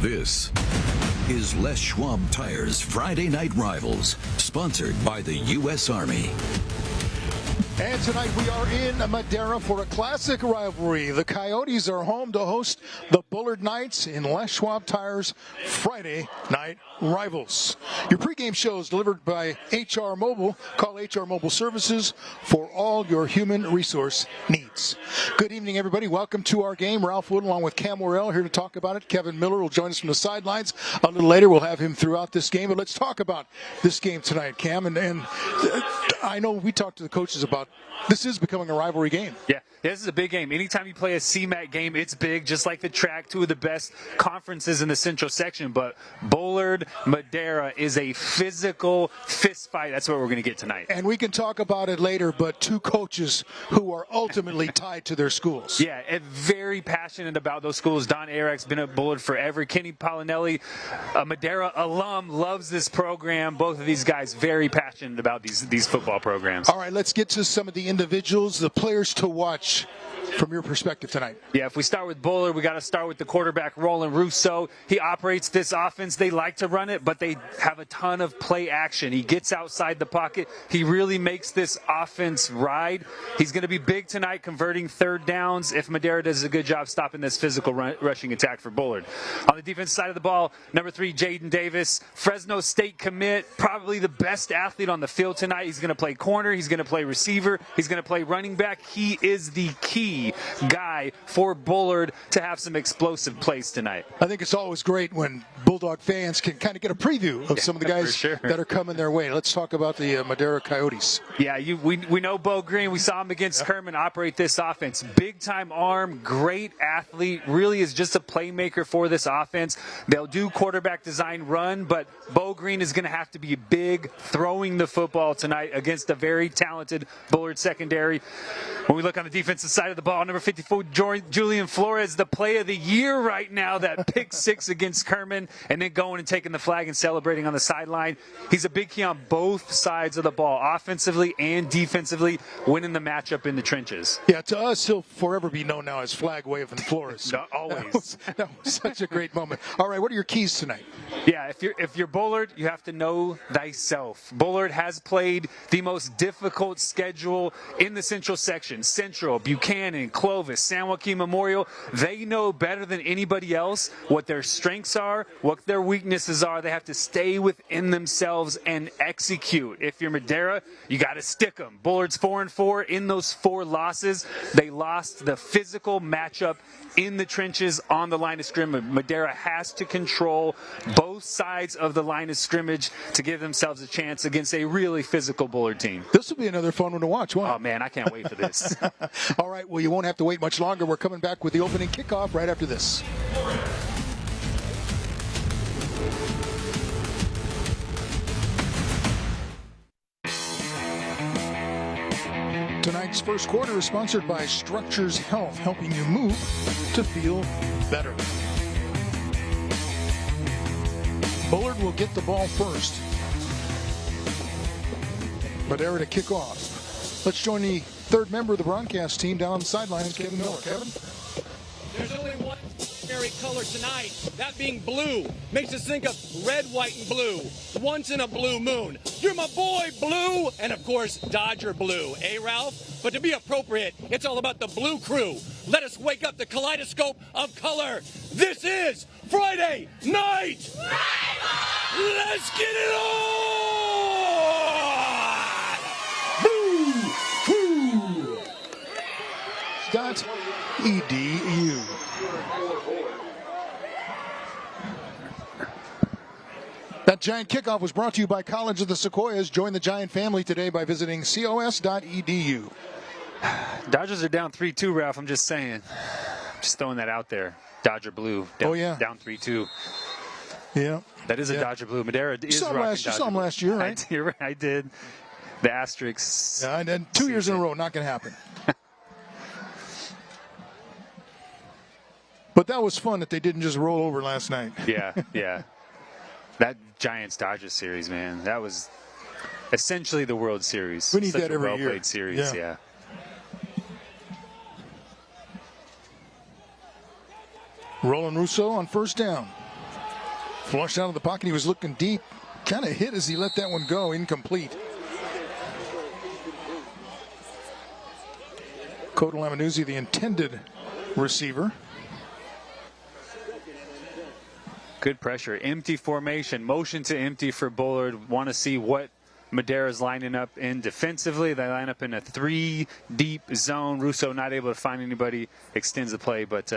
This is Les Schwab Tire's Friday Night Rivals, sponsored by the U.S. Army. And tonight we are in Madera for a classic rivalry. The Coyotes are home to host the Bullard Knights in Les Schwab Tire's Friday Night Rivals. Your pregame show is delivered by HR Mobile. Call HR Mobile Services for all your human resource needs. Good evening, everybody. Welcome to our game. Ralph Wood along with Cam Morrell here to talk about it. Kevin Miller will join us from the sidelines. A little later, we'll have him throughout this game. But let's talk about this game tonight, Cam. And I know we talked to the coaches about this is becoming a rivalry game. Yeah, this is a big game. Anytime you play a CMAC game, it's big, just like the track, two of the best conferences in the Central section. But Bullard, Madera is a physical fist fight. That's what we're going to get tonight. And we can talk about it later, but two coaches who are ultimately tied to their schools. Yeah, and very passionate about those schools. Don Arek's been at Bullard forever. Kenny Polinelli, a Madera alum, loves this program. Both of these guys very passionate about these football programs. All right, let's get to some of the individuals, the players to watch from your perspective tonight. Yeah, if we start with Bullard, we got to start with the quarterback, Roland Rousseau. He operates this offense. They like to run it, but they have a ton of play action. He gets outside the pocket. He really makes this offense ride. He's going to be big tonight, converting third downs if Madera does a good job stopping this physical rushing attack for Bullard. On the defense side of the ball, number 3, Jaden Davis, Fresno State commit, probably the best athlete on the field tonight. He's going to play corner. He's going to play receiver. He's going to play running back. He is the key guy for Bullard to have some explosive plays tonight. I think it's always great when Bulldog fans can kind of get a preview of some of the guys that are coming their way. Let's talk about the Madera Coyotes. Yeah, we know Bo Green. We saw him against Kerman operate this offense. Big-time arm, great athlete, really is just a playmaker for this offense. They'll do quarterback design run, but Bo Green is going to have to be big throwing the football tonight against a very talented Bullard secondary. When we look on the defensive side of the ball, number 54, Julian Flores, the play of the year right now, that pick 6 against Kerman, and then going and taking the flag and celebrating on the sideline. He's a big key on both sides of the ball, offensively and defensively, winning the matchup in the trenches. Yeah, to us, he'll forever be known now as Flag Waving Flores. No, always. That was such a great moment. All right, what are your keys tonight? Yeah, if you're Bullard, you have to know thyself. Bullard has played the most difficult schedule in the Central section. Central, Buchanan, Clovis, San Joaquin Memorial. They know better than anybody else what their strengths are, what their weaknesses are. They have to stay within themselves and execute. If you're Madera, you got to stick them. Bullard's 4-4 in those 4 losses. They lost the physical matchup in the trenches on the line of scrimmage. Madera has to control both sides of the line of scrimmage to give themselves a chance against a really physical Bullard team. This will be another fun one to watch, won't it? Oh, man, I can't wait for this. All right, well, you won't have to wait much longer. We're coming back with the opening kickoff right after this. Tonight's first quarter is sponsored by Structures Health, helping you move to feel better. Bullard will get the ball first. Madera to kick off. Let's join the third member of the broadcast team down on the sideline. It's Kevin Miller. Kevin? There's only one primary color tonight, that being blue. Makes us think of red, white, and blue. Once in a blue moon. You're my boy, Blue, and of course, Dodger Blue. Eh, Ralph? But to be appropriate, it's all about the Blue Crew. Let us wake up the kaleidoscope of color. This is Friday Night! Let's get it on! Blue Crew! .edu. That Giant kickoff was brought to you by College of the Sequoias. Join the Giant family today by visiting cos.edu. Dodgers are down 3-2, Ralph. I'm just saying. Just throwing that out there. Dodger Blue. Down, down 3-2. Yeah. That is a Dodger Blue. Madera is rocking Dodger. You saw him last year, right? You're right. I did. The asterisks. Yeah, and then 2 years in a row, not going to happen. But that was fun that they didn't just roll over last night. Yeah, yeah. That Giants-Dodgers series, man, that was essentially the World Series. We need Such that a every year. well-played series, yeah. Roland Rousseau on first down. Flushed out of the pocket. He was looking deep. Kind of hit as he let that one go. Incomplete. Cota Laminuzzi, the intended receiver. Good pressure. Empty formation. Motion to empty for Bullard. Want to see what Madera's lining up in defensively. They line up in a 3-deep zone. Russo not able to find anybody. Extends the play, but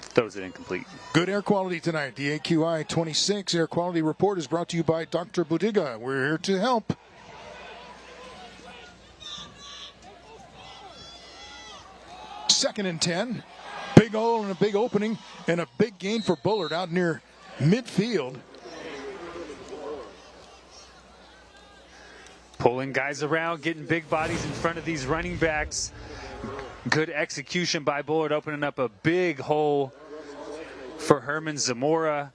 throws it incomplete. Good air quality tonight. The AQI 26 Air Quality Report is brought to you by Dr. Budiga. We're here to help. Second and 10. Big hole and a big opening and a big gain for Bullard out near midfield. Pulling guys around, getting big bodies in front of these running backs. Good execution by Bullard, opening up a big hole for Herman Zamora.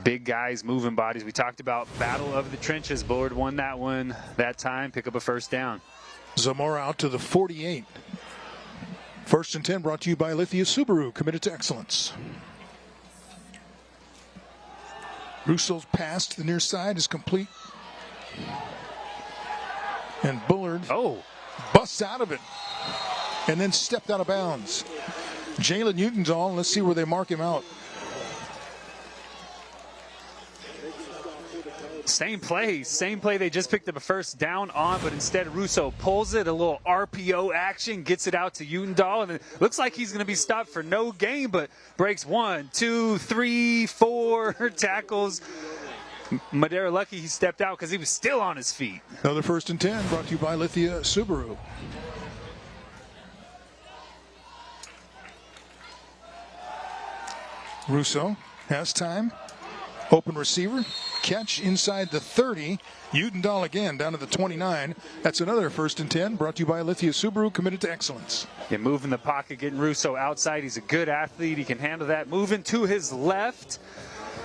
Big guys, moving bodies. We talked about battle of the trenches. Bullard won that one that time. Pick up a first down. Zamora out to the 48. First and 10 brought to you by Lithia Subaru, committed to excellence. Russo's pass to the near side is complete. And Bullard busts out of it and then stepped out of bounds. Jalen Newton's on. Let's see where they mark him out. Same play they just picked up a first down on, but instead Russo pulls it, a little RPO action, gets it out to Utendahl, and it looks like he's going to be stopped for no gain, but breaks 1, 2, 3, 4 tackles. Madera lucky he stepped out because he was still on his feet. Another first and 10 brought to you by Lithia Subaru. Russo has time. Open receiver. Catch inside the 30. Utendahl again down to the 29. That's another first and 10 brought to you by Lithia Subaru, committed to excellence. Yeah, moving the pocket, getting Russo outside. He's a good athlete. He can handle that. Moving to his left.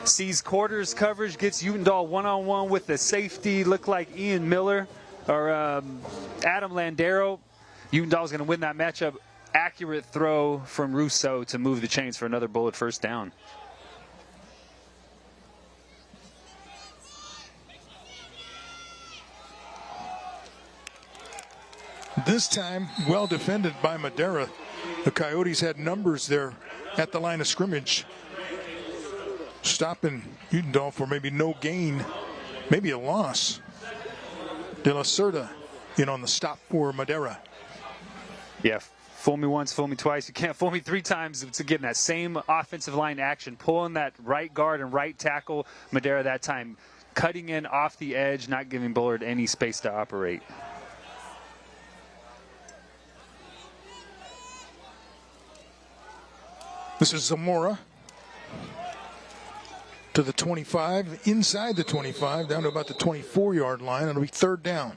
Sees quarters coverage, gets Utendahl one-on-one with the safety. Look like Ian Miller or Adam Landero. Utendahl's going to win that matchup. Accurate throw from Russo to move the chains for another Bullard first down. This time, well defended by Madera. The Coyotes had numbers there at the line of scrimmage, stopping Utendahl for maybe no gain, maybe a loss. De La Cerda in on the stop for Madera. Yeah, fool me once, fool me twice. You can't fool me 3 times. It's again that same offensive line action, pulling that right guard and right tackle. Madera that time cutting in off the edge, not giving Bullard any space to operate. This is Zamora to the 25, inside the 25, down to about the 24-yard line. It'll be third down.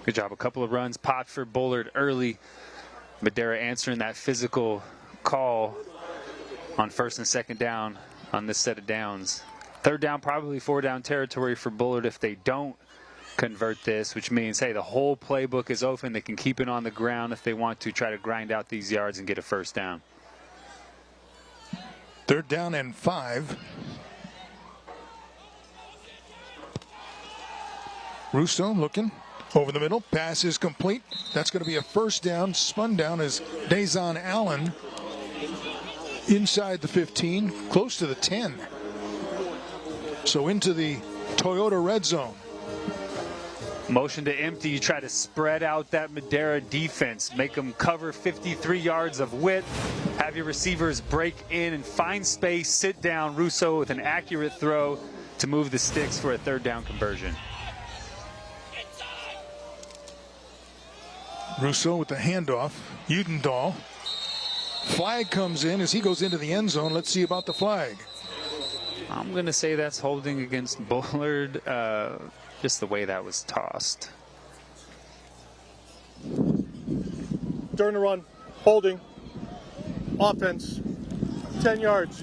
Good job. A couple of runs popped for Bullard early. Madera answering that physical call on first and second down on this set of downs. Third down, probably 4-down territory for Bullard if they don't convert this, which means, hey, the whole playbook is open. They can keep it on the ground if they want to, try to grind out these yards and get a first down. Third down and 5. Russo looking over the middle. Pass is complete. That's going to be a first down. Spun down as Dazon Allen inside the 15, close to the 10. So into the Toyota red zone. Motion to empty. You try to spread out that Madera defense. Make them cover 53 yards of width. Have your receivers break in and find space. Sit down. Russo with an accurate throw to move the sticks for a third down conversion. Russo with the handoff. Utendahl. Flag comes in as he goes into the end zone. Let's see about the flag. I'm going to say that's holding against Bullard. Just the way that was tossed. During the run, holding, offense, 10 yards.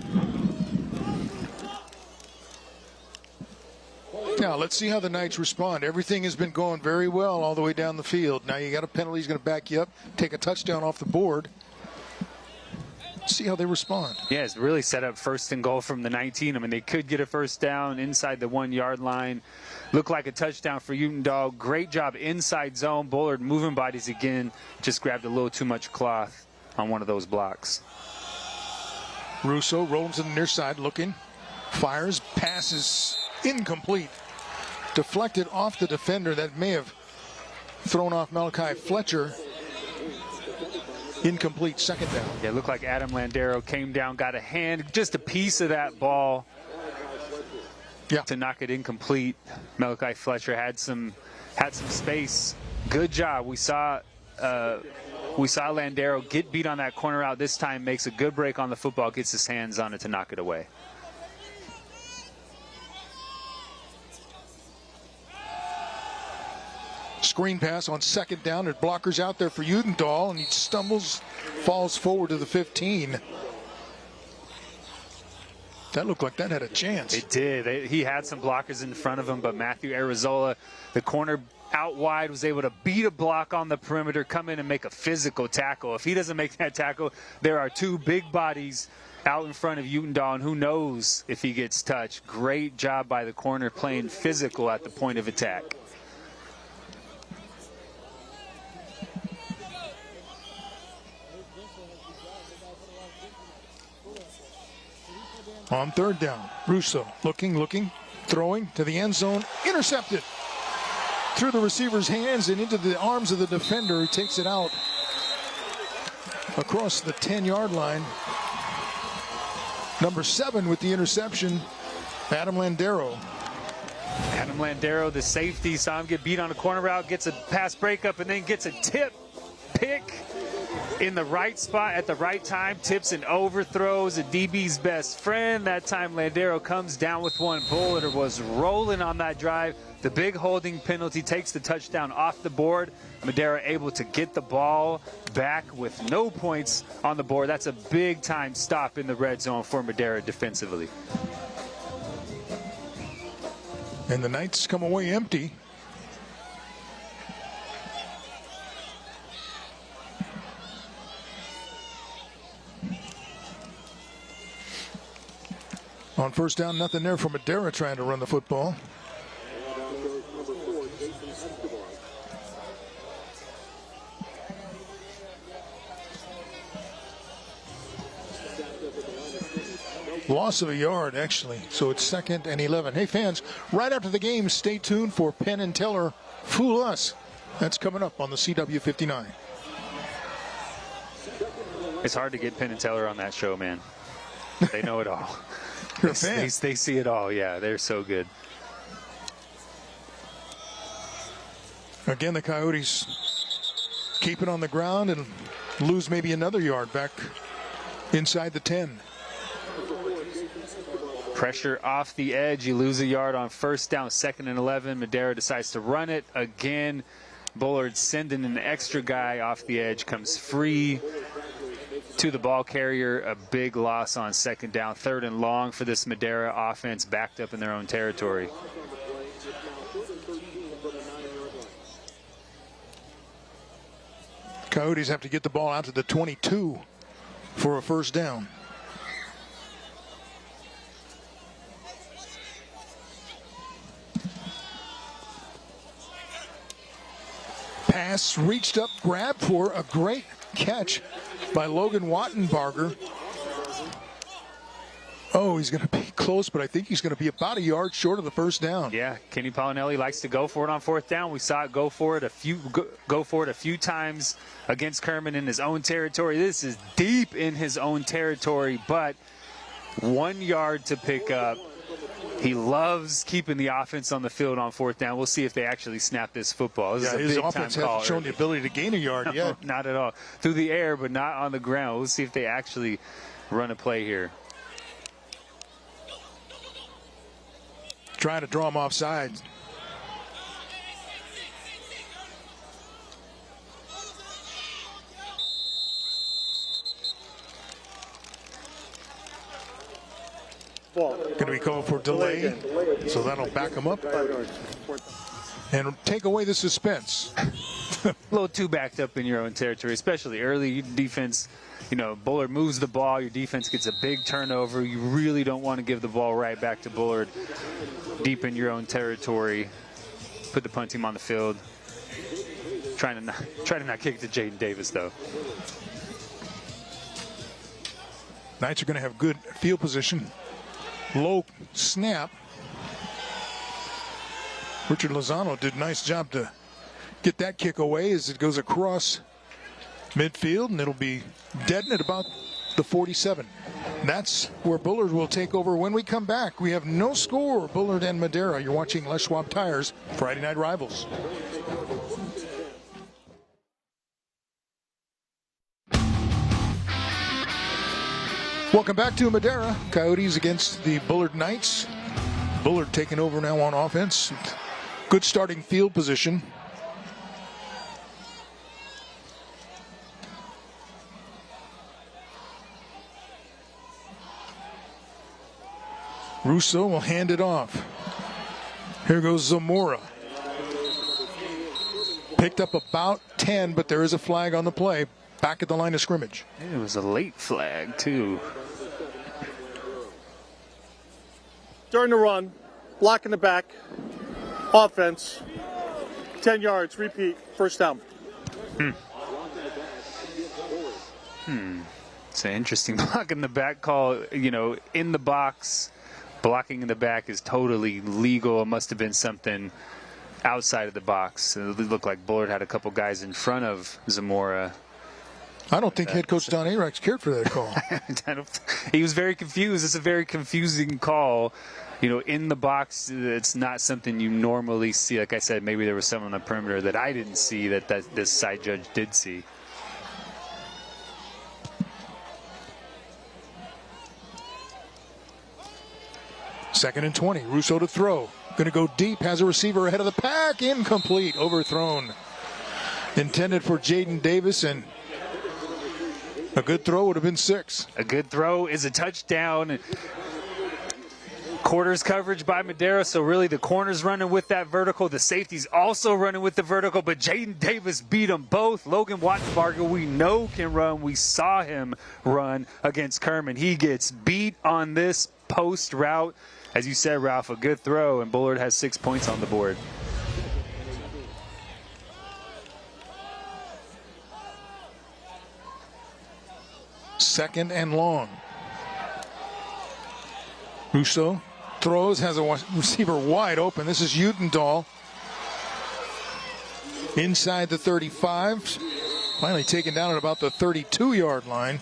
Now, let's see how the Knights respond. Everything has been going very well all the way down the field. Now you got a penalty. He's going to back you up, take a touchdown off the board. see how they respond. Yeah, it's really set up 1st and goal from the 19. I mean, they could get a first down inside the 1-yard line. Looked like a touchdown for Utendall. Great job inside zone. Bullard moving bodies again. Just grabbed a little too much cloth on one of those blocks. Russo rolls to the near side, looking, fires, passes incomplete. Deflected off the defender. That may have thrown off Malachi Fletcher. Incomplete, 2nd down. Yeah, it looked like Adam Landero came down, got a hand, just a piece of that ball to knock it incomplete. Malachi Fletcher had some space. Good job. We saw Landero get beat on that corner out. This time makes a good break on the football, gets his hands on it to knock it away. Screen pass on 2nd down. There's blockers out there for Utendall, and he stumbles, falls forward to the 15. That looked like that had a chance. It did. He had some blockers in front of him, but Matthew Arizola, the corner out wide, was able to beat a block on the perimeter, come in and make a physical tackle. If he doesn't make that tackle, there are 2 big bodies out in front of Utendall, and who knows if he gets touched. Great job by the corner playing physical at the point of attack. On 3rd down, Russo looking, throwing to the end zone, intercepted through the receiver's hands and into the arms of the defender, who takes it out across the 10-yard line. Number 7 with the interception, Adam Landero. Adam Landero, the safety, saw him get beat on a corner route, gets a pass breakup, and then gets a tip pick in the right spot at the right time, tips and overthrows, a DB's best friend. That time Landero comes down with one. Bullard was rolling on that drive. The big holding penalty takes the touchdown off the board. Madera able to get the ball back with no points on the board. That's a big time stop in the red zone for Madera defensively. And the Knights come away empty. On 1st down, nothing there for Madera trying to run the football. Loss of a yard, actually. So it's 2nd and 11. Hey, fans, right after the game, stay tuned for Penn and Teller Fool Us. That's coming up on the CW59. It's hard to get Penn and Teller on that show, man. They know it all. You're a fan. They see it all. Yeah, they're so good. Again, the Coyotes keep it on the ground and lose maybe another yard back inside the 10. Pressure off the edge. You lose a yard on 1st down, 2nd and 11. Madera decides to run it again. Bullard sending an extra guy off the edge, comes free to the ball carrier. A big loss on 2nd down, 3rd and long for this Madera offense, backed up in their own territory. Coyotes have to get the ball out to the 22 for a 1st down. Pass reached up, grabbed for a great catch by Logan Wattenbarger. Oh, he's going to be close, but I think he's going to be about a yard short of the 1st down. Yeah, Kenny Pollinelli likes to go for it on 4th down. We saw it go for it a few times against Kerman in his own territory. This is deep in his own territory, but 1 yard to pick up. He loves keeping the offense on the field on 4th down. We'll see if they actually snap this football. This is a his big offense time call hasn't shown the ability to gain a yard yet. No, not at all. Through the air, but not on the ground. We'll see if they actually run a play here. Trying to draw him offside. Going to be called for delay, so that'll back him up and take away the suspense. a little too backed up in your own territory, especially early defense. You know, Bullard moves the ball, your defense gets a big turnover. You really don't want to give the ball right back to Bullard deep in your own territory. Put the punt team on the field. Try to not kick it to Jaden Davis, though. Knights are going to have good field position. Low snap. Richard Lozano did a nice job to get that kick away as it goes across midfield, and it'll be dead at about the 47. That's where Bullard will take over when we come back. We have no score, Bullard and Madera. You're watching Les Schwab Tires Friday Night Rivals. Welcome back to Madera. Coyotes against the Bullard Knights. Bullard taking over now on offense. Good starting field position. Russo will hand it off. Here goes Zamora. Picked up about 10, but there is a flag on the play. Back at the line of scrimmage. It was a late flag, too. During the run, block in the back, offense, 10 yards, repeat, first down. It's an interesting block in the back call. You know, in the box, blocking in the back is totally legal. It must have been something outside of the box. It looked like Bullard had a couple guys in front of Zamora. I don't think head coach Don Arax cared for that call. He was very confused. It's a very confusing call. You know, in the box, it's not something you normally see. Like I said, maybe there was someone on the perimeter that I didn't see that this side judge did see. Second and 20. Russo to throw. Going to go deep. Has a receiver ahead of the pack. Incomplete. Overthrown. Intended for Jaden Davis, and a good throw would have been 6. A good throw is a touchdown. Quarters coverage by Madera, so really the corner's running with that vertical. The safety's also running with the vertical, but Jaden Davis beat them both. Logan Wattenbarger, we know can run. We saw him run against Kerman. He gets beat on this post route. As you said, Ralph, a good throw, and Bullard has 6 points on the board. Second and long. Russo throws, has a receiver wide open. This is Utendahl. Inside the 35. Finally taken down at about the 32-yard line.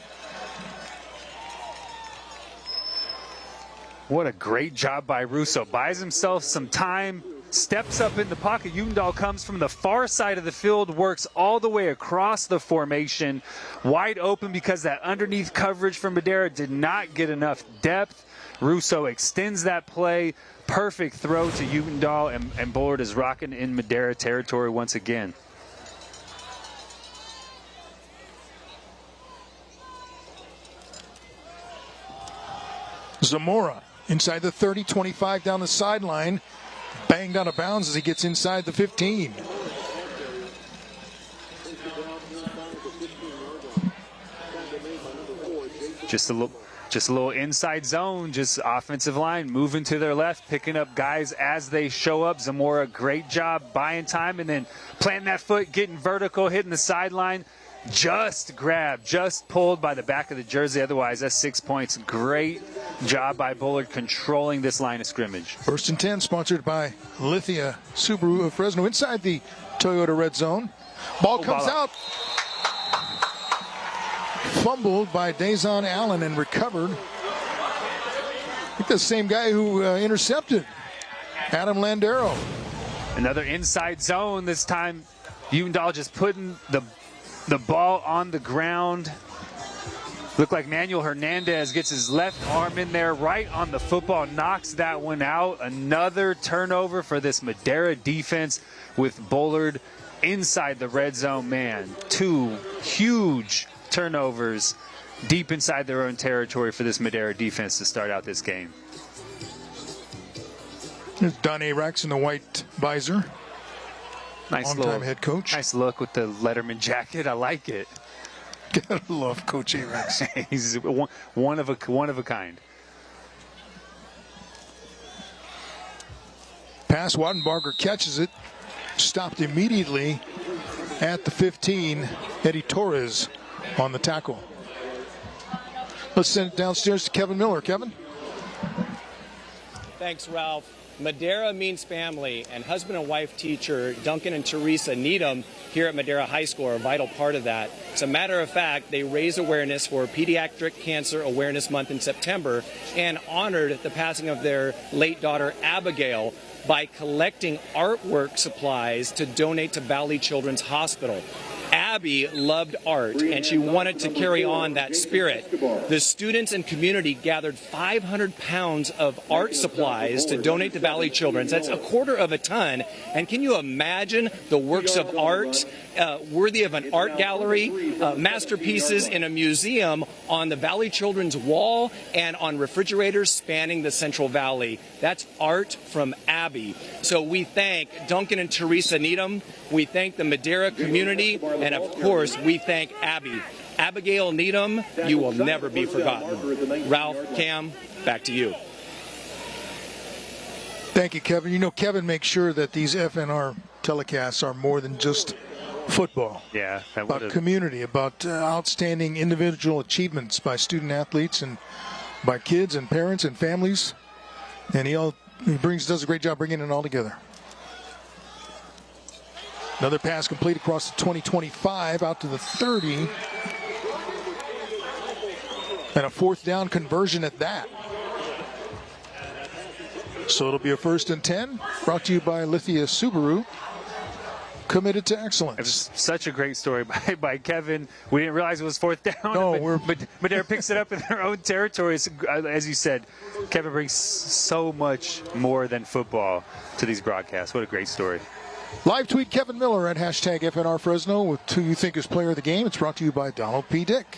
What a great job by Russo. Buys himself some time, steps up in the pocket. Utendahl comes from the far side of the field, works all the way across the formation. Wide open because that underneath coverage from Madera did not get enough depth. Russo extends that play. Perfect throw to Utendahl, and Bullard is rocking in Madera territory once again. Zamora inside the 30, 25 down the sideline. Banged out of bounds as he gets inside the 15. Just a little inside zone, just offensive line moving to their left, picking up guys as they show up. Zamora, great job buying time and then planting that foot, getting vertical, hitting the sideline. Just grabbed, just pulled by the back of the jersey. Otherwise, that's 6 points. Great job by Bullard controlling this line of scrimmage. First and 10, sponsored by Lithia Subaru of Fresno. Inside the Toyota red zone. Ball comes out. Fumbled by Dazon Allen and recovered. I think the same guy who intercepted Adam Landero. Another inside zone. This time, Utendahl just putting the ball on the ground. Looked like Manuel Hernandez gets his left arm in there right on the football, knocks that one out. Another turnover for this Madera defense with Bullard inside the red zone. Man, 2 huge turnovers deep inside their own territory for this Madera defense to start out this game. There's Don Arax in the white visor. longtime head coach. Nice look with the Letterman jacket. I like it. Gotta love Coach A-Rex. He's one of a kind. Pass, Wattenbarger catches it. Stopped immediately at the 15. Eddie Torres on the tackle. Let's send it downstairs to Kevin Miller. Kevin? Thanks, Ralph. Madera means family, and husband and wife teacher Duncan and Teresa Needham here at Madera High School are a vital part of that. As a matter of fact, they raised awareness for Pediatric Cancer Awareness Month in September and honored the passing of their late daughter Abigail by collecting artwork supplies to donate to Valley Children's Hospital. Abby loved art, and she wanted to carry on that spirit. The students and community gathered 500 pounds of art supplies to donate to Valley Children's. That's a quarter of a ton. And can you imagine the works of art worthy of an art gallery, masterpieces in a museum on the Valley Children's wall and on refrigerators spanning the Central Valley? That's art from Abby. So we thank Duncan and Teresa Needham. We thank the Madera community. And of course, we thank Abby. Abigail Needham, you will never be forgotten. Ralph, Cam, back to you. Thank you, Kevin. You know, Kevin makes sure that these FNR telecasts are more than just football. Yeah. About community, about outstanding individual achievements by student athletes and by kids and parents and families. And he does a great job bringing it all together. Another pass complete across the 20-25 out to the 30. And a fourth down conversion at that. So it'll be a 1st and 10, brought to you by Lithia Subaru. Committed to excellence. It was such a great story by Kevin. We didn't realize it was 4th down. No, but Madera picks it up in their own territory. As you said, Kevin brings so much more than football to these broadcasts. What a great story. Live tweet Kevin Miller at hashtag FNR Fresno with who you think is player of the game. It's brought to you by Donald P. Dick.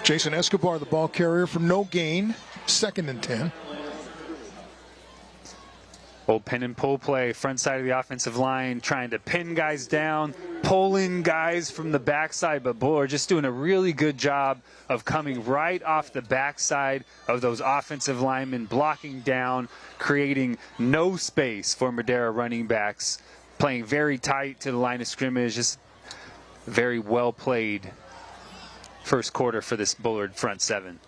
Jason Escobar, the ball carrier for no gain. 2nd and 10. Old pin and pull play, front side of the offensive line, trying to pin guys down, pulling guys from the backside, but Bullard just doing a really good job of coming right off the backside of those offensive linemen, blocking down, creating no space for Madera running backs, playing very tight to the line of scrimmage, just very well played first quarter for this Bullard front seven.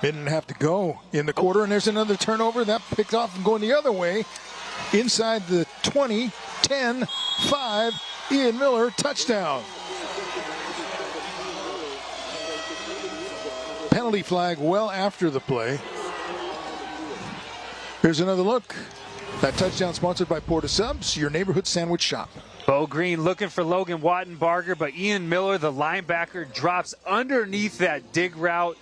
Minute and a half to go in the quarter, and there's another turnover. That picked off and going the other way. Inside the 20, 10, 5, Ian Miller, touchdown. Penalty flag well after the play. Here's another look. That touchdown sponsored by Porta Subs, your neighborhood sandwich shop. Bo Green looking for Logan Wattenbarger, but Ian Miller, the linebacker, drops underneath that dig route,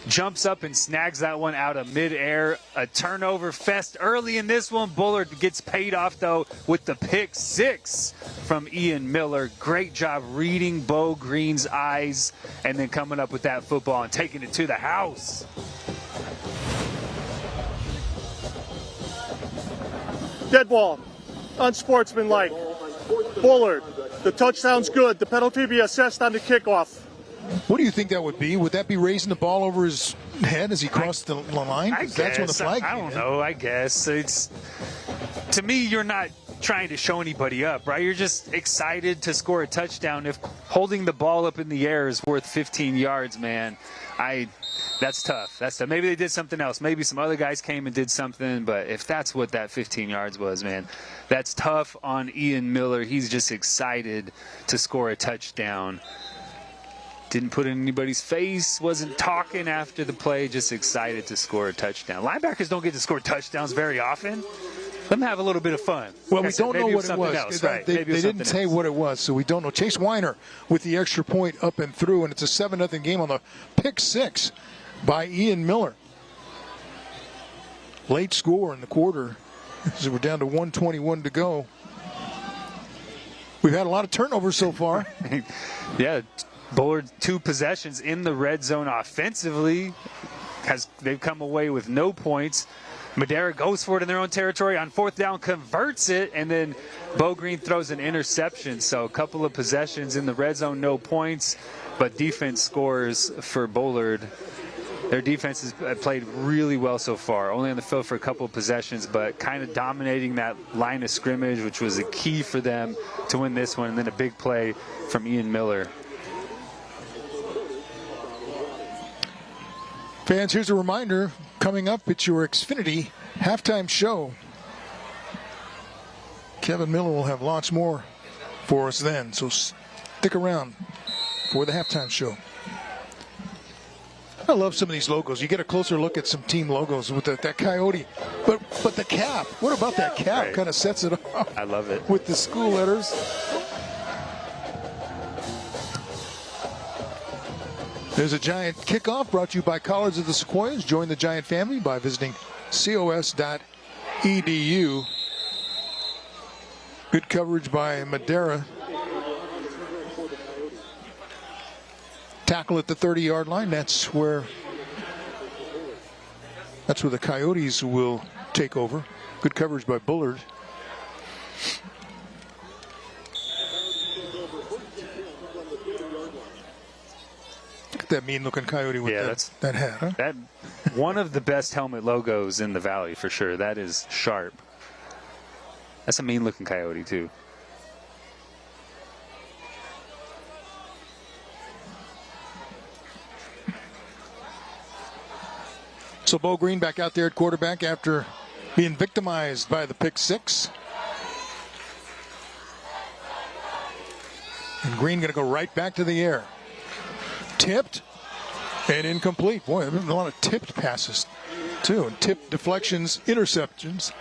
jumps up and snags that one out of midair. A turnover fest early in this one. Bullard gets paid off, though, with the pick 6 from Ian Miller. Great job reading Bo Green's eyes and then coming up with that football and taking it to the house. Dead ball. Unsportsmanlike. Bullard. The touchdown's good. The penalty be assessed on the kickoff. What do you think that would be? Would that be raising the ball over his head as he crossed the line? I guess. That's when the flag I don't know. I guess. It's, to me, you're not trying to show anybody up, right? You're just excited to score a touchdown. If holding the ball up in the air is worth 15 yards, man, that's tough. That's tough. Maybe they did something else. Maybe some other guys came and did something, but if that's what that 15 yards was, man, that's tough on Ian Miller. He's just excited to score a touchdown. Didn't put it in anybody's face, wasn't talking after the play, just excited to score a touchdown. Linebackers don't get to score touchdowns very often. Let them have a little bit of fun. Well, we don't know what it was. Else, right. They didn't say what it was, so we don't know. Chase Weiner with the extra point up and through, and it's a 7-0 game on the pick 6 by Ian Miller. Late score in the quarter, as we're down to 1:21 to go. We've had a lot of turnovers so far. Yeah, Bullard 2 possessions in the red zone offensively. They've come away with no points. Madera goes for it in their own territory on 4th down, converts it, and then Bo Green throws an interception. So a couple of possessions in the red zone, no points, but defense scores for Bullard. Their defense has played really well so far, only on the field for a couple of possessions, but kind of dominating that line of scrimmage, which was a key for them to win this one, and then a big play from Ian Miller. Fans, here's a reminder. Coming up, it's your Xfinity halftime show. Kevin Miller will have lots more for us then, so stick around for the halftime show. I love some of these logos. You get a closer look at some team logos with that Coyote. But the cap, what about that cap? Right. Kind of sets it off. I love it. With the school letters. There's a Giant kickoff brought to you by College of the Sequoias. Join the Giant family by visiting cos.edu. Good coverage by Madera. Tackle at the 30-yard line. That's where the Coyotes will take over. Good coverage by Bullard. Look at that mean-looking Coyote with that hat, huh? That one of the best helmet logos in the Valley for sure. That is sharp. That's a mean-looking Coyote too. So Bo Green back out there at quarterback after being victimized by the pick six. And Green going to go right back to the air. Tipped and incomplete. Boy, there have been a lot of tipped passes too. And tipped deflections, interceptions.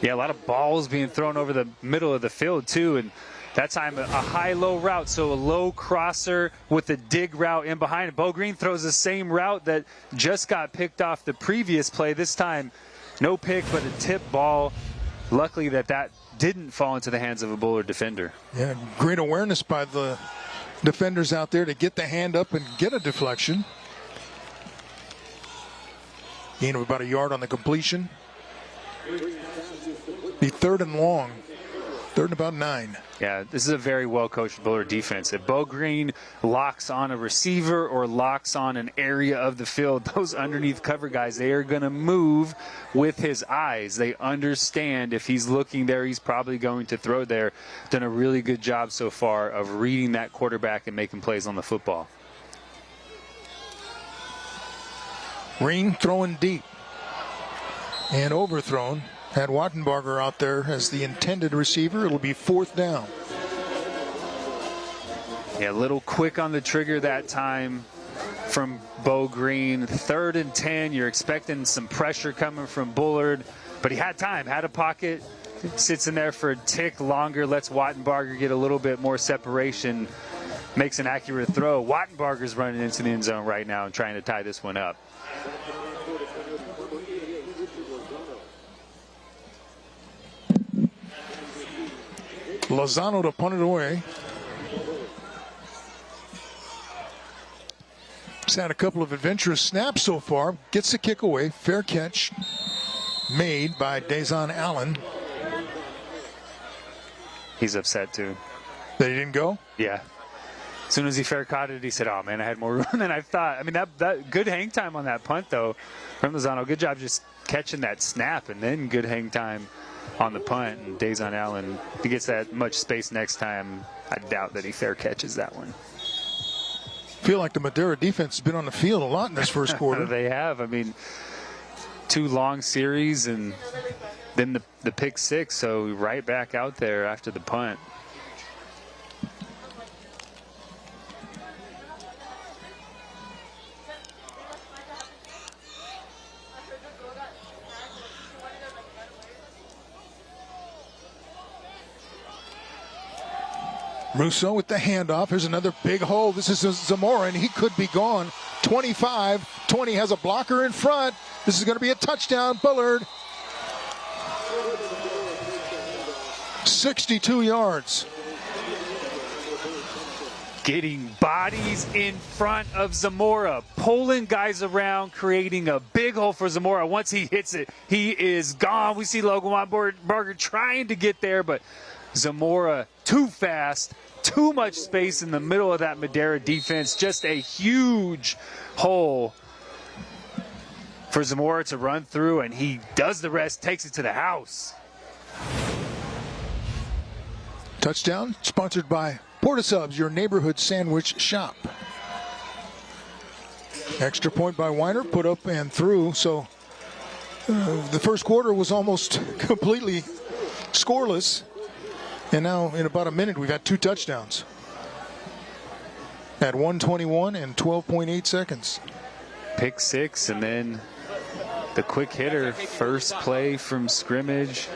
Yeah, a lot of balls being thrown over the middle of the field too. And that time a high-low route, so a low crosser with a dig route in behind it. Bo Green throws the same route that just got picked off the previous play. This time, no pick, but a tip ball. Luckily that didn't fall into the hands of a Bullard defender. Yeah, great awareness by the defenders out there to get the hand up and get a deflection. Gain of about a yard on the completion. Be 3rd and long. 3rd and about 9. Yeah, this is a very well-coached Bullard defense. If Bo Green locks on a receiver or locks on an area of the field, those underneath cover guys, they are going to move with his eyes. They understand if he's looking there, he's probably going to throw there. Done a really good job so far of reading that quarterback and making plays on the football. Green throwing deep and overthrown. Had Wattenbarger out there as the intended receiver. It'll be 4th down. Yeah, a little quick on the trigger that time from Bo Green. 3rd and 10. You're expecting some pressure coming from Bullard, but he had time, had a pocket, sits in there for a tick longer, lets Wattenbarger get a little bit more separation, makes an accurate throw. Wattenbarger's running into the end zone right now and trying to tie this one up. Lozano to punt it away. He's had a couple of adventurous snaps so far. Gets the kick away. Fair catch made by Dazon Allen. He's upset too. That he didn't go? Yeah. As soon as he fair caught it, he said, oh man, I had more room than I thought. I mean, that good hang time on that punt though from Lozano. Good job just catching that snap, and then good hang time on the punt. And Dazon Allen, if he gets that much space next time, I doubt that he fair catches that one. Feel like the Madera defense has been on the field a lot in this first quarter. They have. I mean, 2 long series and then the pick 6, so right back out there after the punt. Rousseau with the handoff. Here's another big hole. This is Zamora, and he could be gone. 25. 20 has a blocker in front. This is going to be a touchdown. Bullard. 62 yards. getting bodies in front of Zamora, pulling guys around, creating a big hole for Zamora. Once he hits it, he is gone. We see Logan Weinberger trying to get there, but Zamora too fast, too much space in the middle of that Madera defense. Just a huge hole for Zamora to run through, and he does the rest, takes it to the house. Touchdown sponsored by Porta Subs, your neighborhood sandwich shop. Extra point by Weiner, put up and through. So the first quarter was almost completely scoreless. And now in about a minute, we've had 2 touchdowns at 1:21 and 12.8 seconds. Pick 6, and then the quick hitter, first play from scrimmage.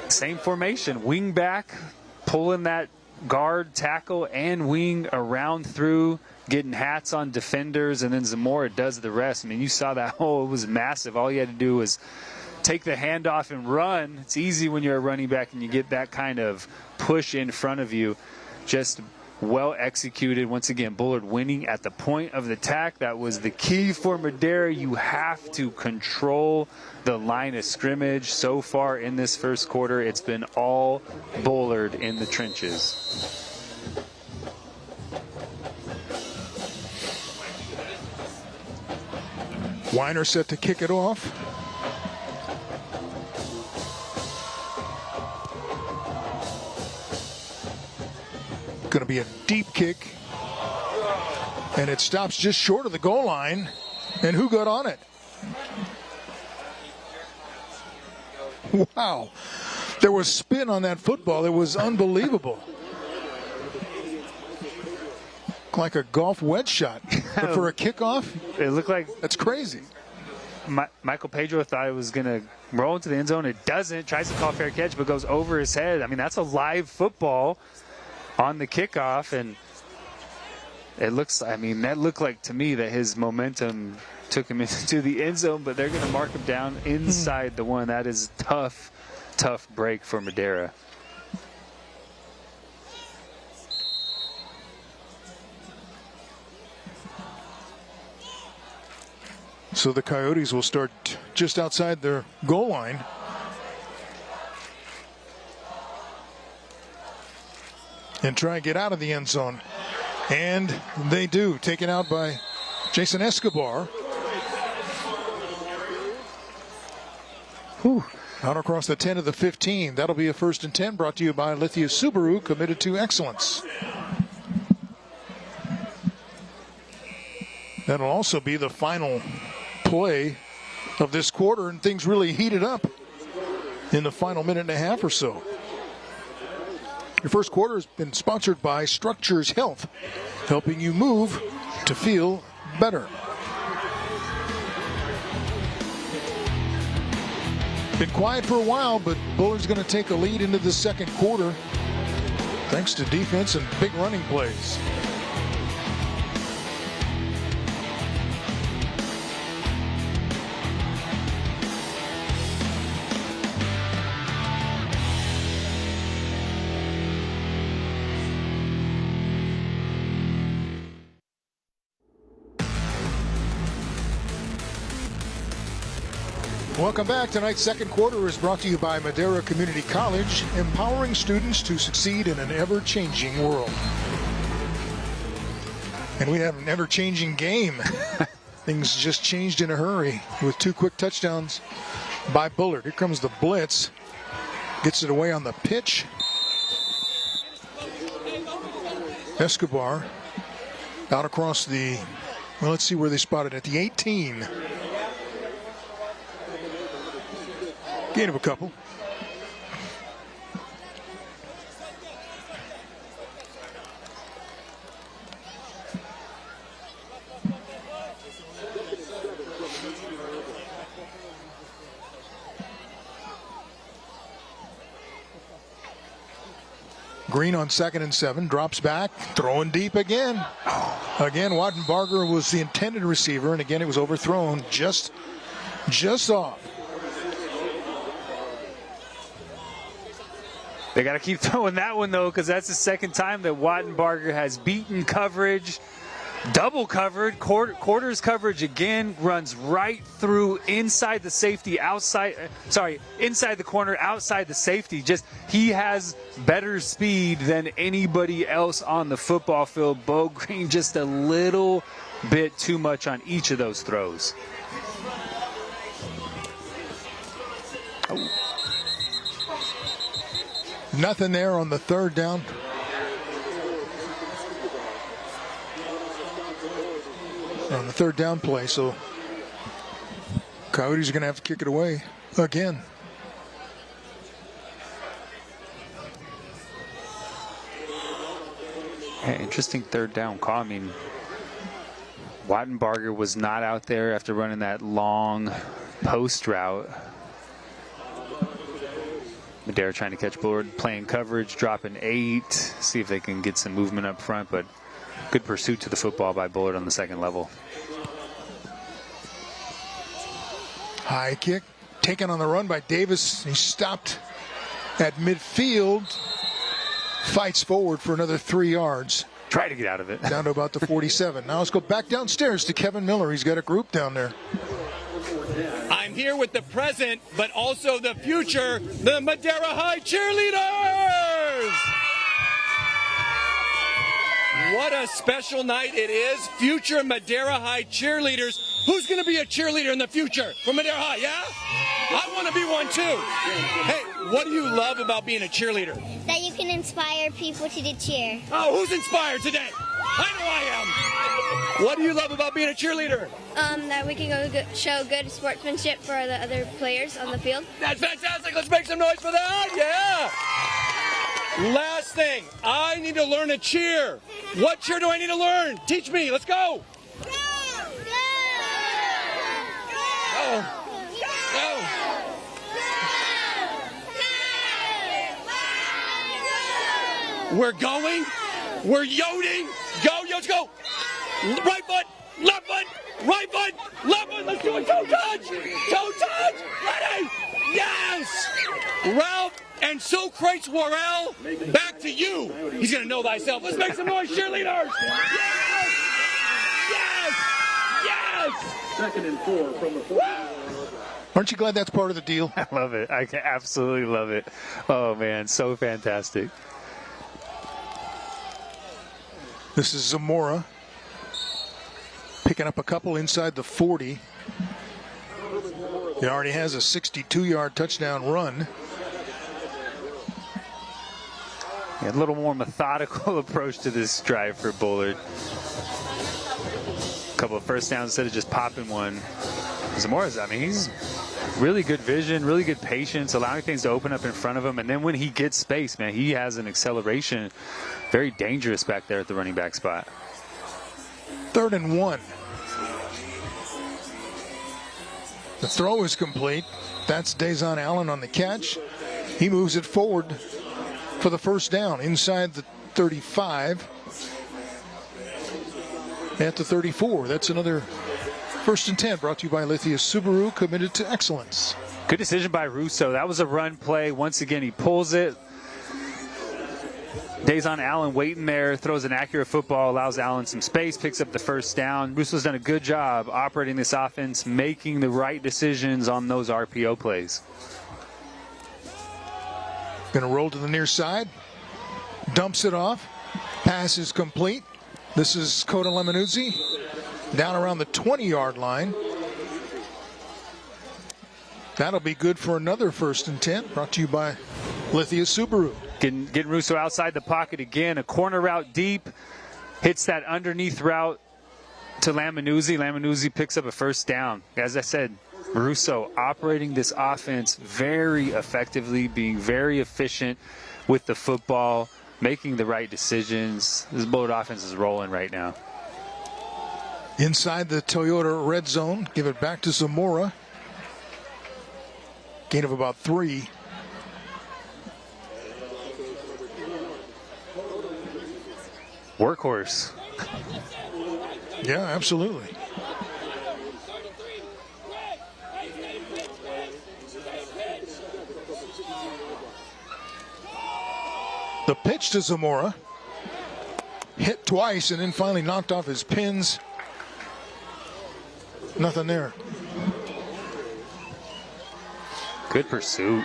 Same formation, wing back, pulling that guard, tackle, and wing around through, getting hats on defenders, and then Zamora does the rest. I mean, you saw that hole. It was massive. All you had to do was take the handoff and run. It's easy when you're a running back and you get that kind of push in front of you. Just well executed. Once again, Bullard winning at the point of the attack. That was the key for Madera. You have to control the line of scrimmage. So far in this first quarter, it's been all Bullard in the trenches. Weiner set to kick it off. Going to be a deep kick, and it stops just short of the goal line. And who got on it? Wow, there was spin on that football. It was unbelievable. Like a golf wedge shot, but for a kickoff, it looked like that's crazy. Michael Pedro thought it was going to roll into the end zone. It doesn't. Tries to call fair catch, but goes over his head. I mean, that's a live football on the kickoff, and it looks, I mean, that looked like to me that his momentum took him into the end zone, but they're going to mark him down inside the one. That is tough break for Madera. So the Coyotes will start just outside their goal line. And try and get out of the end zone. And they do. Taken out by Jason Escobar. Whew. Out across the 10 to the 15. That'll be a 1st and 10, brought to you by Lithia Subaru, committed to excellence. That'll also be the final play of this quarter, and things really heated up in the final minute and a half or so. Your first quarter has been sponsored by Structures Health, helping you move to feel better. Been quiet for a while, but Bullard's going to take a lead into the second quarter thanks to defense and big running plays. Welcome back. Tonight's second quarter is brought to you by Madera Community College, empowering students to succeed in an ever-changing world. And we have an ever-changing game. Things just changed in a hurry with 2 quick touchdowns by Bullard. Here comes the blitz. Gets it away on the pitch. Escobar out across the, well, let's see where they spotted at the 18. Gain of a couple. Green on 2nd and 7, drops back, throwing deep again. Again, Wattenbarger was the intended receiver, and again it was overthrown just off. They got to keep throwing that one, though, because that's the second time that Wattenbarger has beaten coverage, double covered, quarters coverage again, runs right through inside the safety, inside the corner, outside the safety. Just he has better speed than anybody else on the football field. Bo Green just a little bit too much on each of those throws. Nothing there on the third down. On the third down play, so Coyotes are going to have to kick it away again. Hey, interesting third down call. I mean, Wattenbarger was not out there after running that long post route. Madera trying to catch Bullard, playing coverage, dropping 8, see if they can get some movement up front, but good pursuit to the football by Bullard on the second level. High kick, taken on the run by Davis. He stopped at midfield, fights forward for another 3 yards. Try to get out of it. Down to about the 47. Now let's go back downstairs to Kevin Miller. He's got a group down there. I'm here with the present, but also the future, the Madera High cheerleaders! What a special night it is. Future Madera High cheerleaders. Who's going to be a cheerleader in the future for Madera High, yeah? I want to be one too. Hey, what do you love about being a cheerleader? That you can inspire people to do cheer. Oh, who's inspired today? I know I am. What do you love about being a cheerleader? That we can go show good sportsmanship for the other players on the field. That's fantastic. Let's make some noise for that. Yeah. Last thing, I need to learn a cheer. What cheer do I need to learn? Teach me. Let's go. We're going. We're yodeling. Go, let's go. Right foot, left foot, right foot, left foot. Let's do it. Toe touch. Toe touch. Ready. Yes. Ralph and so Christ Worrell, back to you. He's going to know thyself. Let's make some noise, cheerleaders. Yes. Yes. Yes. 2nd and 4 from the 4. Aren't you glad that's part of the deal? I love it. I absolutely love it. Oh, man, so fantastic. This is Zamora picking up a couple inside the 40. He already has a 62-yard touchdown run. Yeah, a little more methodical approach to this drive for Bullard. A couple of first downs instead of just popping one. Zamora's, I mean, he's really good vision, really good patience, allowing things to open up in front of him. And then when he gets space, man, he has an acceleration. Very dangerous back there at the running back spot. 3rd and 1. The throw is complete. That's Dazon Allen on the catch. He moves it forward for the first down inside the 35 at the 34. That's another 1st and 10 brought to you by Lithia Subaru, committed to excellence. Good decision by Russo. That was a run play. Once again, he pulls it. Dazon Allen waiting there, throws an accurate football, allows Allen some space, picks up the first down. Russo's done a good job operating this offense, making the right decisions on those RPO plays. Going to roll to the near side. Dumps it off. Pass is complete. This is Coda Lemonuzzi down around the 20-yard line. That'll be good for another 1st and 10, brought to you by Lithia Subaru. Getting Russo outside the pocket again. A corner route deep. Hits that underneath route to Laminuzzi. Laminuzzi picks up a first down. As I said, Russo operating this offense very effectively, being very efficient with the football, making the right decisions. This Bullard offense is rolling right now. Inside the Toyota red zone. Give it back to Zamora. Gain of about 3. Workhorse. Yeah, absolutely. The pitch to Zamora. Hit twice and then finally knocked off his pins. Nothing there. Good pursuit.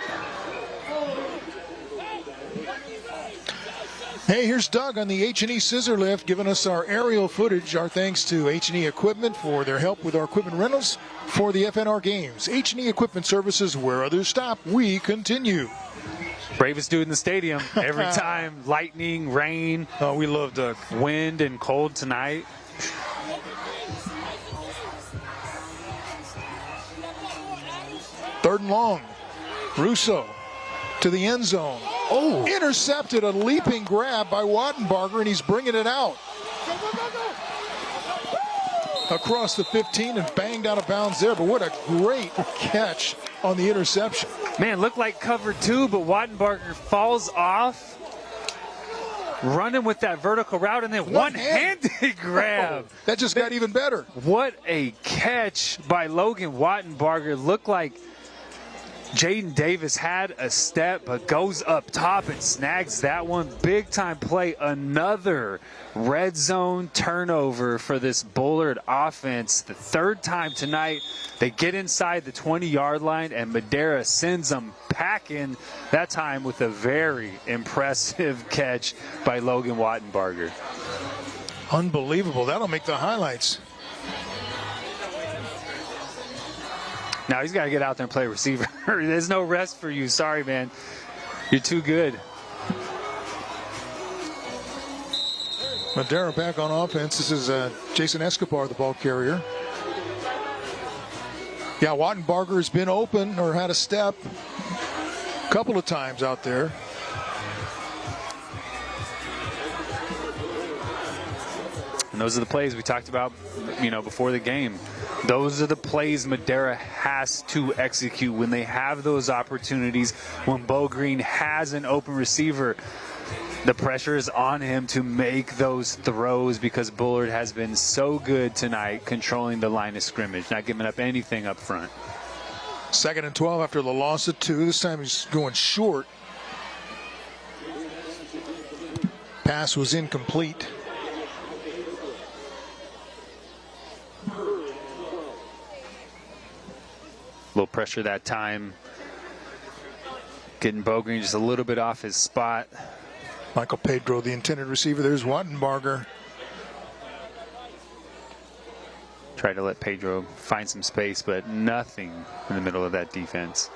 Hey, here's Doug on the H&E scissor lift giving us our aerial footage. Our thanks to H&E Equipment for their help with our equipment rentals for the FNR games. H&E Equipment Services, where others stop, we continue. Bravest dude in the stadium every time. Lightning, rain. Oh, we love Doug. Wind and cold tonight. Third and long. Russo to the end zone. Oh! Intercepted, a leaping grab by Wattenbarger, and he's bringing it out. Across the 15 and banged out of bounds there, but what a great catch on the interception. Man, looked like cover 2, but Wattenbarger falls off. Running with that vertical route and then one-handed grab. Oh, that just got even better. What a catch by Logan Wattenbarger. Looked like Jaden Davis had a step, but goes up top and snags that one. Big time play. Another red zone turnover for this Bullard offense. The third time tonight. They get inside the 20-yard line, and Madera sends them packing, that time with a very impressive catch by Logan Wattenbarger. Unbelievable. That'll make the highlights. Now he's got to get out there and play receiver. There's no rest for you. Sorry, man. You're too good. Madera back on offense. This is Jason Escobar, the ball carrier. Yeah, Wattenbarger has been open or had a step a couple of times out there. And those are the plays we talked about, before the game. Those are the plays Madera has to execute when they have those opportunities. When Bo Green has an open receiver, the pressure is on him to make those throws because Bullard has been so good tonight controlling the line of scrimmage, not giving up anything up front. 2nd and 12 after the loss of 2. This time he's going short. Pass was incomplete. Little pressure that time. Getting Bo Green just a little bit off his spot. Michael Pedro, the intended receiver. There's Wattenbarger. Tried to let Pedro find some space, but nothing in the middle of that defense.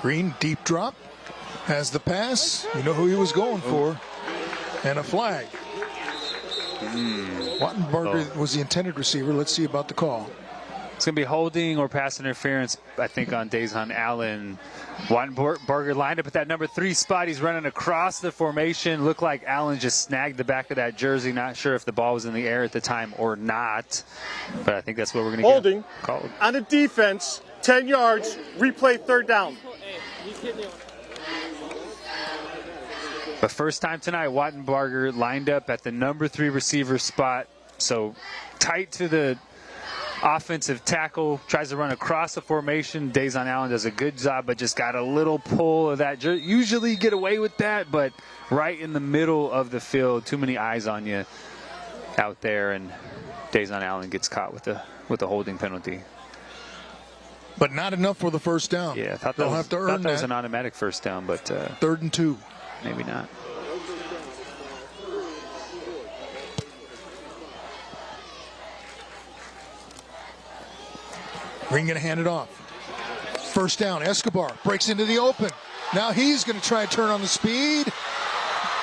Green, deep drop. Has the pass. You know who he was going for. And a flag. Wattenbarger was the intended receiver. Let's see about the call. It's going to be holding or pass interference, I think, on Dazon Allen. Wattenbarger lined up at that number 3 spot. He's running across the formation. Looked like Allen just snagged the back of that jersey. Not sure if the ball was in the air at the time or not. But I think that's what we're going to get holding called. On the defense, 10 yards, replay 3rd down. But first time tonight, Wattenbarger lined up at the number 3 receiver spot. So tight to the offensive tackle, tries to run across the formation. Dazon Allen does a good job, but just got a little pull of that. Usually get away with that, but right in the middle of the field, too many eyes on you out there, and Dazon Allen gets caught with the holding penalty. But not enough for the first down. Yeah, I thought they'll that have to earn that that. was an automatic first down, but 3rd and 2. maybe not. Green going to hand it off. First down, Escobar breaks into the open. Now he's going to try and turn on the speed.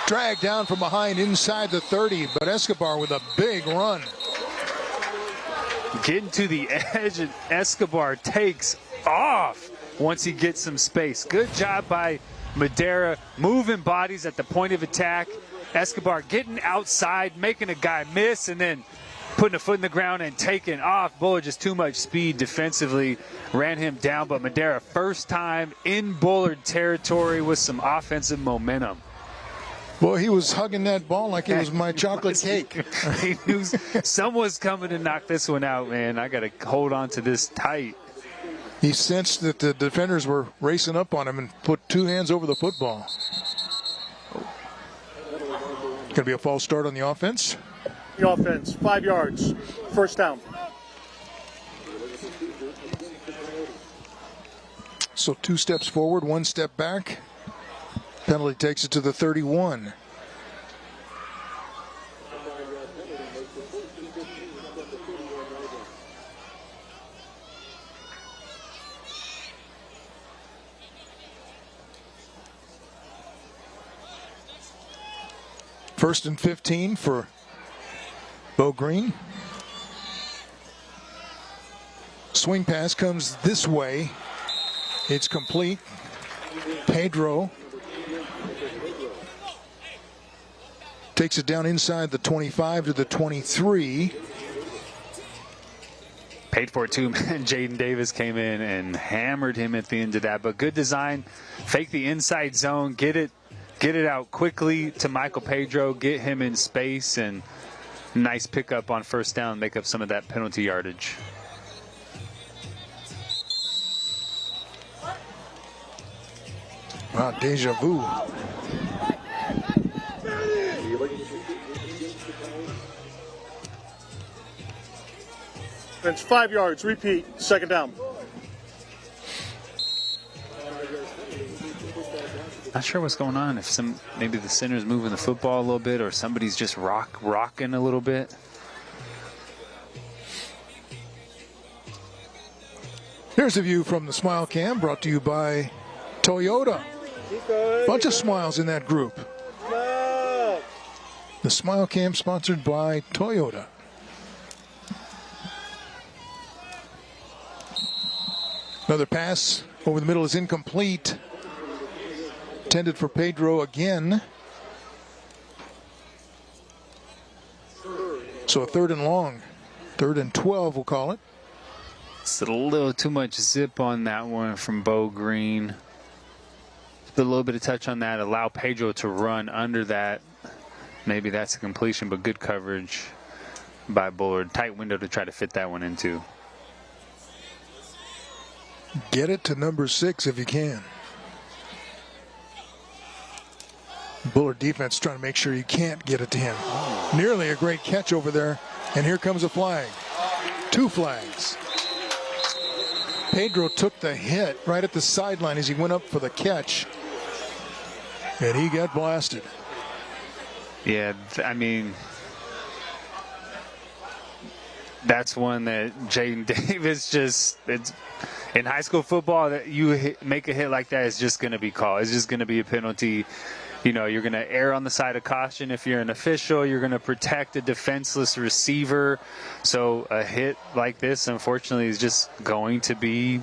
Dragged down from behind inside the 30, but Escobar with a big run. Getting to the edge, and Escobar takes off once he gets some space. Good job by Madera, moving bodies at the point of attack. Escobar getting outside, making a guy miss, and then putting a foot in the ground and taking off. Bullard just too much speed defensively, ran him down. But Madera, first time in Bullard territory with some offensive momentum. Boy, he was hugging that ball like it was my chocolate cake. He knew someone's coming to knock this one out, man. I got to hold on to this tight. He sensed that the defenders were racing up on him and put two hands over the football. Going to be a false start on the offense. The offense, 5 yards, first down. So 2 steps forward, 1 step back. Penalty takes it to the 31. First and 15 for Bo Green. Swing pass comes this way. It's complete. Pedro takes it down inside the 25 to the 23. Paid for it too, man. Jaden Davis came in and hammered him at the end of that. But good design. Fake the inside zone. Get it out quickly to Michael Pedro. Get him in space, and nice pickup on first down. Make up some of that penalty yardage. Wow, deja vu. It's 5 yards, repeat, second down. Not sure what's going on. If maybe the center's moving the football a little bit, or somebody's just rocking a little bit. Here's a view from the Smile Cam, brought to you by Toyota. Bunch of smiles in that group. The Smile Cam sponsored by Toyota. Another pass over the middle is incomplete. Intended for Pedro again. So a third and long. 3rd and 12, we'll call it. It's a little too much zip on that one from Bo Green. Put a little bit of touch on that. Allow Pedro to run under that. Maybe that's a completion, but good coverage by Bullard. Tight window to try to fit that one into. Get it to number 6 if you can. Bullard defense trying to make sure you can't get it to him. Nearly a great catch over there. And here comes a flag. 2 flags. Pedro took the hit right at the sideline as he went up for the catch. And he got blasted. Yeah, I mean, that's one that Jaden Davis it's in high school football, that you make a hit like that is just going to be called. It's just going to be a penalty. You know, you're going to err on the side of caution if you're an official. You're going to protect a defenseless receiver. So a hit like this, unfortunately, is just going to be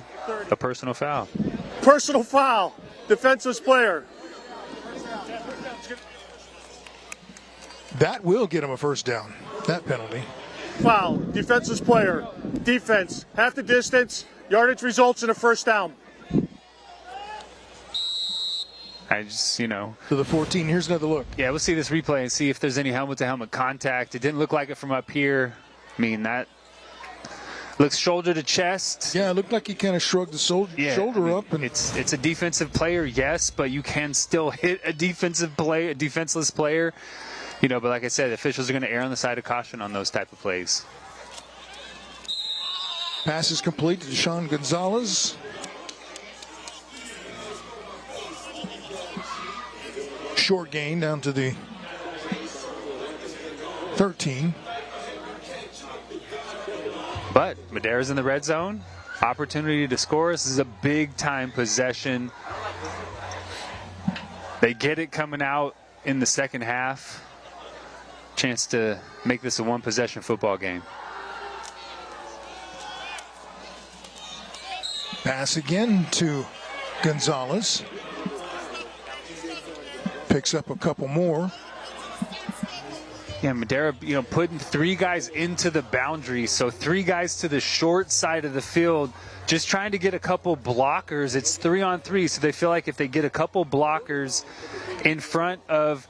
a personal foul. Personal foul, defenseless player. That will get him a first down, that penalty. Foul, defenseless player. Defense, half the distance. Yardage results in a first down. I just, To the 14, here's another look. Yeah, we'll see this replay and see if there's any helmet-to-helmet contact. It didn't look like it from up here. I mean, that looks shoulder to chest. Yeah, it looked like he kind of shrugged the shoulder up. And It's a defensive player, yes, but you can still hit a defenseless player. But like I said, officials are going to err on the side of caution on those type of plays. Pass is complete to Deshaun Gonzalez. Short gain down to the 13. But Madera's in the red zone. Opportunity to score. This is a big-time possession. They get it coming out in the second half. Chance to make this a one-possession football game. Pass again to Gonzalez. Picks up a couple more. Yeah, Madera, putting 3 guys into the boundary, so 3 guys to the short side of the field, just trying to get a couple blockers. It's 3-on-3, so they feel like if they get a couple blockers in front of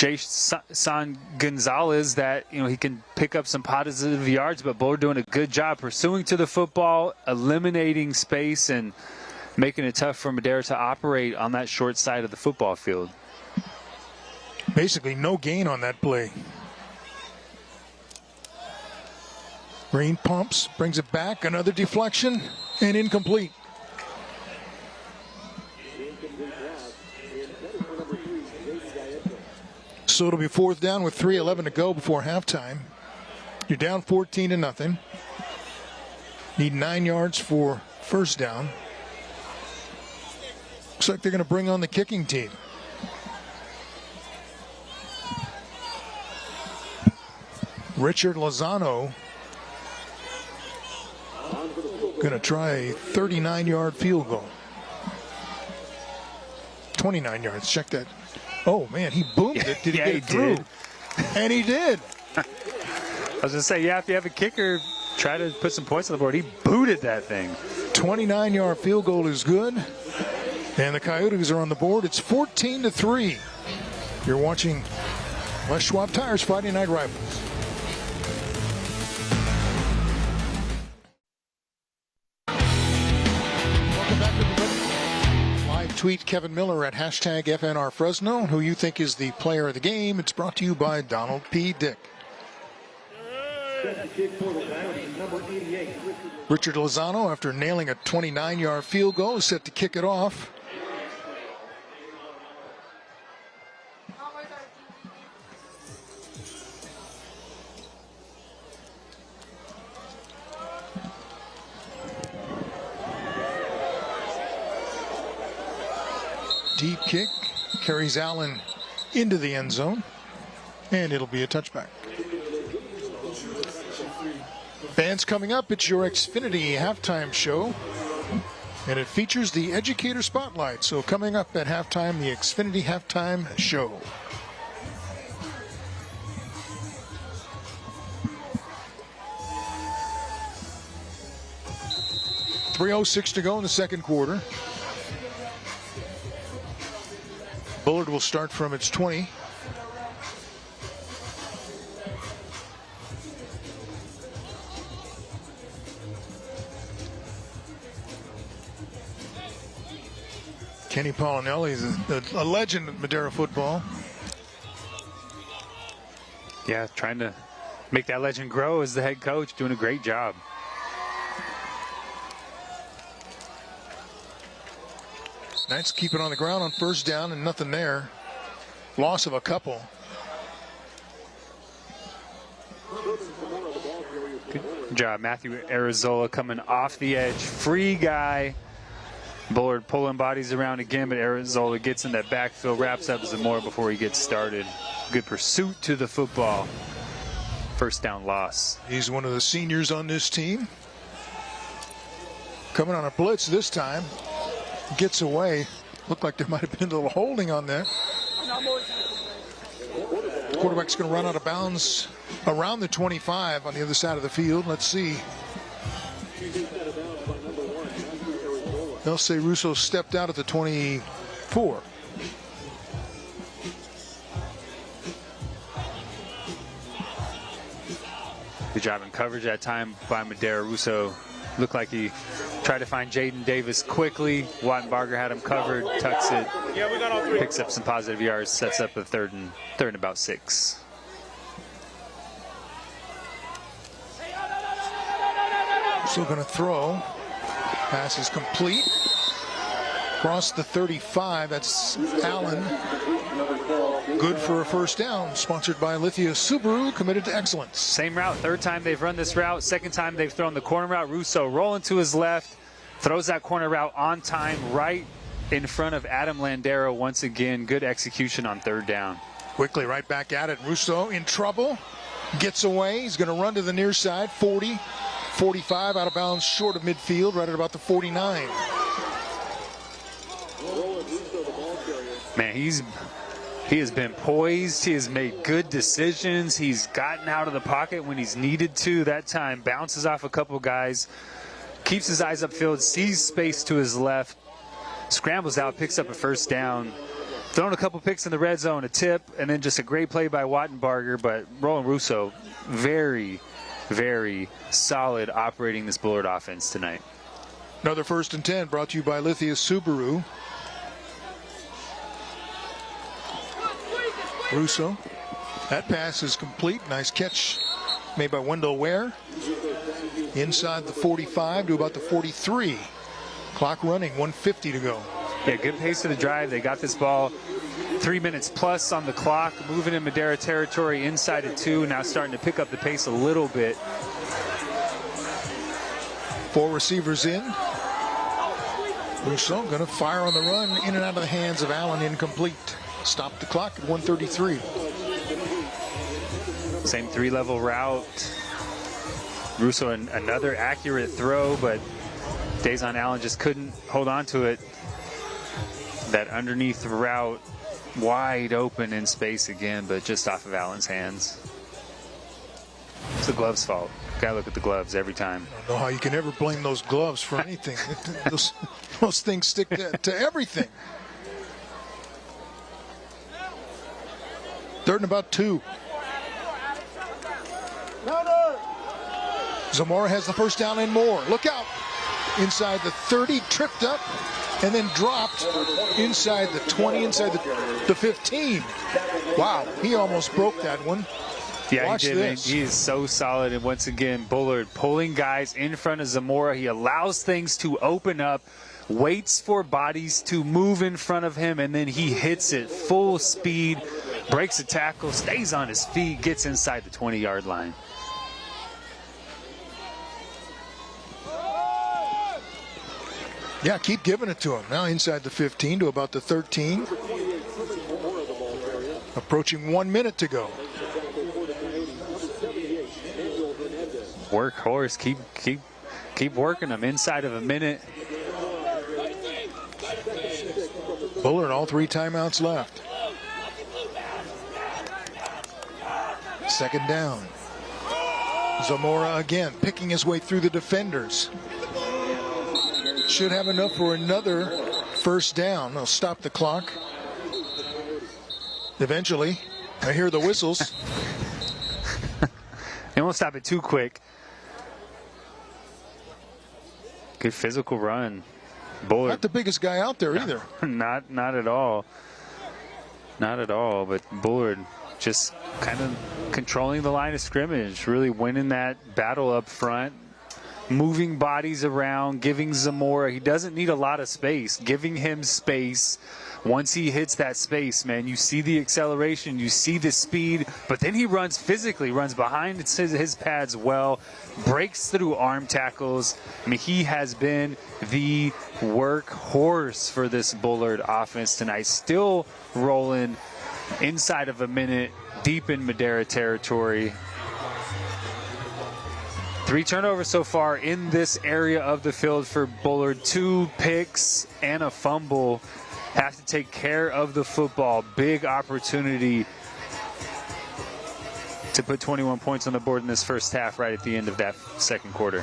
Jason Gonzalez that, he can pick up some positive yards, but Bullard doing a good job pursuing to the football, eliminating space, and making it tough for Madera to operate on that short side of the football field. Basically no gain on that play. Green pumps, brings it back, another deflection, and incomplete. So it'll be 4th down with 3:11 to go before halftime. You're down 14-0. Need 9 yards for first down. Looks like they're going to bring on the kicking team. Richard Lozano going to try a 39-yard field goal. 29 yards. Check that. Oh, man, he boomed it. Did he get it through? Did. And he did. I was going to say, if you have a kicker, try to put some points on the board. He booted that thing. 29-yard field goal is good. And the Coyotes are on the board. It's 14-3. You're watching Les Schwab Tires Friday Night Rivals. Welcome back, everybody. Live tweet Kevin Miller at hashtag FNR Fresno. Who you think is the player of the game. It's brought to you by Donald P. Dick. Richard Lozano, after nailing a 29-yard field goal, is set to kick it off. Deep kick, carries Allen into the end zone, and it'll be a touchback. Fans, coming up, it's your Xfinity halftime show, and it features the Educator Spotlight. So coming up at halftime, the Xfinity halftime show. .306 to go in the second quarter. Bullard will start from its 20. Kenny Pollinelli is a legend of Madera football. Yeah, trying to make that legend grow as the head coach, doing a great job. Knights keep it on the ground on first down and nothing there. Loss of a couple. Good job, Matthew Arizola coming off the edge. Free guy. Bullard pulling bodies around again, but Arizola gets in that backfield, wraps up Zamora before he gets started. Good pursuit to the football. First down loss. He's one of the seniors on this team. Coming on a blitz this time. Gets away. Looked like there might have been a little holding on there. Quarterback's going to run out of bounds around the 25 on the other side of the field. Let's see. They'll say Russo stepped out at the 24. Good job in coverage that time by Madera. Russo looked like he tried to find Jaden Davis quickly. Wattenbarger had him covered, tucks it, picks up some positive yards, sets up a third and about 6. Still going to throw. Pass is complete. Across the 35, that's Allen. Good for a first down. Sponsored by Lithia Subaru, committed to excellence. Same route, third time they've run this route. Second time they've thrown the corner route. Russo rolling to his left, throws that corner route on time right in front of Adam Landero once again. Good execution on third down. Quickly right back at it. Russo in trouble. Gets away. He's going to run to the near side. 40, 45, out of bounds short of midfield, right at about the 49. Man, he has been poised. He has made good decisions. He's gotten out of the pocket when he's needed to. That time bounces off a couple guys, keeps his eyes upfield, sees space to his left, scrambles out, picks up a first down. Throwing a couple picks in the red zone, a tip, and then just a great play by Wattenbarger. But Roland Russo, very, very solid operating this Bullard offense tonight. Another 1st and 10 brought to you by Lithia Subaru. Russo. That pass is complete. Nice catch made by Wendell Ware. Inside the 45 to about the 43. Clock running, 1:50 to go. Yeah, good pace of the drive. They got this ball 3 minutes plus on the clock, moving in Madera territory inside of 2, now starting to pick up the pace a little bit. 4 receivers in. Russo going to fire on the run, in and out of the hands of Allen, incomplete. Stop the clock at 1:33. Same 3-level route. Russo another accurate throw, but Dazon Allen just couldn't hold on to it. That underneath route, wide open in space again, but just off of Allen's hands. It's the gloves' fault. Gotta look at the gloves every time. I don't know how you can ever blame those gloves for anything. those things stick to everything. 3rd and about 2. Zamora has the first down and more. Look out. Inside the 30, tripped up, and then dropped inside the 20, inside the 15. Wow, he almost broke that one. Yeah, Watch he did. this. He is so solid. And once again, Bullard pulling guys in front of Zamora. He allows things to open up, waits for bodies to move in front of him, and then he hits it full speed, breaks a tackle, stays on his feet, gets inside the 20-yard line. Yeah, keep giving it to him. Now inside the 15 to about the 13. Approaching 1 minute to go. Workhorse, keep working them inside of a minute. Bullard, all 3 timeouts left. 2nd down. Zamora again, picking his way through the defenders. Should have enough for another 1st down. They'll stop the clock. Eventually, I hear the whistles. They won't stop it too quick. Good physical run. Bullard. Not the biggest guy out there either. Not at all. Not at all. But Bullard just kind of controlling the line of scrimmage, really winning that battle up front, moving bodies around, giving Zamora, he doesn't need a lot of space, giving him space. Once he hits that space, man, you see the acceleration, you see the speed, but then he runs physically, runs behind his pads well, breaks through arm tackles. I mean, he has been the workhorse for this Bullard offense tonight. Still rolling inside of a minute, deep in Madera territory. 3 turnovers so far in this area of the field for Bullard. 2 picks and a fumble. Have to take care of the football. Big opportunity to put 21 points on the board in this first half right at the end of that 2nd quarter.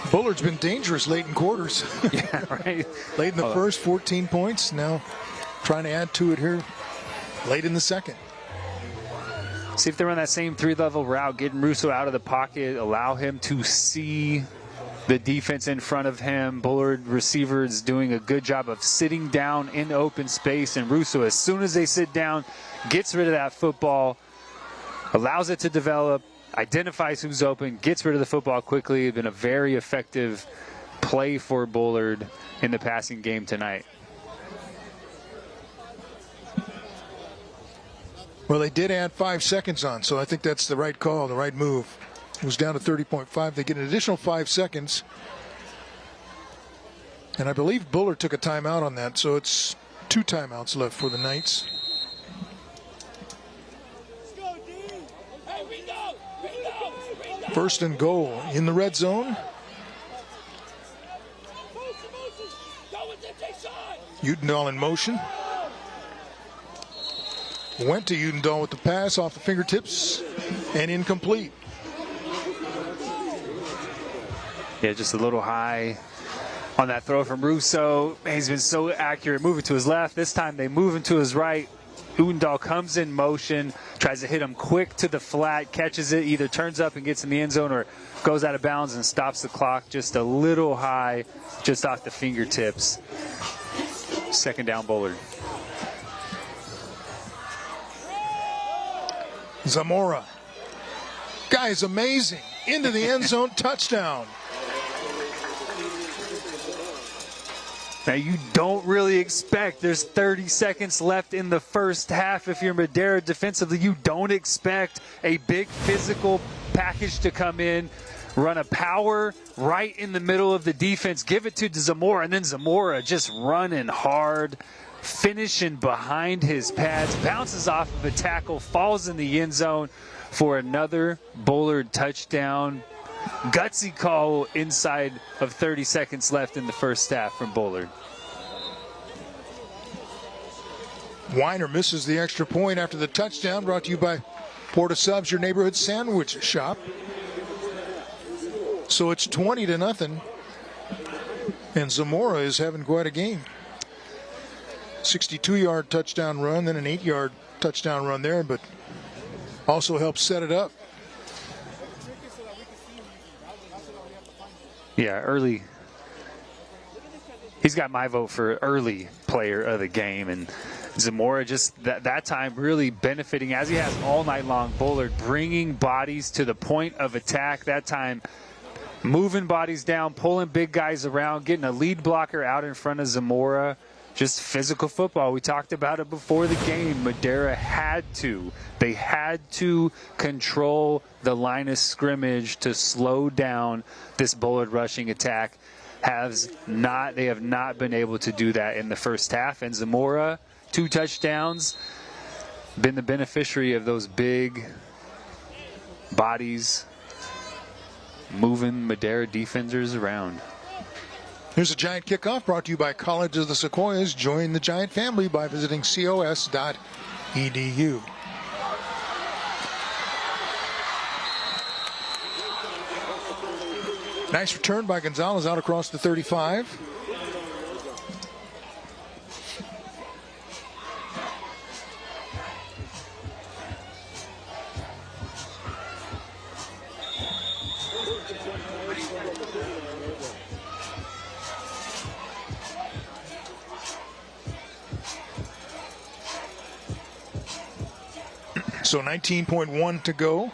Bullard's been dangerous late in quarters. Yeah, right. Late in the first, 14 points. Now trying to add to it here late in the 2nd. See if they run that same 3-level route, getting Russo out of the pocket, allow him to see the defense in front of him. Bullard receiver is doing a good job of sitting down in open space, and Russo, as soon as they sit down, gets rid of that football, allows it to develop, identifies who's open, gets rid of the football quickly. It's been a very effective play for Bullard in the passing game tonight. Well, they did add 5 seconds on, so I think that's the right call, the right move. It was down to 30.5. They get an additional 5 seconds. And I believe Bullard took a timeout on that, so it's 2 timeouts left for the Knights. First and goal in the red zone. Udendahl in motion. Went to Udendahl with the pass off the fingertips and incomplete. Yeah, just a little high on that throw from Russo. Man, he's been so accurate moving to his left. This time they move him to his right. Udendahl comes in motion, tries to hit him quick to the flat, catches it, either turns up and gets in the end zone or goes out of bounds and stops the clock just a little high, just off the fingertips. Second down, Bullard. Zamora. Guy's amazing. Into the end zone, touchdown. Now, you don't really expect, there's 30 seconds left in the first half. If you're Madera defensively, you don't expect a big physical package to come in, run a power right in the middle of the defense, give it to Zamora, and then Zamora just running hard, finishing behind his pads, bounces off of a tackle, falls in the end zone for another Bullard touchdown. Gutsy call inside of 30 seconds left in the first half from Bullard. Weiner misses the extra point after the touchdown, brought to you by Porta Subs, your neighborhood sandwich shop. So it's 20-0, and Zamora is having quite a game. 62-yard touchdown run, then an 8-yard touchdown run there, but also helps set it up. Yeah, early. He's got my vote for early player of the game, and Zamora just that time really benefiting, as he has all night long. Bullard bringing bodies to the point of attack. That time moving bodies down, pulling big guys around, getting a lead blocker out in front of Zamora. Just physical football. We talked about it before the game. Madera they had to control the line of scrimmage to slow down this Bullard rushing attack. They have not been able to do that in the first half. And Zamora, 2 touchdowns, been the beneficiary of those big bodies moving Madera defenders around. Here's a Giant kickoff brought to you by College of the Sequoias. Join the Giant family by visiting cos.edu. Nice return by Gonzalez out across the 35. So 19.1 to go.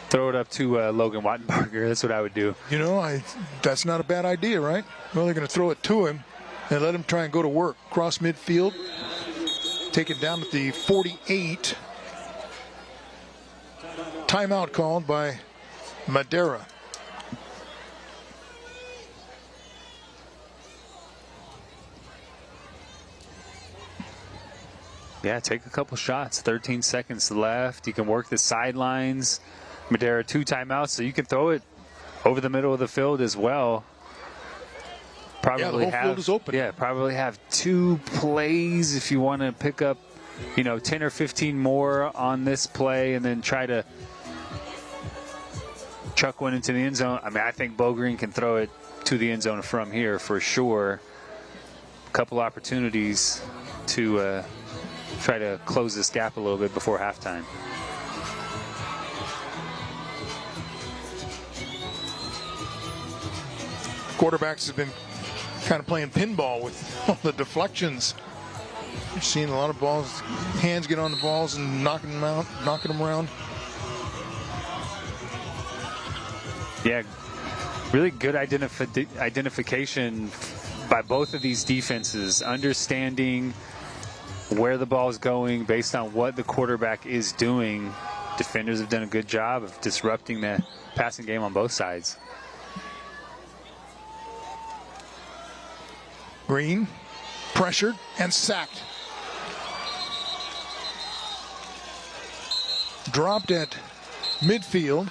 Throw it up to Logan Wattenbarger. That's what I would do. You know, that's not a bad idea, right? Well, they're going to throw it to him and let him try and go to work. Cross midfield. Take it down at the 48. Timeout called by Madera. Yeah, take a couple shots. 13 seconds left. You can work the sidelines. Madera 2 timeouts, so you can throw it over the middle of the field as well. Probably the whole field is open. Yeah, probably have 2 plays if you want to pick up, 10 or 15 more on this play and then try to chuck one into the end zone. I mean, I think Bo Green can throw it to the end zone from here for sure. A couple opportunities to try to close this gap a little bit before halftime. Quarterbacks have been kind of playing pinball with all the deflections. You've seen a lot of balls, hands get on the balls and knocking them out, knocking them around. Yeah, really good identification by both of these defenses, understanding where the ball is going based on what the quarterback is doing. Defenders have done a good job of disrupting the passing game on both sides. Green, pressured and sacked. Dropped at midfield.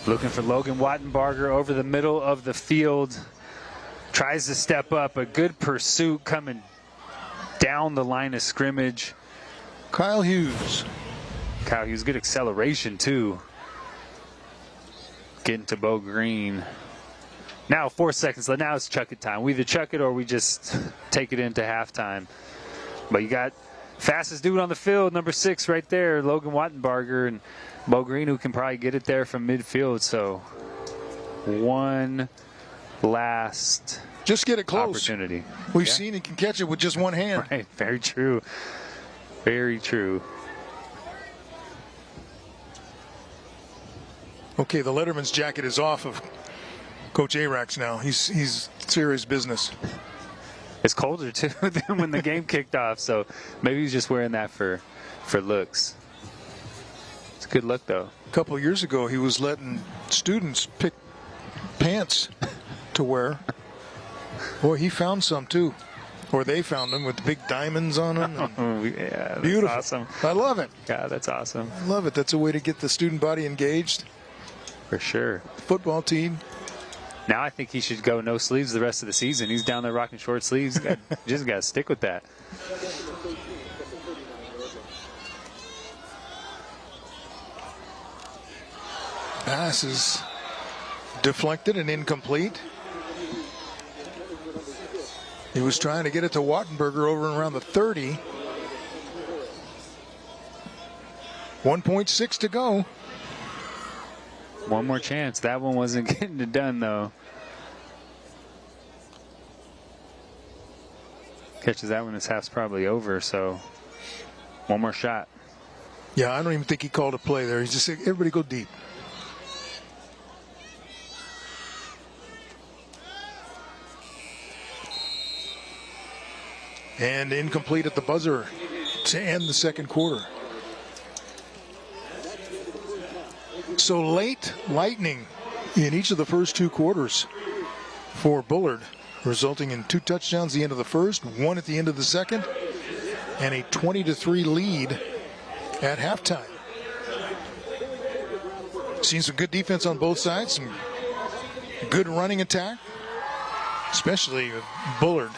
Looking for Logan Wattenbarger over the middle of the field. Tries to step up. A good pursuit coming down the line of scrimmage. Kyle Hughes. Good acceleration too. Getting to Bo Green. Now 4 seconds left. Now it's chuck it time. We either chuck it or we just take it into halftime. But you got fastest dude on the field, number 6 right there, Logan Wattenbarger, and Bo Green, who can probably get it there from midfield. So one last just get it close opportunity. We've seen he can catch it with just one hand. Right, very true. Very true. Okay, the Letterman's jacket is off of Coach Arax now. He's serious business. It's colder too than when the game kicked off, so maybe he's just wearing that for looks. It's a good look though. A couple of years ago, he was letting students pick pants to wear. Boy, he found some too, or they found them with the big diamonds on them. Oh, yeah, that's beautiful. Awesome. I love it. Yeah, that's awesome. I love it. That's a way to get the student body engaged. For sure. Football team. Now I think he should go no sleeves the rest of the season. He's down there rocking short sleeves. Just got to stick with that. Pass is deflected and incomplete. He was trying to get it to Wattenberger over and around the 30. 1.6 to go. One more chance. That one wasn't getting it done, though. Catches that one, his half's probably over, so one more shot. Yeah, I don't even think he called a play there. He just said, everybody go deep. And incomplete at the buzzer to end the second quarter. So late lightning in each of the first 2 quarters for Bullard, resulting in 2 touchdowns at the end of the first, 1 at the end of the second, and a 20-3 lead at halftime. Seen some good defense on both sides, some good running attack, especially with Bullard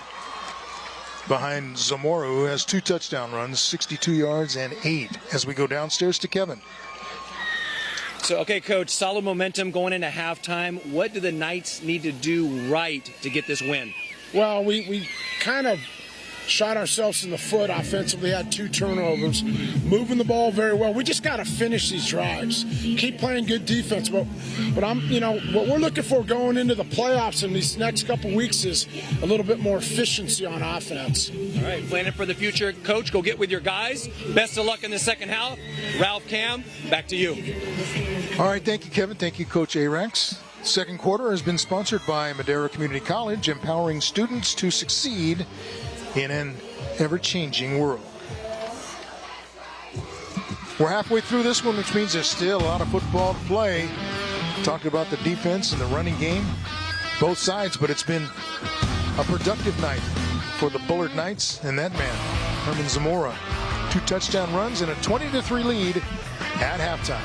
behind Zamora, who has 2 touchdown runs, 62 yards and 8, as we go downstairs to Kevin. So, okay, Coach, solid momentum going into halftime. What do the Knights need to do right to get this win? Well, we kind of shot ourselves in the foot offensively, had 2 turnovers, moving the ball very well. We just got to finish these drives, keep playing good defense. But what we're looking for going into the playoffs in these next couple weeks is a little bit more efficiency on offense. All right, planning for the future. Coach, go get with your guys. Best of luck in the second half. Ralph, Cam, back to you. All right, thank you, Kevin. Thank you, Coach Arax. Second quarter has been sponsored by Madera Community College, empowering students to succeed in an ever-changing world. We're halfway through this one, which means there's still a lot of football to play. Talked about the defense and the running game, both sides, but it's been a productive night for the Bullard Knights and that man, Herman Zamora. 2 touchdown runs and a 20-3 lead at halftime.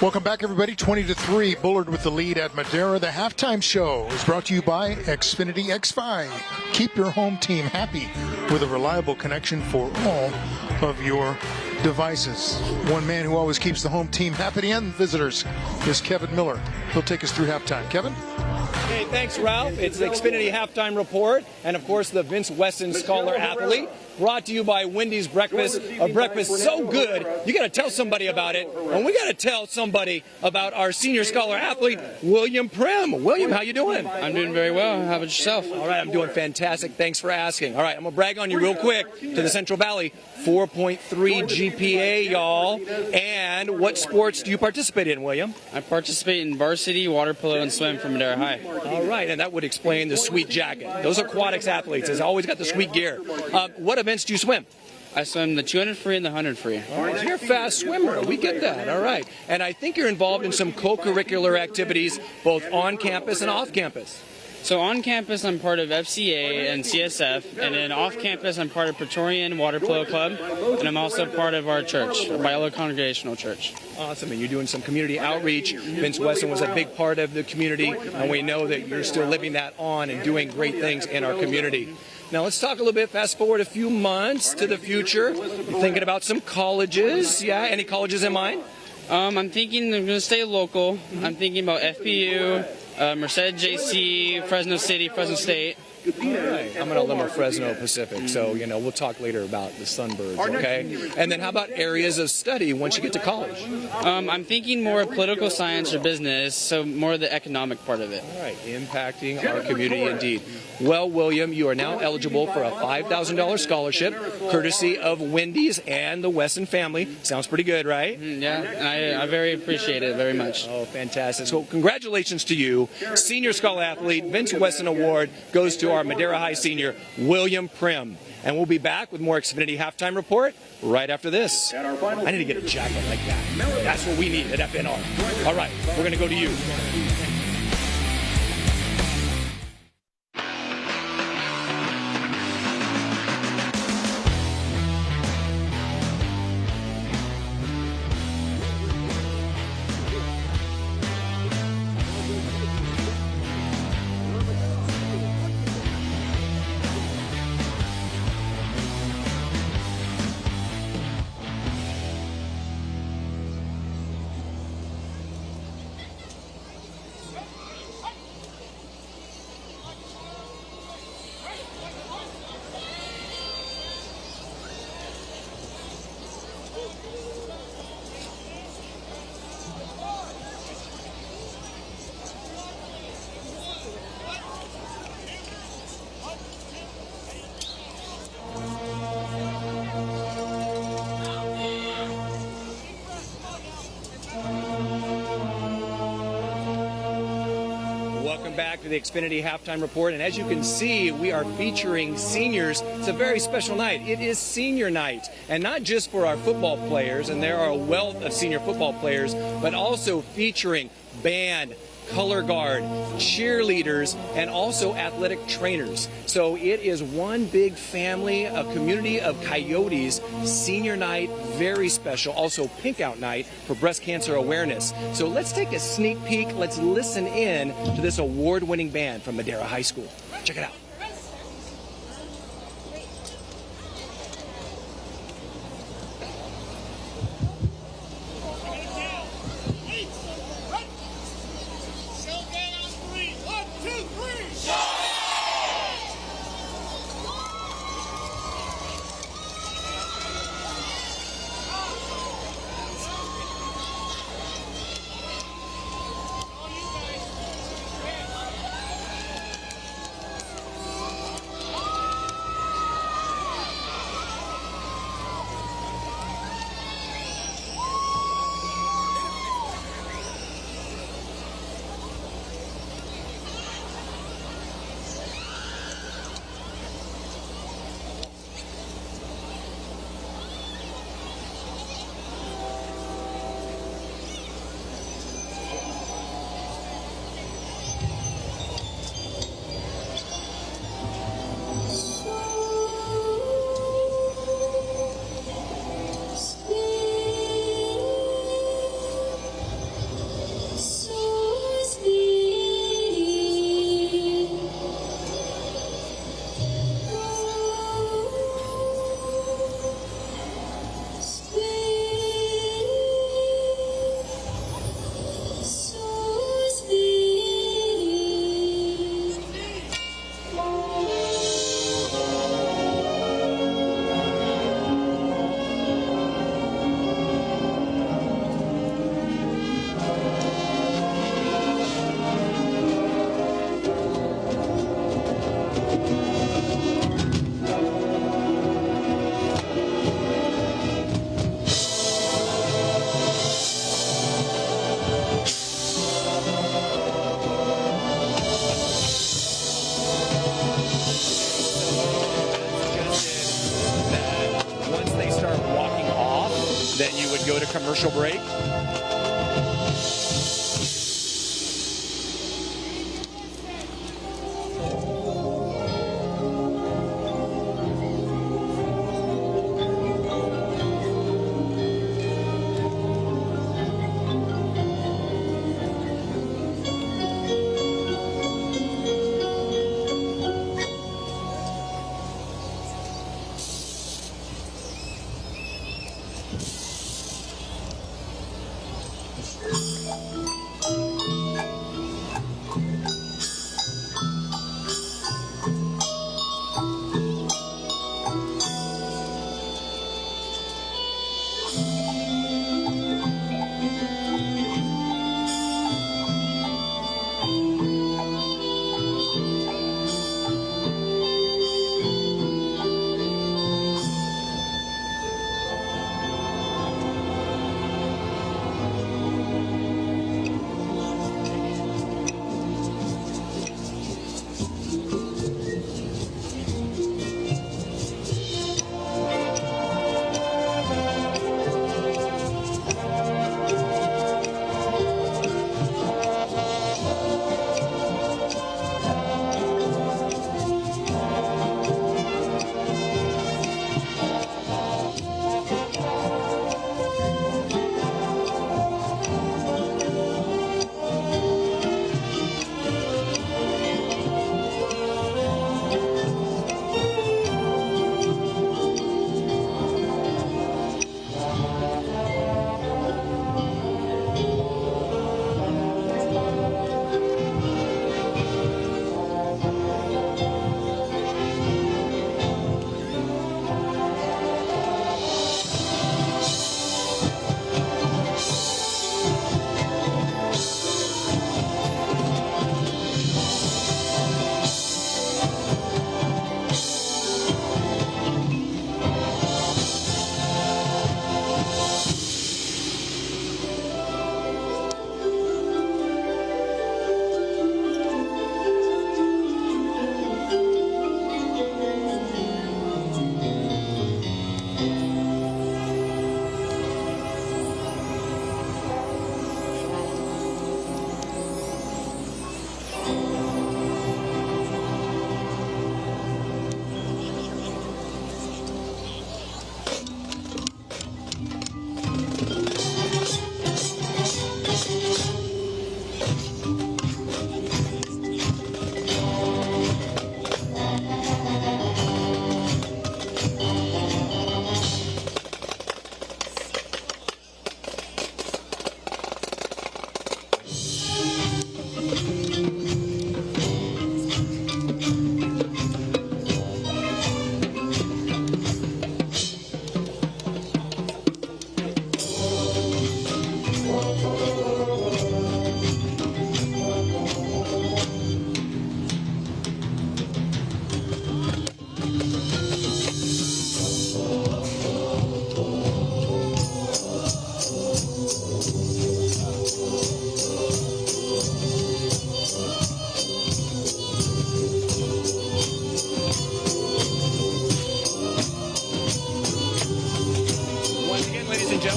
Welcome back, everybody. 20-3, Bullard with the lead at Madera. The halftime show is brought to you by Xfinity X5. Keep your home team happy with a reliable connection for all of your devices. One man who always keeps the home team happy and visitors is Kevin Miller. He'll take us through halftime. Kevin? Hey, thanks, Ralph. It's the Xfinity Halftime Report, and of course, the Vince Wesson Scholar Athlete. Brought to you by Wendy's Breakfast, a breakfast so good, you got to tell somebody about it. And we got to tell somebody about our senior scholar athlete, William Prim. William, how you doing? I'm doing very well. How about yourself? All right, I'm doing fantastic. Thanks for asking. All right, I'm going to brag on you real quick to the Central Valley. 4.3 GPA, y'all. And what sports do you participate in, William? I participate in varsity, water polo, and swim from Madera High. All right, and that would explain the sweet jacket. Those aquatics athletes has always got the sweet gear. What events do you swim? I swim the 200 free and the 100 free. All right, you're a fast swimmer. We get that. All right. And I think you're involved in some co-curricular activities, both on campus and off campus. So on campus, I'm part of FCA and CSF, and then off campus, I'm part of Praetorian Water Polo Club, and I'm also part of our church, our Biola Congregational Church. Awesome, and you're doing some community outreach. Vince Wesson was a big part of the community, and we know that you're still living that on and doing great things in our community. Now let's talk a little bit, fast forward a few months to the future. You're thinking about some colleges. Yeah, any colleges in mind? I'm thinking I'm going to stay local. I'm thinking about FPU, Merced JC, Fresno City, Fresno State. Right. I'm going to limit Fresno Pacific, so, we'll talk later about the Sunbirds, okay? And then how about areas of study once you get to college? I'm thinking more of political science or business, so more of the economic part of it. All right, impacting our community indeed. Well, William, you are now eligible for a $5,000 scholarship, courtesy of Wendy's and the Wesson family. Sounds pretty good, right? Yeah, and I very appreciate it very much. Oh, fantastic. So congratulations to you. Senior Scholar Athlete, Vince Wesson Award goes to our Madera High senior, William Prim. And we'll be back with more Xfinity Halftime Report right after this. I need to get a jacket like that. That's what we need at FNR. All right, we're going to go to you. Back to the Xfinity Halftime Report, and as you can see, we are featuring seniors. It's a very special night. It is senior night, and not just for our football players, and there are a wealth of senior football players, but also featuring band, color guard, cheerleaders, and also athletic trainers. So it is one big family, a community of Coyotes. Senior night, very special. Also Pink Out night for breast cancer awareness. So let's take a sneak peek. Let's listen in to this award-winning band from Madera High School. Check it out. Go to commercial break.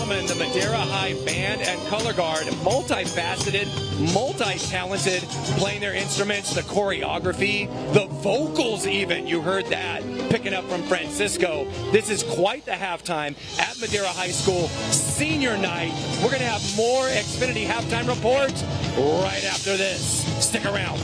gentlemen, the Madera High Band and Color Guard, multifaceted, multi-talented, playing their instruments, the choreography, the vocals even, you heard that, picking up from Francisco. This is quite the halftime at Madera High School, senior night. We're going to have more Xfinity halftime reports right after this. Stick around.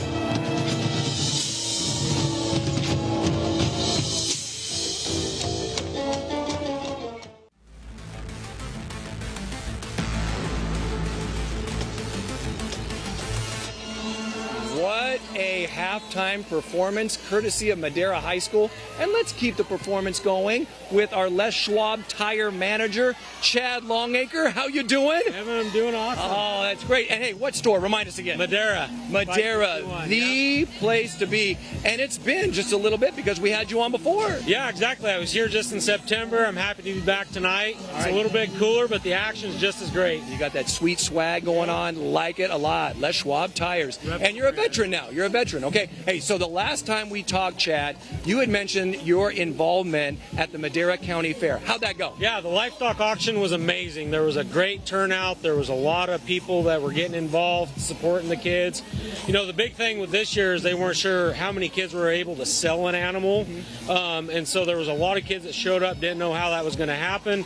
What a halftime performance courtesy of Madera High School. And let's keep the performance going with our Les Schwab tire manager, Chad Longacre. How you doing? I'm doing awesome. Oh, that's great. And hey, what store? Remind us again. Madera. Madera, the place to be. And it's been just a little bit because we had you on before. Yeah, exactly. I was here just in September. I'm happy to be back tonight. It's a little bit cooler, but the action's just as great. You got that sweet swag going on. Like it a lot. Les Schwab tires. And you're a veteran now. You're a veteran. Okay. Hey, so the last time we talked, Chad, you had mentioned your involvement at the Madera County Fair. How'd that go? Yeah, the livestock auction was amazing. There was a great turnout. There was a lot of people that were getting involved, supporting the kids. You know, the big thing with this year is they weren't sure how many kids were able to sell an animal. And so there was a lot of kids that showed up, didn't know how that was going to happen.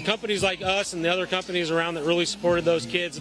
Companies like us and the other companies around that really supported those kids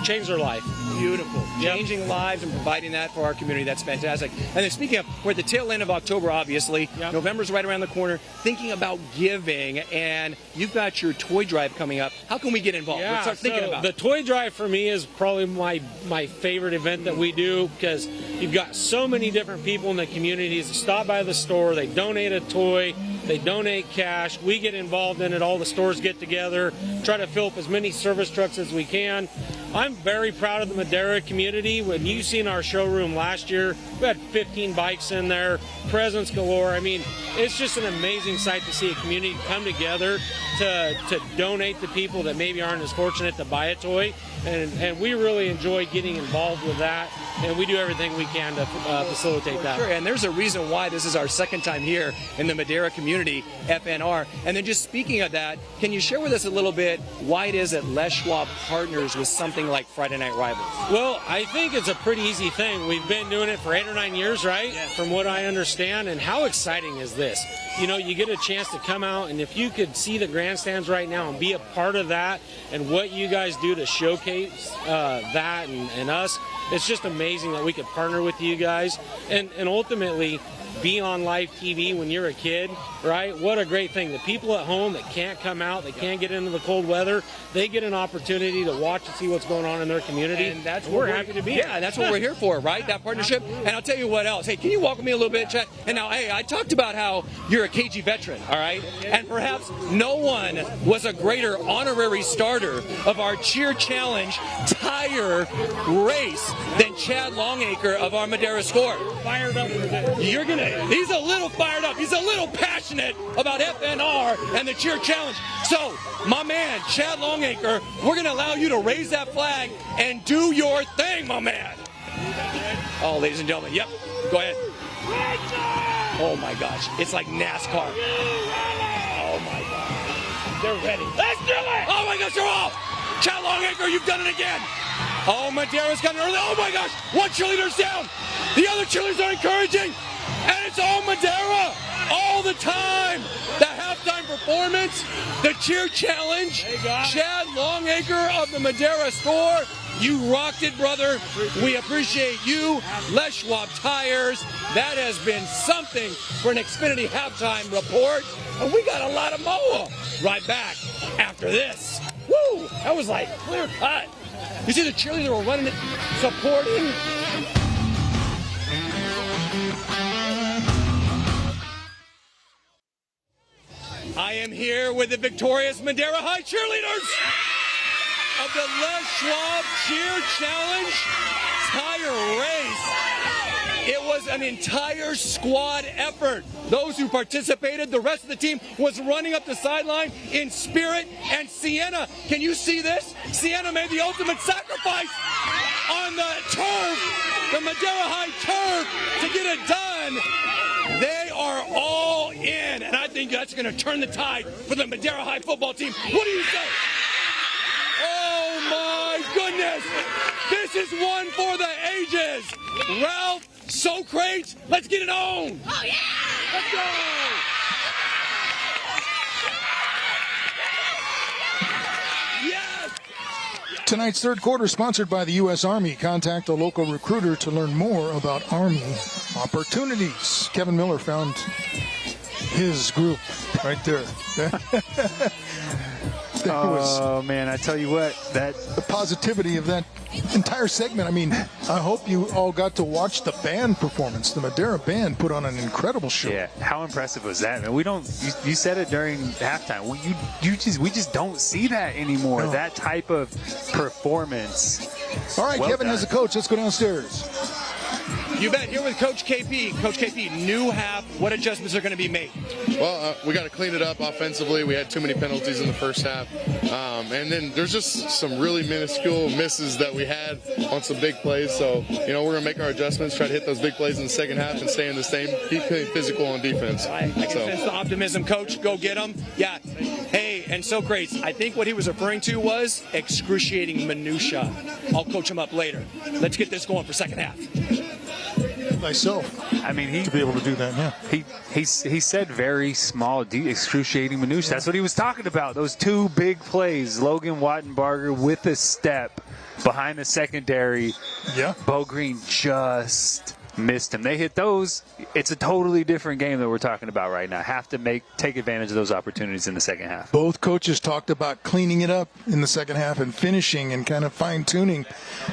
changed their life. Beautiful. Changing lives and providing that for our community. That's fantastic. And then speaking of, we're at the tail end of October, obviously. November's right around the corner. Thinking about giving, and you've got your toy drive coming up. How can we get involved? Let's start thinking about the it. toy drive for me is probably my favorite event that we do, because you've got so many different people in the communities that stop by the store, they donate a toy, they donate cash, we get involved in it, all the stores get together, try to fill up as many service trucks as we can. I'm very proud of the Madera community. When you seen our showroom last year, we had 15 bikes in there, presents galore. I mean, it's just an amazing sight to see a community come together to donate to people that maybe aren't as fortunate to buy a toy. And we really enjoy getting involved with that, and we do everything we can to facilitate that. Sure, and there's a reason why this is our second time here in the Madera community, FNR. And then just speaking of that, can you share with us a little bit why it is that Les Schwab partners with something like Friday Night Rivals? Well, I think it's a pretty easy thing. We've been doing it for 8 or 9 years, right? Yeah. From what I understand. And how exciting is this? You know, you get a chance to come out, and if you could see the grandstands right now and be a part of that and what you guys do to showcase that and us, it's just amazing that we could partner with you guys and ultimately be on live TV when you're a kid, right? What a great thing. The people at home that can't come out, they can't get into the cold weather, they get an opportunity to watch and see what's going on in their community. And that's what we're happy to be. Yeah, that's what we're here for, right? That partnership. And I'll tell you what else. Hey, can you welcome me a little bit, Chet? And now, hey, I talked about how you're a KG veteran, all right? And perhaps no one was a greater honorary starter of our Cheer Challenge tire race than Chad Longacre of our Madera score. Fired up with it. He's a little fired up. He's a little passionate about FNR and the Cheer Challenge. So, my man, Chad Longacre, we're going to allow you to raise that flag and do your thing, my man. Oh, ladies and gentlemen, yep, go ahead. Oh, my gosh, it's like NASCAR. Oh, my God. They're ready. Let's do it! Oh, my gosh, they're off! Chad Longacre, you've done it again. Oh, Madera's got it early. Oh, my gosh, one cheerleader's down. The other cheerleaders are encouraging. And it's all Madera all the time. The halftime performance, the cheer challenge. Chad Longacre of the Madera store. You rocked it, brother. We appreciate you. Les Schwab Tires. That has been something for an Xfinity halftime report. And we got a lot of more right back after this. Woo! That was like clear cut. You see the cheerleaders were running it, supporting. I am here with the victorious Madera High cheerleaders of the Les Schwab Cheer Challenge tire race. It was an entire squad effort. Those who participated, the rest of the team was running up the sideline in spirit. And Sienna, can you see this? Sienna made the ultimate sacrifice on the turf, the Madera High turf, to get it done. They are all in, and I think that's going to turn the tide for the Madera High football team. What do you say? Oh my goodness! This is one for the ages. Ralph, Socrates, let's get it on. Oh yeah! Let's go! Yes! Tonight's third quarter sponsored by the U.S. Army. Contact a local recruiter to learn more about Army opportunities. Kevin Miller found his group right there. Oh, man, I tell you what, the positivity of that entire segment. I mean, I hope you all got to watch the band performance. The Madera band put on an incredible show. Yeah, how impressive was that, man? You said it during halftime. We just don't see that anymore. No. That type of performance. All right, Well Kevin done. has a coach. Let's go downstairs. You bet. Here with Coach KP. Coach KP, new half. What adjustments are going to be made? Well, we got to clean it up offensively. We had too many penalties in the first half. And then there's just some really minuscule misses that we had on some big plays. So, we're going to make our adjustments, try to hit those big plays in the second half and stay in the same, keep physical on defense. I can sense the optimism, Coach. Go get them. Yeah. Hey, and Socrates, I think what he was referring to was excruciating minutia. I'll coach him up later. Let's get this going for second half. Myself. I mean, to be able to do that, yeah. He said very small, excruciating minutia. That's what he was talking about. Those two big plays, Logan Wattenbarger with a step behind the secondary. Yeah. Bo Green just missed him. They hit those. It's a totally different game that we're talking about right now. Have to take advantage of those opportunities in the second half. Both coaches talked about cleaning it up in the second half and finishing and kind of fine-tuning.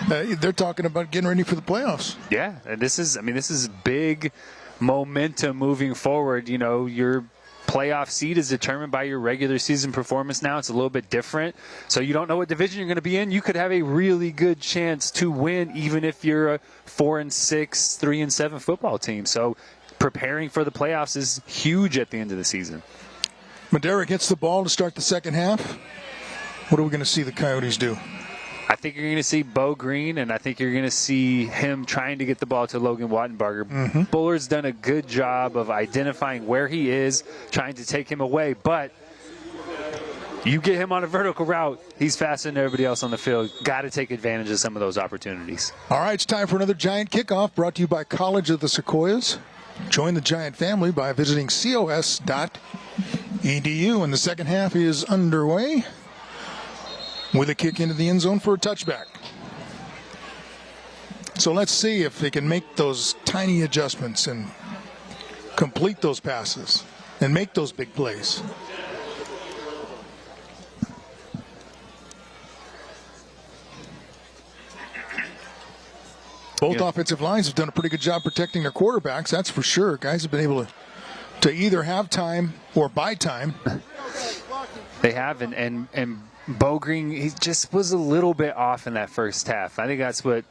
They're talking about getting ready for the playoffs. Yeah, and this is big momentum moving forward. Your playoff seed is determined by your regular season performance now. It's a little bit different. So you don't know what division you're going to be in. You could have a really good chance to win even if you're a 4-6, 3-7 football team. So preparing for the playoffs is huge at the end of the season. Madera gets the ball to start the second half. What are we going to see the Coyotes do? I think you're going to see Bo Green, and I think you're going to see him trying to get the ball to Logan Wattenbarger. Mm-hmm. Bullard's done a good job of identifying where he is, trying to take him away. But you get him on a vertical route, he's faster than everybody else on the field. Got to take advantage of some of those opportunities. All right, it's time for another Giant Kickoff brought to you by College of the Sequoias. Join the Giant family by visiting cos.edu. And the second half is underway with a kick into the end zone for a touchback. So let's see if they can make those tiny adjustments and complete those passes and make those big plays. Both offensive lines have done a pretty good job protecting their quarterbacks, that's for sure. Guys have been able to either have time or buy time. They have, and Bo Green, he just was a little bit off in that first half. I think that's what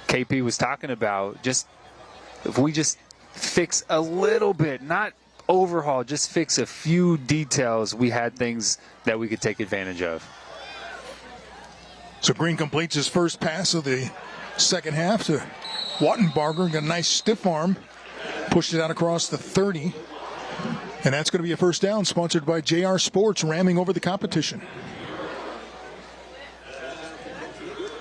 KP was talking about. If we just fix a little bit, not overhaul, just fix a few details, we had things that we could take advantage of. So Green completes his first pass of the second half to Wattenbarger. Got a nice stiff arm. Pushed it out across the 30. And that's going to be a first down, sponsored by JR Sports, ramming over the competition.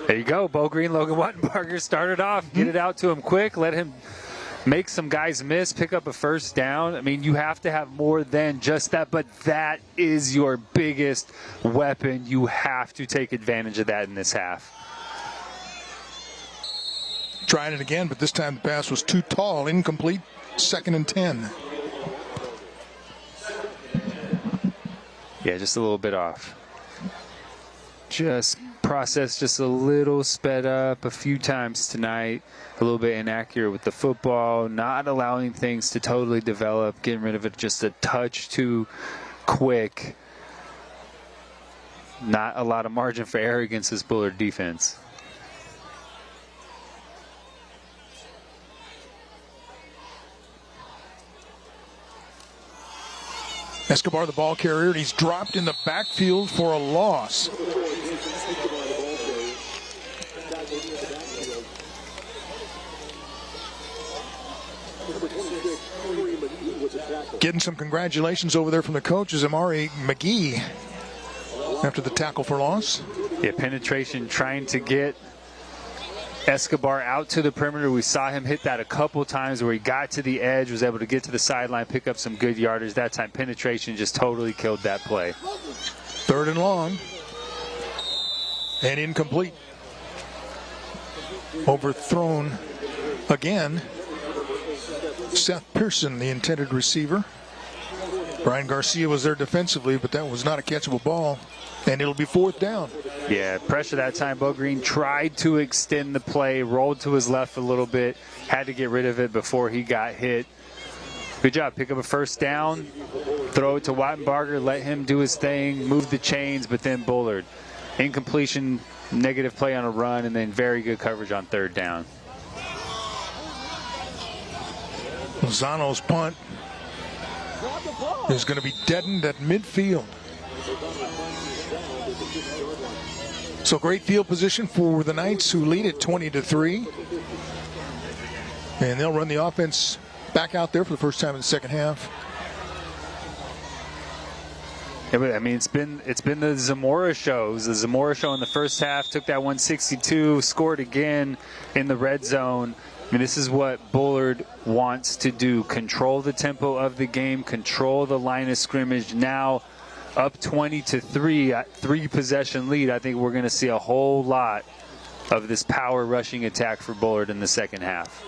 There you go. Bo Green, Logan Wattenbarger started off. Get it out to him quick. Let him make some guys miss, pick up a first down. I mean, you have to have more than just that, but that is your biggest weapon. You have to take advantage of that in this half. Trying it again, but this time the pass was too tall. Incomplete. 2nd and 10. Yeah, just a little bit off. Just process just a little sped up a few times tonight. A little bit inaccurate with the football, not allowing things to totally develop, getting rid of it just a touch too quick. Not a lot of margin for error against this Bullard defense. Escobar, the ball carrier, and he's dropped in the backfield for a loss. Getting some congratulations over there from the coaches, Amari McGee, after the tackle for loss. Yeah, penetration, trying to get Escobar out to the perimeter. We saw him hit that a couple times where he got to the edge, was able to get to the sideline, pick up some good yardage. That time penetration just totally killed that play. 3rd and long. And incomplete. Overthrown again. Seth Pearson, the intended receiver. Brian Garcia was there defensively, but that was not a catchable ball. And it'll be 4th down. Yeah, pressure that time. Bo Green tried to extend the play, rolled to his left a little bit, had to get rid of it before he got hit. Good job. Pick up a 1st down, throw it to Wattenbarger, let him do his thing, move the chains, but then Bullard. Incompletion, negative play on a run, and then very good coverage on 3rd down. Lozano's punt is going to be deadened at midfield. So great field position for the Knights, who lead it 20-3. And they'll run the offense back out there for the first time in the second half. Yeah, but I mean, it's been the Zamora show. It was the Zamora show in the first half. Took that 162, scored again in the red zone. I mean, this is what Bullard wants to do: control the tempo of the game, control the line of scrimmage. Now, up 20-3, 3-possession lead. I think we're going to see a whole lot of this power rushing attack for Bullard in the second half.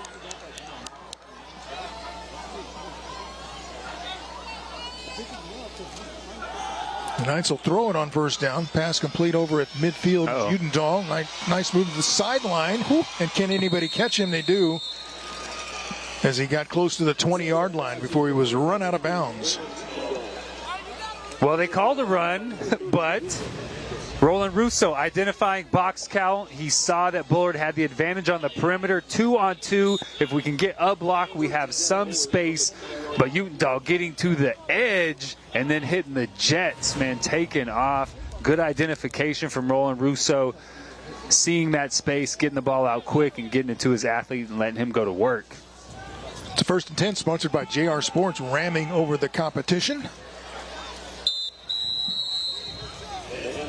The Knights will throw it on 1st down. Pass complete over at midfield. Udendahl. Nice move to the sideline. And can anybody catch him? They do, as he got close to the 20-yard line before he was run out of bounds. Well, they called a run, but Roland Russo identifying box count. He saw that Bullard had the advantage on the perimeter, 2-on-2. If we can get a block, we have some space. But Utendahl getting to the edge and then hitting the jets, man, taking off. Good identification from Roland Russo, seeing that space, getting the ball out quick and getting it to his athlete and letting him go to work. It's a 1st and 10 sponsored by JR Sports, ramming over the competition.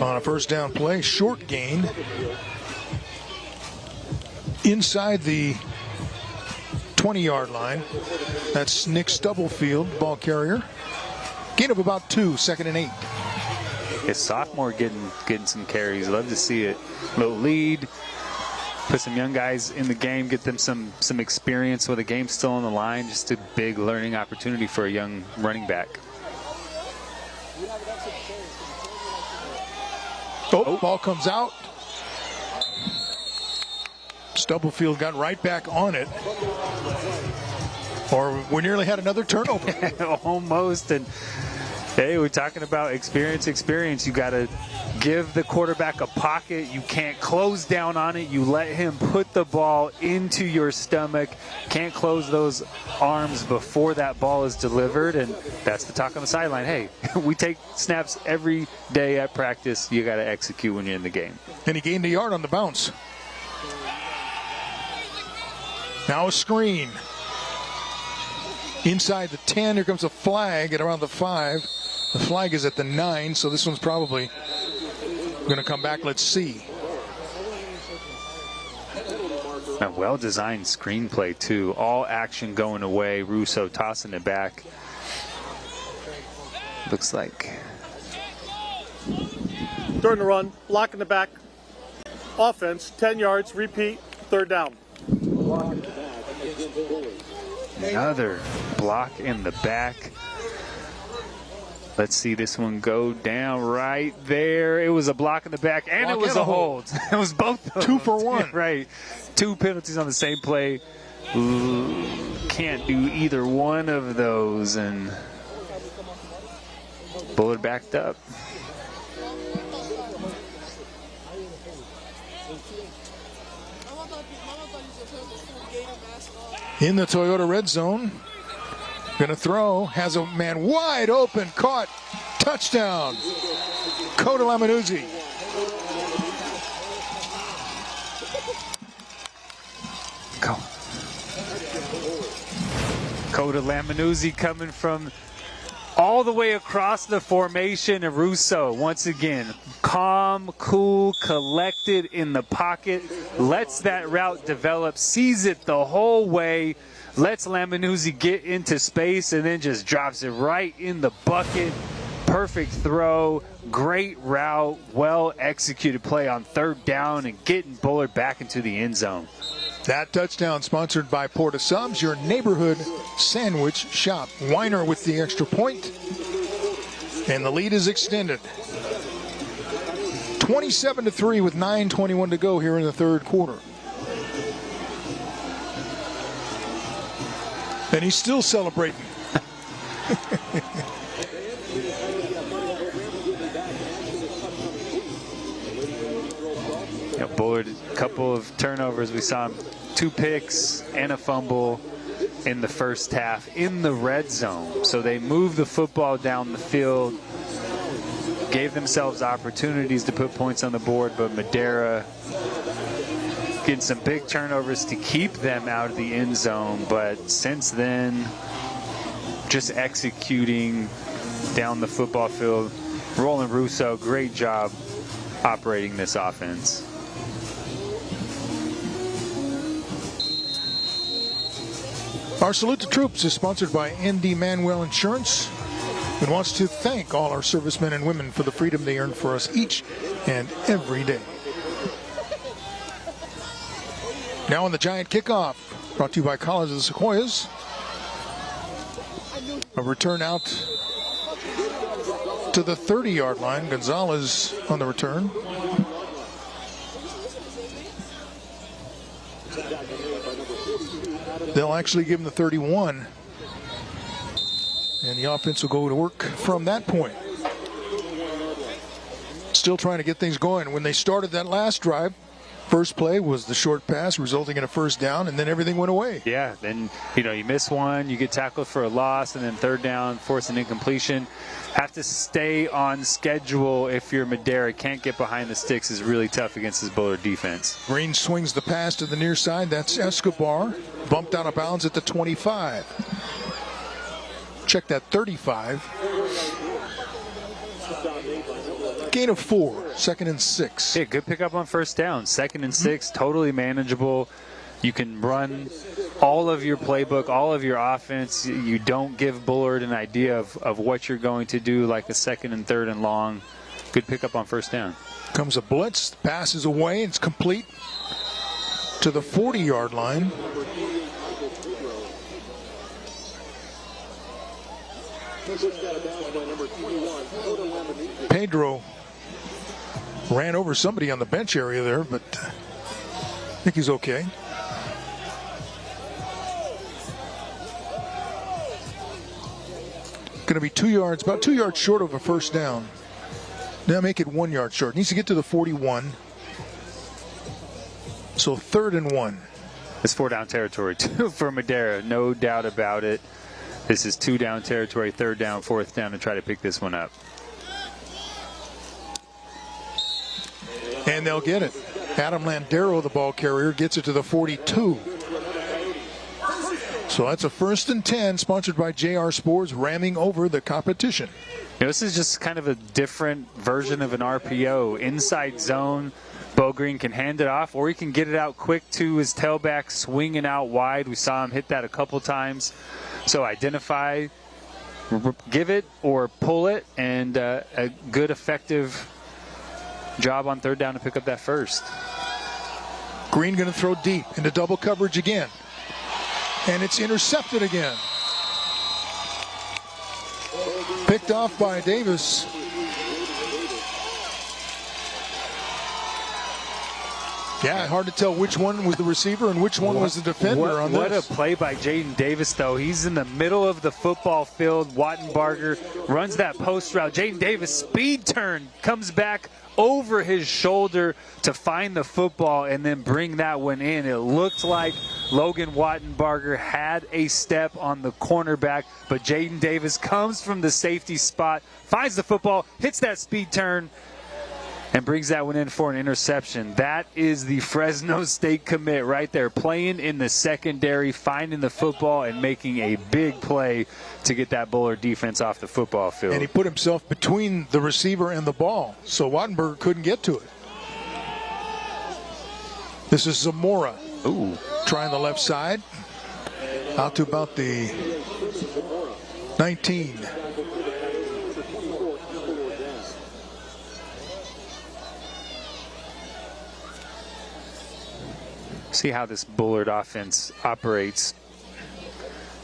On a 1st down play, short gain inside the 20-yard line. That's Nick Stubblefield, ball carrier. Gain of about 2, 2nd and 8. His sophomore getting some carries. Love to see it. Little lead. Put some young guys in the game, get them some experience with the game still on the line. Just a big learning opportunity for a young running back. Ball comes out. Stubblefield got right back on it. Or we nearly had another turnover. Almost. And hey, we're talking about experience. You got to give the quarterback a pocket. You can't close down on it. You let him put the ball into your stomach. Can't close those arms before that ball is delivered. And that's the talk on the sideline. Hey, we take snaps every day at practice. You got to execute when you're in the game. And he gained a yard on the bounce. Now a screen. Inside the 10, here comes a flag at around the 5. The flag is at the 9, so this one's probably going to come back. Let's see. A well-designed screenplay, too. All action going away. Russo tossing it back. Looks like. During the run, block in the back. Offense, 10 yards, repeat, 3rd down. Another block in the back. Let's see this one go down right there. It was a block in the back, and it was a hold. It was both of them. 2 for 1. Right. 2 penalties on the same play. Can't do either one of those, and Bullard backed up. In the Toyota red zone. Gonna throw, has a man wide open, caught, touchdown. Coda Lamanuzzi. Go. Coda Laminuzzi coming from all the way across the formation, and Russo, once again, calm, cool, collected in the pocket, lets that route develop, sees it the whole way, lets Laminuzzi get into space, and then just drops it right in the bucket. Perfect throw, great route, well-executed play on third down and getting Bullard back into the end zone. That touchdown sponsored by Porta Subs, your neighborhood sandwich shop. Weiner with the extra point, and the lead is extended. 27-3 with 9:21 to go here in the third quarter. And he's still celebrating. Bullard, a couple of turnovers. We saw him 2 picks and a fumble in the first half in the red zone. So they moved the football down the field, gave themselves opportunities to put points on the board, but Madera getting some big turnovers to keep them out of the end zone. But since then, just executing down the football field. Roland Russo, great job operating this offense. Our Salute to Troops is sponsored by ND Manuel Insurance and wants to thank all our servicemen and women for the freedom they earn for us each and every day. Now on the Giant kickoff, brought to you by College of the Sequoias. A return out to the 30-yard line. Gonzalez on the return. They'll actually give him the 31. And the offense will go to work from that point. Still trying to get things going. When they started that last drive, first play was the short pass resulting in a first down, and then everything went away. Yeah, then, you miss one, you get tackled for a loss, and then third down, force an incompletion. Have to stay on schedule if you're Madera. Can't get behind the sticks is really tough against this Bullard defense. Green swings the pass to the near side. That's Escobar. Bumped out of bounds at the 25. Check that 35. Gain of 4, 2nd and 6. Yeah, good pickup on first down. 2nd and 6, totally manageable. You can run all of your playbook, all of your offense. You don't give Bullard an idea of what you're going to do, like a 2nd and 3rd and long. Good pickup on first down. Comes a blitz, passes away, it's complete to the 40-yard line. Pedro ran over somebody on the bench area there, but I think he's okay. Going to be 2 yards, about 2 yards short of a first down. Now make it 1 yard short. Needs to get to the 41. So 3rd and 1. It's 4-down territory too for Madera, no doubt about it. This is 2-down territory, 3rd down, 4th down to try to pick this one up. And they'll get it. Adam Landero, the ball carrier, gets it to the 42. So that's a 1st and 10, sponsored by JR Sports, ramming over the competition. This is just kind of a different version of an RPO. Inside zone, Bo Green can hand it off, or he can get it out quick to his tailback, swinging out wide. We saw him hit that a couple times. So identify, give it, or pull it, and a good, effective job on 3rd down to pick up that first. Green going to throw deep into double coverage again. And it's intercepted again. Picked off by Davis. Yeah, hard to tell which one was the receiver and which one was the defender on this. What a play by Jaden Davis, though. He's in the middle of the football field. Wattenbarger runs that post route. Jaden Davis, speed turn, comes back over his shoulder to find the football and then bring that one in. It looked like Logan Wattenbarger had a step on the cornerback, but Jaden Davis comes from the safety spot, finds the football, hits that speed turn, and brings that one in for an interception. That is the Fresno State commit right there, playing in the secondary, finding the football, and making a big play to get that Bullard defense off the football field. And he put himself between the receiver and the ball, so Wattenberger couldn't get to it. This is Zamora. Ooh. Trying the left side. Out to about the 19. See how this Bullard offense operates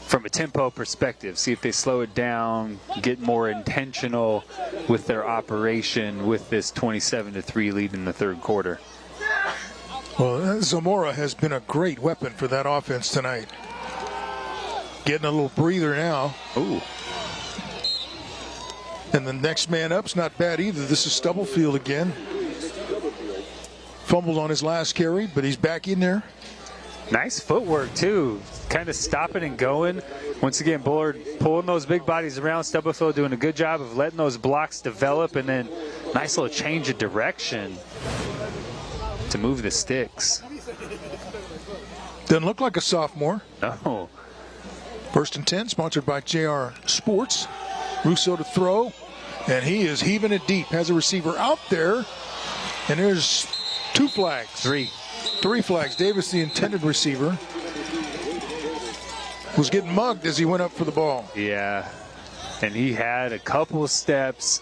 from a tempo perspective. See if they slow it down, get more intentional with their operation with this 27-3 lead in the third quarter. Well, Zamora has been a great weapon for that offense tonight. Getting a little breather now. Ooh. And the next man up's not bad either. This is Stubblefield again. Fumbled on his last carry, but he's back in there. Nice footwork, too. Kind of stopping and going. Once again, Bullard pulling those big bodies around. Stubblefield doing a good job of letting those blocks develop, and then nice little change of direction to move the sticks. Doesn't look like a sophomore. No. First and 10, sponsored by JR Sports. Russo to throw, and he is heaving it deep. Has a receiver out there, and there's 2 flags. 3 flags. Davis, the intended receiver, was getting mugged as he went up for the ball. Yeah, and he had a couple steps.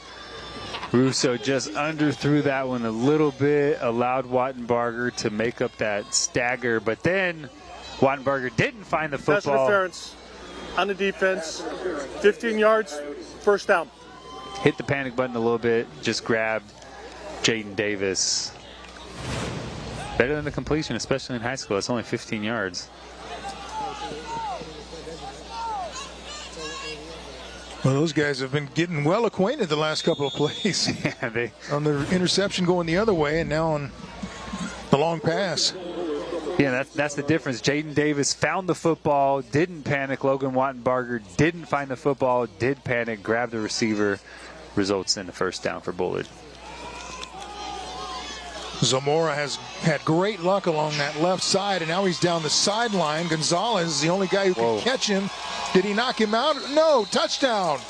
Russo just underthrew that one a little bit, allowed Wattenberger to make up that stagger, but then Wattenberger didn't find the football. Pass interference on the defense, 15 yards, first down. Hit the panic button a little bit, just grabbed Jaden Davis. Better than the completion, especially in high school. It's only 15 yards. Well, those guys have been getting well acquainted the last couple of plays. Yeah, on the interception going the other way, and now on the long pass. Yeah, that's the difference. Jaden Davis found the football, didn't panic. Logan Wattenberger didn't find the football, did panic, grabbed the receiver. Results in the first down for Bullard. Zamora has had great luck along that left side, and now he's down the sideline. Gonzalez is the only guy who can catch him. Did he knock him out? No, touchdown.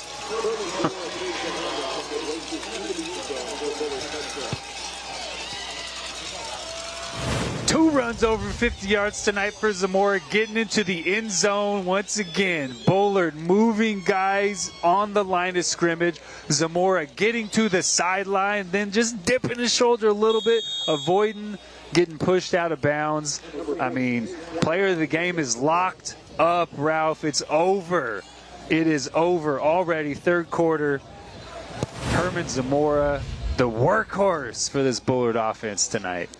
Two runs over 50 yards tonight for Zamora, getting into the end zone once again. Bullard moving guys on the line of scrimmage. Zamora getting to the sideline, then just dipping his shoulder a little bit, avoiding getting pushed out of bounds. I mean, player of the game is locked up, Ralph. It's over. It is over already, third quarter. Herman Zamora, the workhorse for this Bullard offense tonight.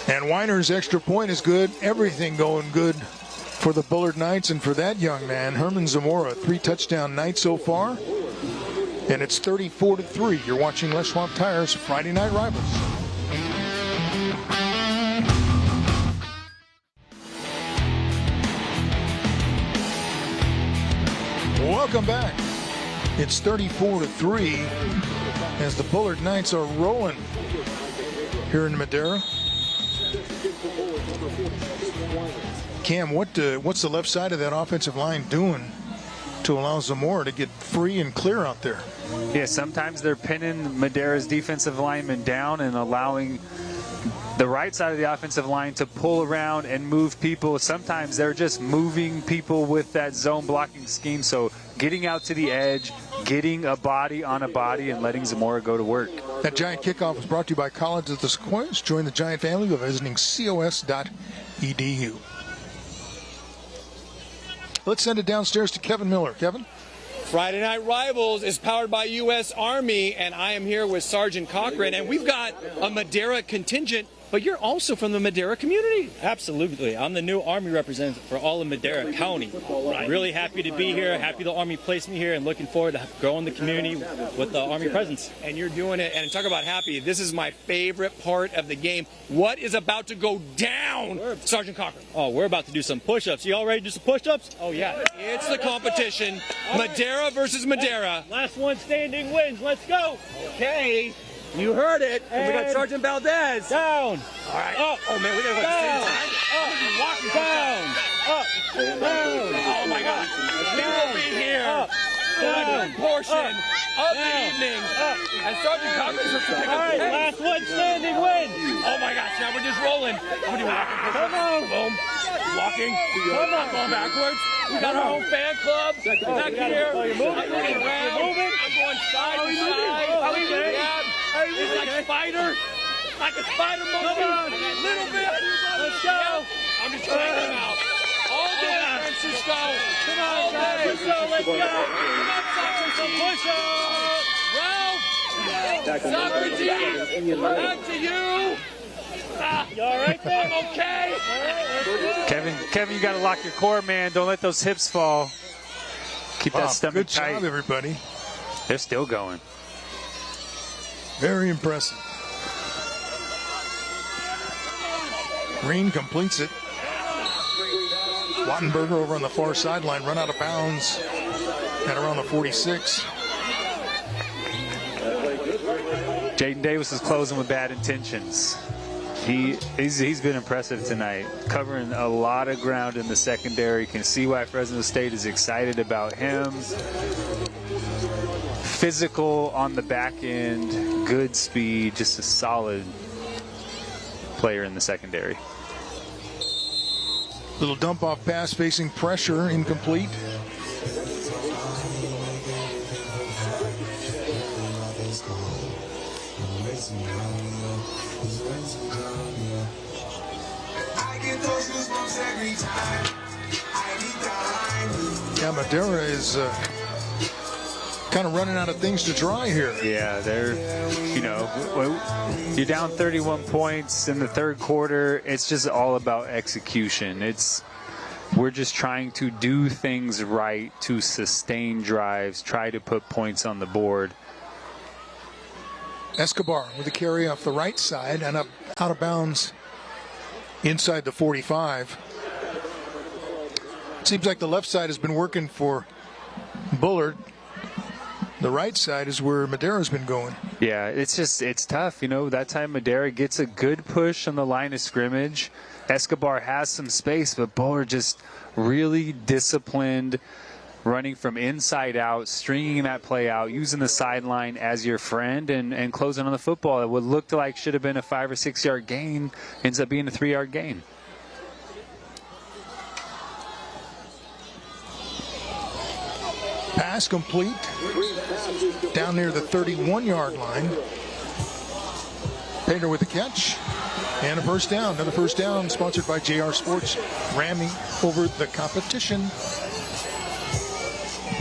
And Weiner's extra point is good. Everything going good for the Bullard Knights and for that young man, Herman Zamora. 3 touchdown night so far. And it's 34-3. You're watching Les Schwab Tires Friday Night Rivals. Welcome back. It's 34-3 as the Bullard Knights are rolling here in Madera. Cam, what's the left side of that offensive line doing to allow Zamora to get free and clear out there? Yeah, sometimes they're pinning Madera's defensive lineman down and allowing the right side of the offensive line to pull around and move people. Sometimes they're just moving people with that zone blocking scheme. So getting out to the edge, getting a body on a body, and letting Zamora go to work. That Giant Kickoff is brought to you by College of the Sequoias. Join the Giant family by visiting cos.edu. Let's send it downstairs to Kevin Miller. Kevin? Friday Night Rivals is powered by U.S. Army, and I am here with Sergeant Cochran, and we've got a Madera contingent but you're also from the Madera community. Absolutely. I'm the new Army representative for all of Madera County. Really happy to be here. Happy the Army placed me here and looking forward to growing the community with the Army presence. And you're doing it. And talk about happy. This is my favorite part of the game. What is about to go down, Sergeant Cochran? Oh, we're about to do some push-ups. You all ready to do some push-ups? Oh, yeah. It's the competition. Madera versus Madera. Last one standing wins. Let's go. Okay. You heard it. And we got Sergeant Valdez. Down. All right. Up. Oh, man, we got to Down. I'm going to be walking Down. Up. Down. Oh, my God. We will be here Up. for a good portion of the Down. evening. Up. And Sergeant Cochran's just pick All up right, the pace. last one standing wins. Oh, my gosh. Now we're just rolling. We're doing walking. Come on. Boom. Walking. Come on. I'm going backwards. We got our own fan club back here. Oh, you're moving? I'm moving around. You're moving? I'm going side to side. Oh, okay. Yeah. It's like spider. Like a spider monkey. Come on. A little bit. Let's go. Yeah. I'm just trying them out. All day, Francisco. Come on, All guys. day. Let's go. Let's go. Come on, Socrates. Push up. Ralph. Socrates. Back to you. You all right there? I'm okay. Kevin, you got to lock your core, man. Don't let those hips fall. Keep that stomach good tight. job, everybody. They're still going. Very impressive. Green completes it. Wattenberger over on the far sideline, run out of bounds at around the 46. Jaden Davis is closing with bad intentions. He's been impressive tonight, covering a lot of ground in the secondary. You can see why Fresno State is excited about him. Physical on the back end, good speed, just a solid player in the secondary. Little dump off pass facing pressure, incomplete. Yeah, Madera is kind of running out of things to try here. Yeah, you're down 31 points in the third quarter. It's just all about execution. We're just trying to do things right to sustain drives, try to put points on the board. Escobar with a carry off the right side and up out of bounds inside the 45. It seems like the left side has been working for Bullard. The right side is where Madera's been going. Yeah, it's tough. That time Madera gets a good push on the line of scrimmage. Escobar has some space, but Bullard just really disciplined, running from inside out, stringing that play out, using the sideline as your friend, and closing on the football. It would look like should have been a 5 or 6 yard gain, ends up being a 3 yard gain. Pass complete down near the 31-yard line. Painter with the catch and a first down. Another first down sponsored by JR Sports, ramming over the competition.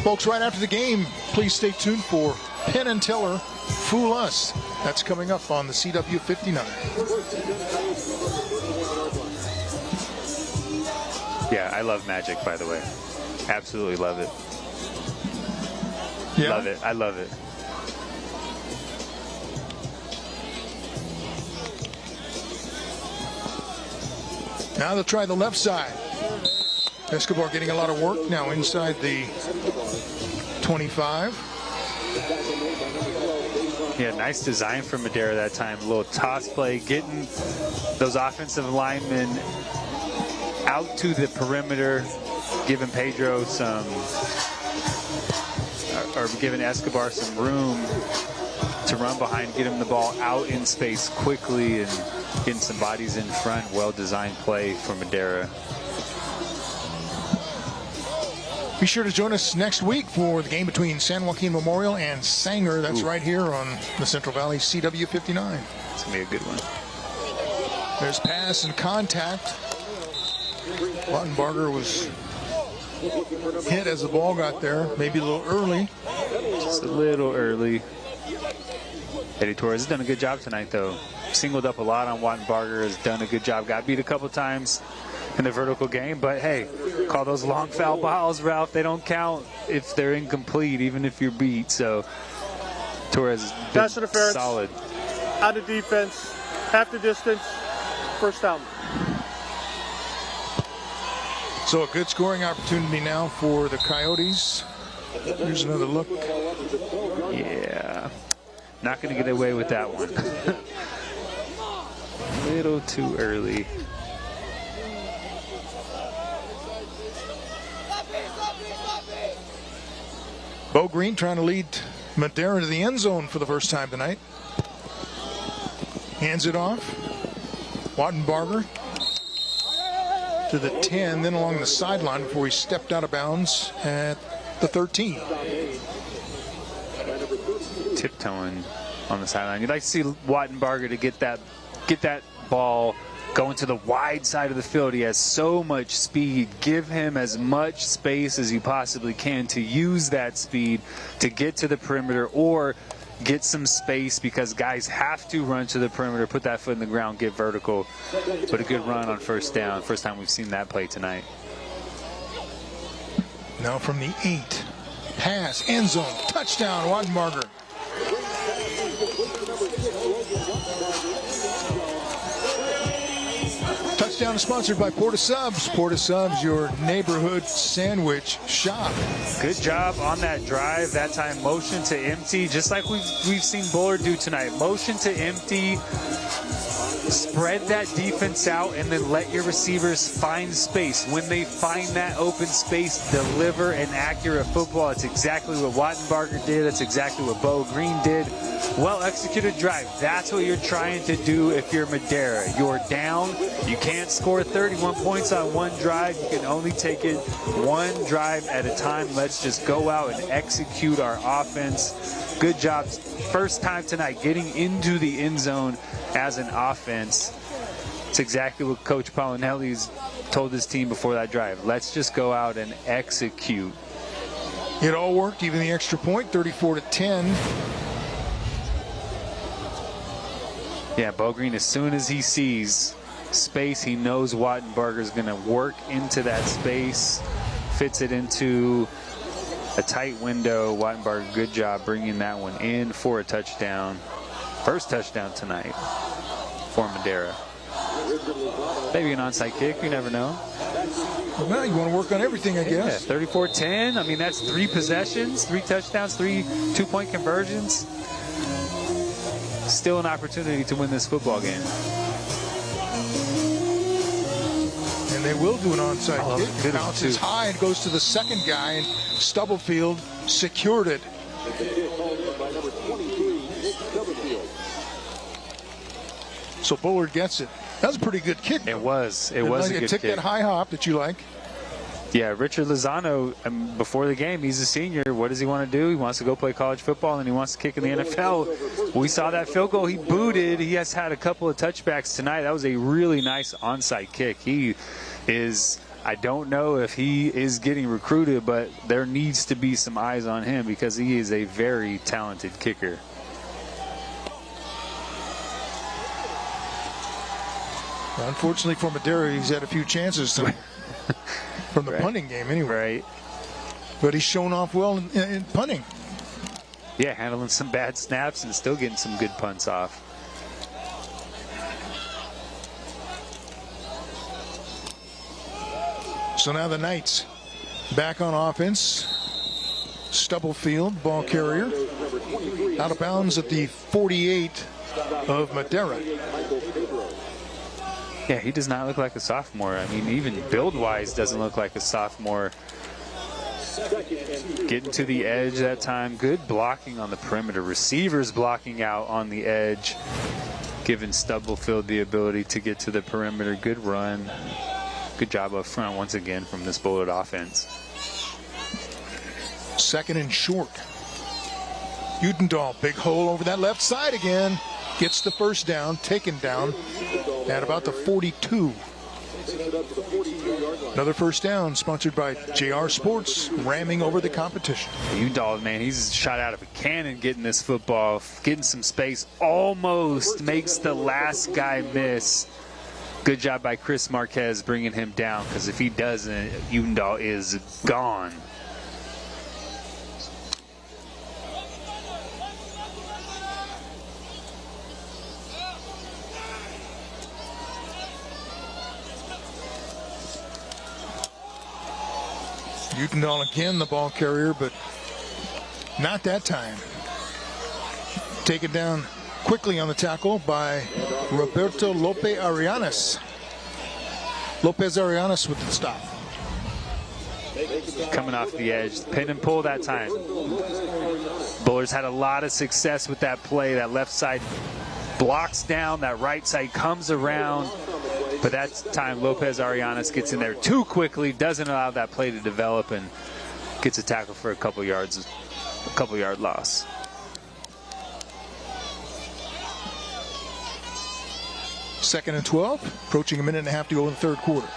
Folks, right after the game, please stay tuned for Penn and Teller, Fool Us. That's coming up on the CW59. Yeah, I love Magic, by the way. Absolutely love it. Yeah. Love it. I love it. Now they'll try the left side. Escobar getting a lot of work now inside the 25. Yeah, nice design from Madera that time. A little toss play, getting those offensive linemen out to the perimeter, giving Pedro or giving Escobar some room to run behind, get him the ball out in space quickly, and getting some bodies in front. Well-designed play for Madera. Be sure to join us next week for the game between San Joaquin Memorial and Sanger. That's right here on the Central Valley CW59. It's going to be a good one. There's pass and contact. Wattenberger was hit as the ball got there, maybe a little early. Just a little early. Eddie Torres has done a good job tonight, though. Singled up a lot on Wattenbarger, has done a good job. Got beat a couple times in the vertical game, but hey, call those long foul balls, Ralph. They don't count if they're incomplete, even if you're beat. So Torres has been solid. Out of defense, half the distance, first down. So a good scoring opportunity now for the Coyotes. Here's another look. Yeah, not going to get away with that one. A little too early. Bo Green trying to lead Madera to the end zone for the first time tonight. Hands it off. Wattenbarger to the 10, then along the sideline before he stepped out of bounds at the 13. Tiptoeing on the sideline. You'd like to see Wattenbarger to get that ball going to the wide side of the field. He has so much speed. Give him as much space as you possibly can to use that speed to get to the perimeter or get some space, because guys have to run to the perimeter, put that foot in the ground, get vertical. But a good run on first down. First time we've seen that play tonight. Now from the 8. Pass, end zone, touchdown, Wattenbarger. Touchdown is sponsored by Porta Subs. Porta Subs, your neighborhood sandwich shop. Good job on that drive. That time motion to empty, just like we've seen Bullard do tonight. Motion to empty, spread that defense out, and then let your receivers find space. When they find that open space, deliver an accurate football. It's exactly what Wattenbarger did. That's exactly what Bo Green did. Well-executed drive. That's what you're trying to do if you're Madera. You're down. You can't score 31 points on one drive. You can only take it one drive at a time. Let's just go out and execute our offense. Good job. First time tonight getting into the end zone as an offense. It's exactly what Coach Paulinelli's told his team before that drive. Let's just go out and execute. It all worked, even the extra point, 34-10. Yeah, Bo Green, as soon as he sees space, he knows Wattenbarger's going to work into that space, fits it into a tight window. Wattenbarger, good job bringing that one in for a touchdown. First touchdown tonight for Madera. Maybe an onside kick, you never know. Well, you want to work on everything, I guess. Yeah, 34-10. I mean, that's 3 possessions, 3 touchdowns, 3 two-point conversions. Still an opportunity to win this football game. And they will do an onside kick. It bounces high and goes to the second guy, and Stubblefield secured it. So Bullard gets it. That was a pretty good kick. It was. It was a good kick. It took that high hop that you like. Yeah, Richard Lozano, before the game, he's a senior. What does he want to do? He wants to go play college football, and he wants to kick in the NFL. We saw that field goal. He booted. He has had a couple of touchbacks tonight. That was a really nice onside kick. He is, I don't know if he is getting recruited, but there needs to be some eyes on him because he is a very talented kicker. Unfortunately for Madera, he's had a few chances to from the punting game anyway. Right. But he's shown off well in punting. Yeah, handling some bad snaps and still getting some good punts off. So now the Knights back on offense. Stubblefield, ball carrier. Out of bounds at the 48 of Madera. Yeah, he does not look like a sophomore. I mean, even build-wise doesn't look like a sophomore. Getting to the edge that time. Good blocking on the perimeter. Receivers blocking out on the edge, giving Stubblefield the ability to get to the perimeter. Good run. Good job up front once again from this Bullard offense. Second and short. Utendahl, big hole over that left side again. Gets the first down, taken down at about the 42. Another first down, sponsored by JR Sports, ramming over the competition. Udall, man, he's shot out of a cannon getting this football, getting some space, almost makes the last guy miss. Good job by Chris Marquez bringing him down, because if he doesn't, Udall is gone. Udall again, the ball carrier, but not that time. Taken down quickly on the tackle by Roberto Lopez Arianes. Lopez Arianes with the stop. Coming off the edge, pin and pull that time. Bullard's had a lot of success with that play. That left side blocks down, that right side comes around. But that time, Lopez Arianes gets in there too quickly, doesn't allow that play to develop, and gets a tackle for a couple yard loss. Second and 12, approaching a minute and a half to go in the third quarter.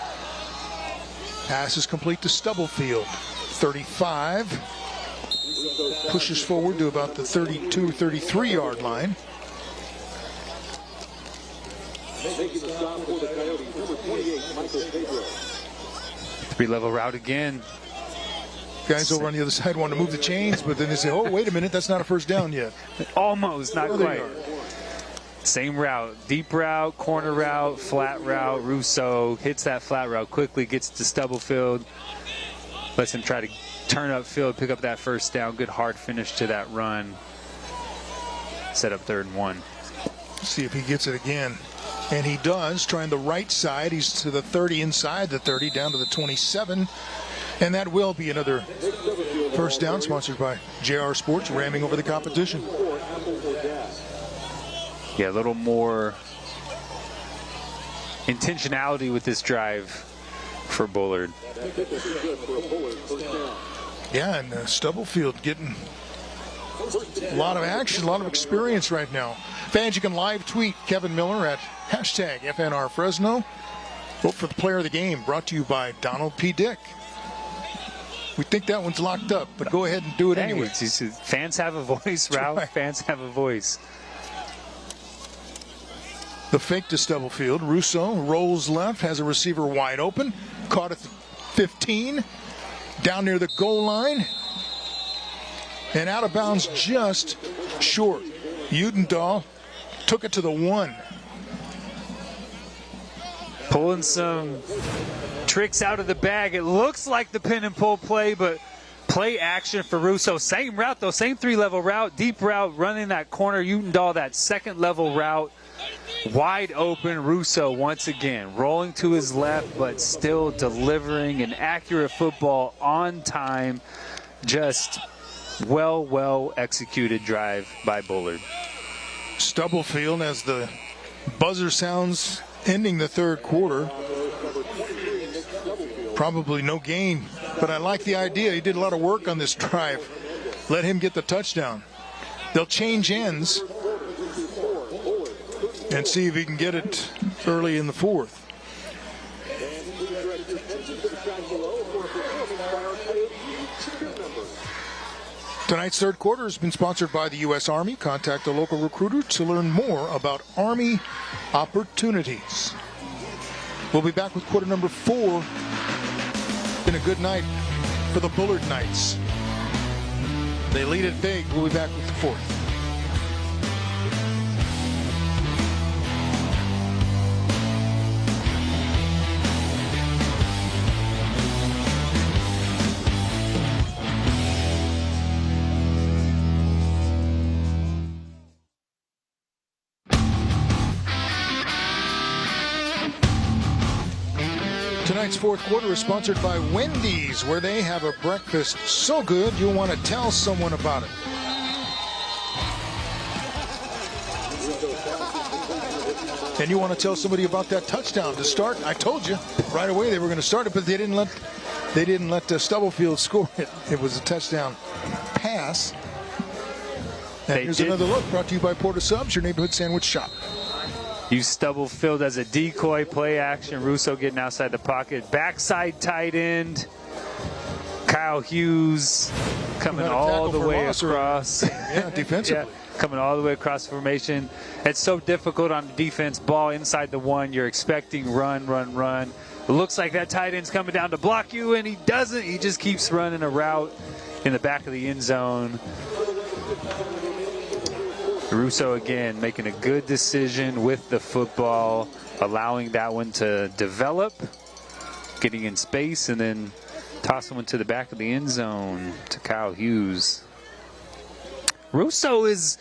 Pass is complete to Stubblefield. 35. Pushes forward to about the 32, 33-yard line. Three-level route again. Guys over on the other side want to move the chains, but then they say, oh, wait a minute, that's not a first down yet. Almost, not quite. Same route, deep route, corner route, flat route. Russo hits that flat route quickly, gets to Stubblefield, lets him try to turn upfield, pick up that first down. Good hard finish to that run. Set up 3rd and 1. See if he gets it again. And he does, trying the right side. He's to the 30, inside the 30, down to the 27. And that will be another first down, sponsored by JR Sports, ramming over the competition. Yeah, a little more intentionality with this drive for Bullard. Yeah, and Stubblefield getting a lot of action, a lot of experience right now. Fans, you can live tweet Kevin Miller at hashtag FNR Fresno. Vote for the player of the game, brought to you by Donald P. Dick. We think that one's locked up, but go ahead and do it anyway. Fans have a voice, Ralph. Right. Fans have a voice. The fake to Stubblefield. Russo rolls left, has a receiver wide open. Caught at the 15. Down near the goal line. And out of bounds just short. Udall took it to the 1. Pulling some tricks out of the bag. It looks like the pin and pull play, but play action for Russo. Same route, though. Same 3-level route. Deep route, running that corner. Udall, that 2nd-level route. Wide open. Russo once again rolling to his left, but still delivering an accurate football on time. Just well executed drive by Bullard. Stubblefield, as the buzzer sounds ending the 3rd quarter. Probably no gain, but I like the idea. He did a lot of work on this drive. Let him get the touchdown. They'll change ends and see if he can get it early in the 4th. Tonight's 3rd quarter has been sponsored by the U.S. Army. Contact a local recruiter to learn more about Army opportunities. We'll be back with quarter number 4. Been a good night for the Bullard Knights. They lead it big. We'll be back with the 4th. Tonight's 4th quarter is sponsored by Wendy's, where they have a breakfast so good you'll want to tell someone about it. And you want to tell somebody about that touchdown to start. I told you right away they were going to start it, but they didn't let Stubblefield score it. It was a touchdown pass. And here's another look brought to you by Porter Subs, your neighborhood sandwich shop. Use stubble field as a decoy, play action. Russo getting outside the pocket. Backside tight end. Kyle Hughes coming all the way across. Yeah, defensively. Yeah, coming all the way across the formation. It's so difficult on the defense. Ball inside the 1. You're expecting run. It looks like that tight end's coming down to block you, and he doesn't. He just keeps running a route in the back of the end zone. Russo again making a good decision with the football, allowing that one to develop, getting in space, and then tossing one to the back of the end zone to Kyle Hughes. Russo's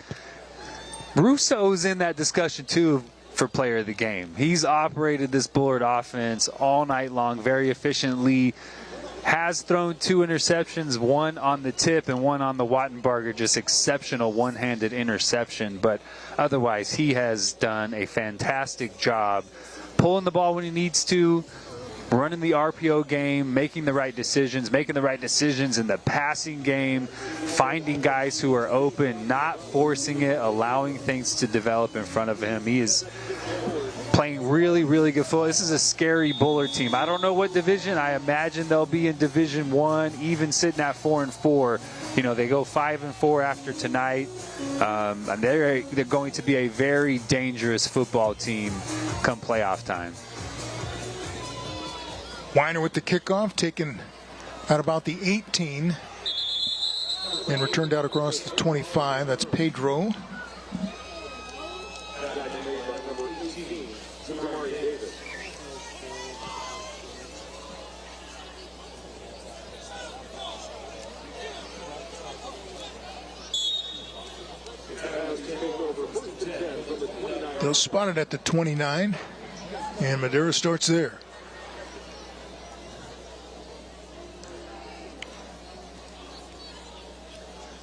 in that discussion too for player of the game. He's operated this Bullard offense all night long very efficiently. Has thrown 2 interceptions, one on the tip and one on the Wattenbarger, just exceptional one-handed interception. But otherwise, he has done a fantastic job pulling the ball when he needs to, running the RPO game, making the right decisions in the passing game, finding guys who are open, not forcing it, allowing things to develop in front of him. He is playing really, really good football. This is a scary Bullard team. I don't know what division. I imagine they'll be in Division 1, even sitting at 4-4. You know, they go 5-4 after tonight. And they're going to be a very dangerous football team come playoff time. Weiner with the kickoff, taken at about the 18 and returned out across the 25. That's Pedro. They'll spot it at the 29, and Madera starts there.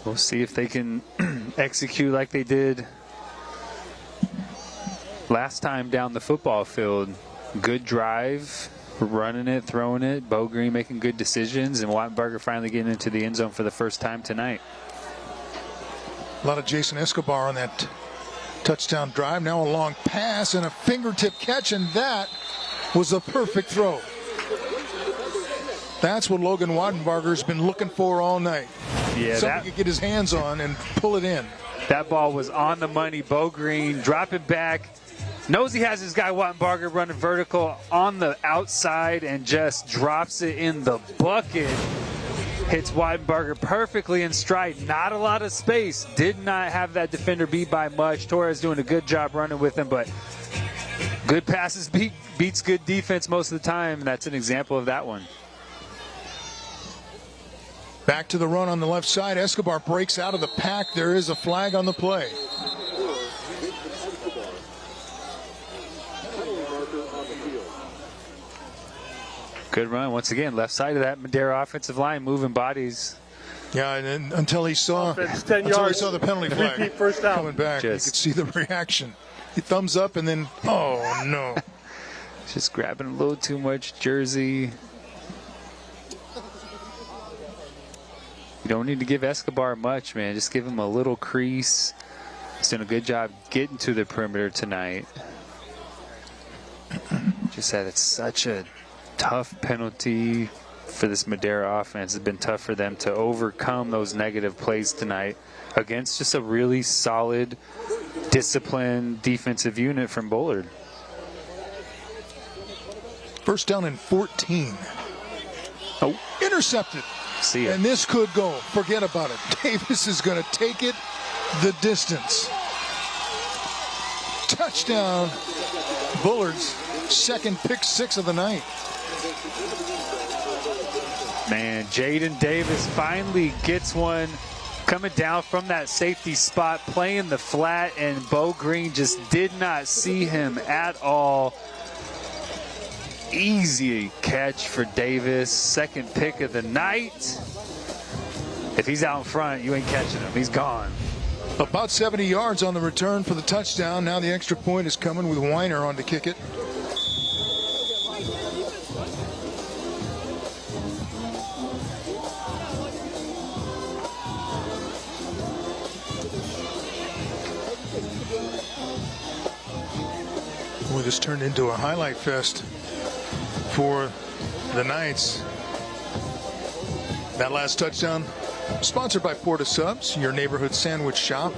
We'll see if they can execute like they did last time down the football field. Good drive, running it, throwing it. Bo Green making good decisions, and Wattenbarger finally getting into the end zone for the first time tonight. A lot of Jason Escobar on that touchdown drive. Now a long pass and a fingertip catch, and that was a perfect throw. That's what Logan Wattenbarger's been looking for all night. Yeah, somebody could get his hands on and pull it in. That ball was on the money. Bo Green dropping back. Knows he has his guy Wattenbarger running vertical on the outside and just drops it in the bucket. Hits Wattenbarger perfectly in stride. Not a lot of space. Did not have that defender beat by much. Torres doing a good job running with him, but good passes beats good defense most of the time. And that's an example of that one. Back to the run on the left side. Escobar breaks out of the pack. There is a flag on the play. Good run. Once again, left side of that Madera offensive line, moving bodies. Yeah, and until he saw, 10 yards, the penalty flag first down. coming back, you could see the reaction. He thumbs up and then, oh no. Just grabbing a little too much jersey. You don't need to give Escobar much, man. Just give him a little crease. He's doing a good job getting to the perimeter tonight. Just said it's such a tough penalty for this Madera offense. It's been tough for them to overcome those negative plays tonight against just a really solid, disciplined defensive unit from Bullard. First down and 14. Oh, intercepted. See it. And this could go. Forget about it. Davis is going to take it the distance. Touchdown. Bullard's second pick six of the night. Man, Jaden Davis finally gets one coming down from that safety spot, playing the flat, and Bo Green just did not see him at all. Easy catch for Davis. Second pick of the night. If he's out in front, you ain't catching him. He's gone. About 70 yards on the return for the touchdown. Now the extra point is coming with Weiner on to kick it. just turned into a highlight fest for the Knights. That last touchdown, sponsored by Porta Subs, your neighborhood sandwich shop.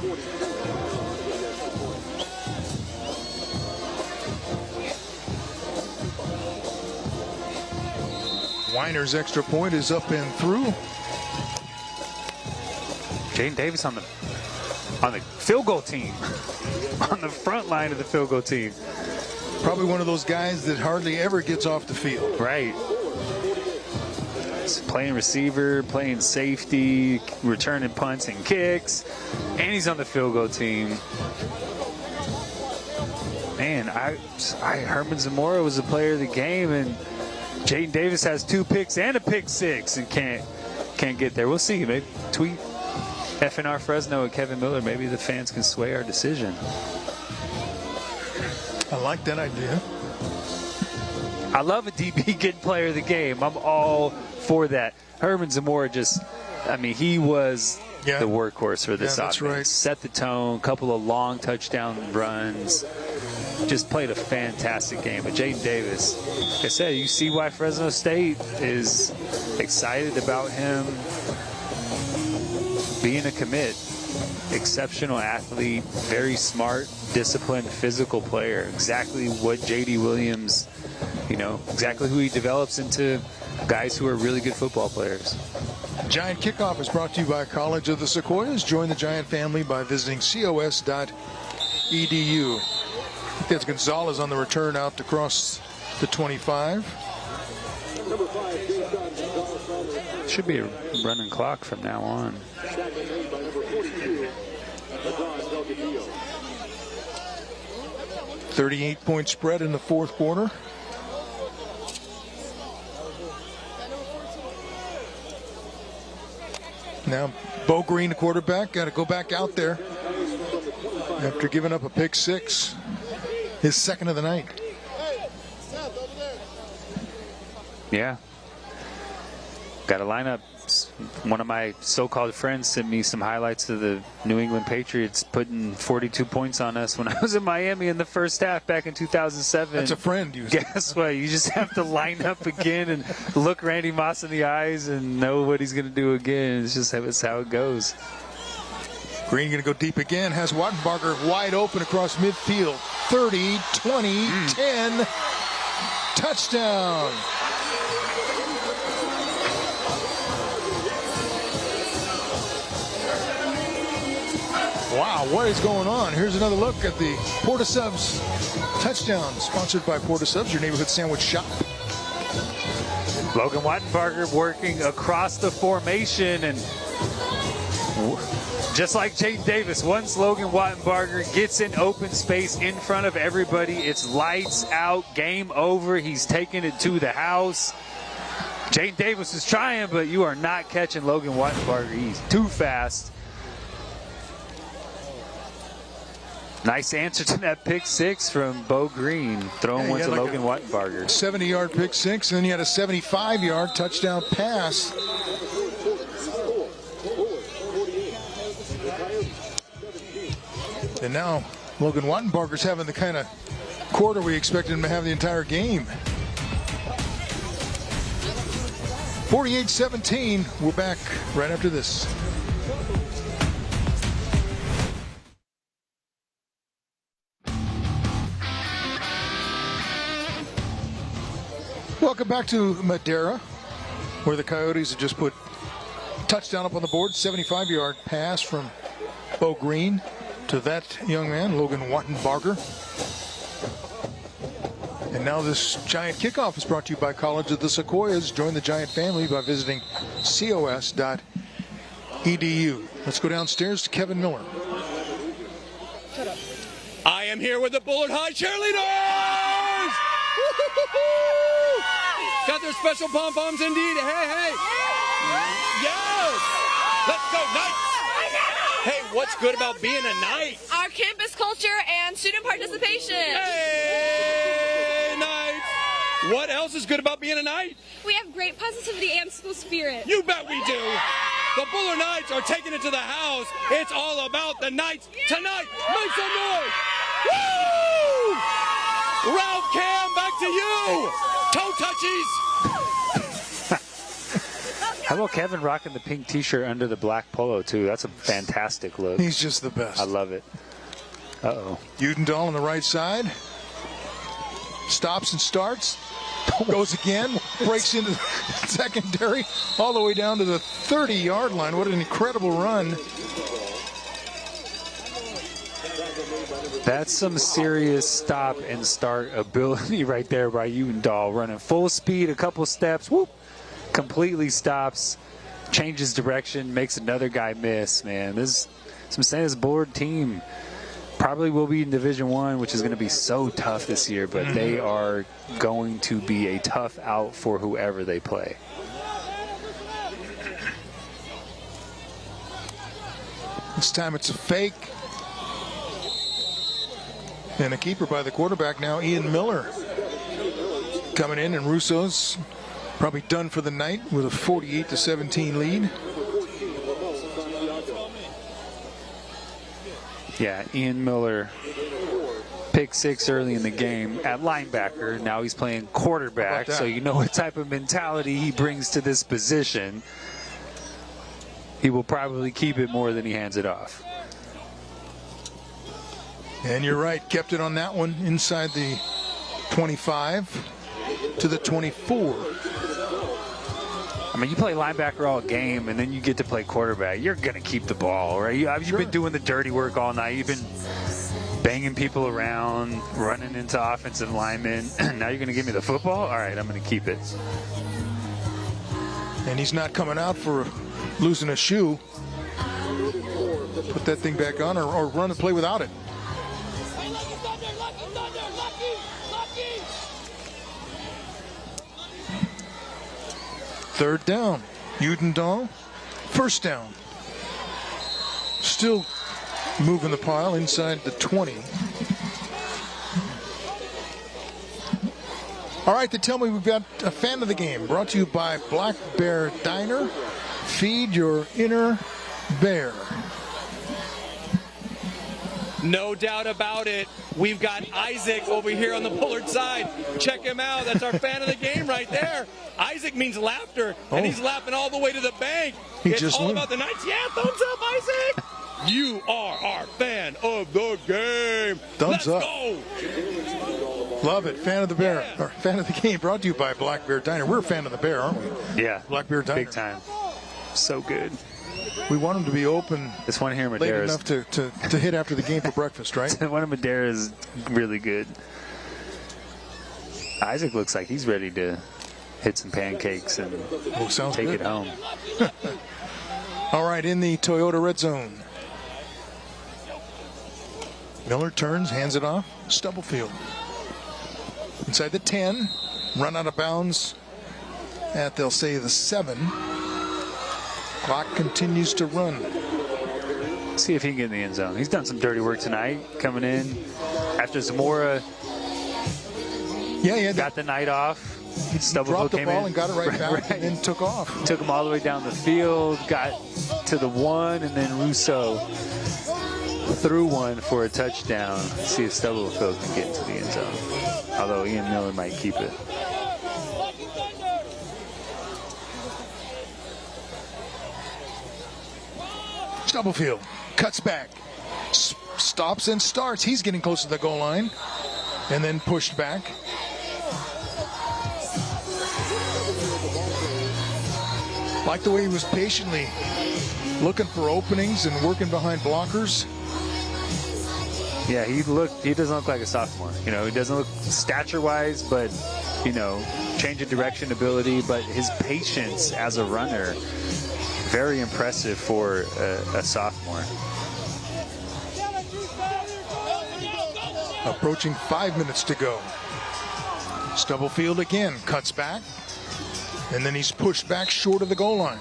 Weiner's extra point is up and through. Jaden Davis on the field goal team, on the front line of the field goal team. Probably one of those guys that hardly ever gets off the field. Right. He's playing receiver, playing safety, returning punts and kicks, and he's on the field goal team. Man, Herman Zamora was the player of the game, and Jaden Davis has 2 picks and a pick 6 and can't get there. We'll see. Maybe tweet FNR Fresno and Kevin Miller. Maybe the fans can sway our decision. I like that idea. I love a DB getting player of the game. I'm all for that. Herman Zamora he was the workhorse for this offense. Right. Set the tone, couple of long touchdown runs. Just played a fantastic game. But Jaden Davis, like I said, you see why Fresno State is excited about him being a commit. Exceptional athlete, very smart, disciplined, physical player. Exactly what J.D. Williams, exactly who he develops into guys who are really good football players. Giant Kickoff is brought to you by College of the Sequoias. Join the Giant family by visiting cos.edu. That's Gonzalez on the return out to cross the 25. Should be a running clock from now on. .38 spread in the fourth quarter. Now, Bo Green, the quarterback, got to go back out there after giving up a pick 6. His second of the night. Yeah. Got to line up. One of my so-called friends sent me some highlights of the New England Patriots putting 42 points on us when I was in Miami in the first half back in 2007. That's a friend. Guess what? You just have to line up again and look Randy Moss in the eyes and know what he's going to do again. It's how it goes. Green going to go deep again. Has Wattenbarger wide open across midfield. 30, 20, 10. Touchdown. Wow, what is going on? Here's another look at the Porta Subs touchdown, sponsored by Porta Subs, your neighborhood sandwich shop. Logan Wattenbarger working across the formation, and just like Jaden Davis, once Logan Wattenbarger gets in open space in front of everybody, it's lights out, game over. He's taking it to the house. Jaden Davis is trying, but you are not catching Logan Wattenbarger. He's too fast. Nice answer to that pick 6 from Bo Green, throwing one to Logan Wattenbarger. 70-yard pick 6, and then he had a 75-yard touchdown pass. And now Logan Wattenbarger's having the kind of quarter we expected him to have the entire game. 48-17. We're back right after this. Welcome back to Madera, where the Coyotes have just put touchdown up on the board. 75-yard pass from Bo Green to that young man, Logan Wattenbarger. And now this Giant Kickoff is brought to you by College of the Sequoias. Join the Giant family by visiting cos.edu. Let's go downstairs to Kevin Miller. I am here with the Bullard High cheerleaders! Got their special pom-poms indeed. Hey. Yes! Let's go, Knights! Hey, what's good about being a Knight? Our campus culture and student participation. Hey, Knights! What else is good about being a Knight? We have great positivity and school spirit. You bet we do. The Bullard Knights are taking it to the house. It's all about the Knights tonight. Make some noise! Woo! Ralph Cam, back to you. Toe touchies. How about Kevin rocking the pink t-shirt under the black polo, too? That's a fantastic look. He's just the best. I love it. Uh-oh. Udendahl on the right side. Stops and starts. Goes again. Breaks into the secondary. All the way down to the 30-yard line. What an incredible run. That's some serious stop and start ability right there by Udendahl. Running full speed, a couple steps. Whoop. Completely stops, changes direction, makes another guy miss, man. This Bullard team probably will be in Division I, which is going to be so tough this year, but they are going to be a tough out for whoever they play. This time it's a fake. And a keeper by the quarterback now, Ian Miller. Coming in, and Russo's probably done for the night with a 48-17 lead. Yeah, Ian Miller, pick 6 early in the game at linebacker. Now he's playing quarterback, so you know what type of mentality he brings to this position. He will probably keep it more than he hands it off. And you're right, kept it on that one inside the 25 to the 24. I mean, you play linebacker all game, and then you get to play quarterback. You're going to keep the ball, right? You've been doing the dirty work all night. You've been banging people around, running into offensive linemen. Now you're going to give me the football? All right, I'm going to keep it. And he's not coming out for losing a shoe. Put that thing back on or run and play without it. Third down. Udendahl. First down. Still moving the pile inside the 20. All right, they tell me we've got a fan of the game brought to you by Black Bear Diner. Feed your inner bear. No doubt about it. We've got Isaac over here on the Bullard side. Check him out. That's our fan of the game right there. Isaac means laughter, and he's laughing all the way to the bank. It's all about the Knights. Yeah, thumbs up, Isaac. You are our fan of the game. Thumbs up. Go. Love it. Fan of the bear. Yeah. Or fan of the game brought to you by Black Bear Diner. We're a fan of the bear, aren't we? Yeah. Black Bear Diner. Big time. So good. We want them to be open this one here, late Madera, enough to hit after the game for breakfast, right? One of Madera is really good. Isaac looks like he's ready to hit some pancakes and take it home. All right, in the Toyota red zone. Miller turns, hands it off. Stubblefield. Inside the 10. Run out of bounds at, they'll say, the 7. Clock continues to run. See if he can get in the end zone. He's done some dirty work tonight, coming in after Zamora. Yeah. Got the night off. He dropped the ball and got it right back and then took off. Took him all the way down the field, got to the 1, and then Russo threw one for a touchdown. See if Stubblefield can get into the end zone. Although Ian Miller might keep it. Stubblefield cuts back, stops and starts. He's getting close to the goal line, and then pushed back. Like the way he was patiently looking for openings and working behind blockers. Yeah, he doesn't look like a sophomore. You know, he doesn't look stature-wise, but, you know, change of direction ability, but his patience as a runner, very impressive for a sophomore. Approaching 5 minutes to go. Stubblefield again cuts back, and then he's pushed back short of the goal line.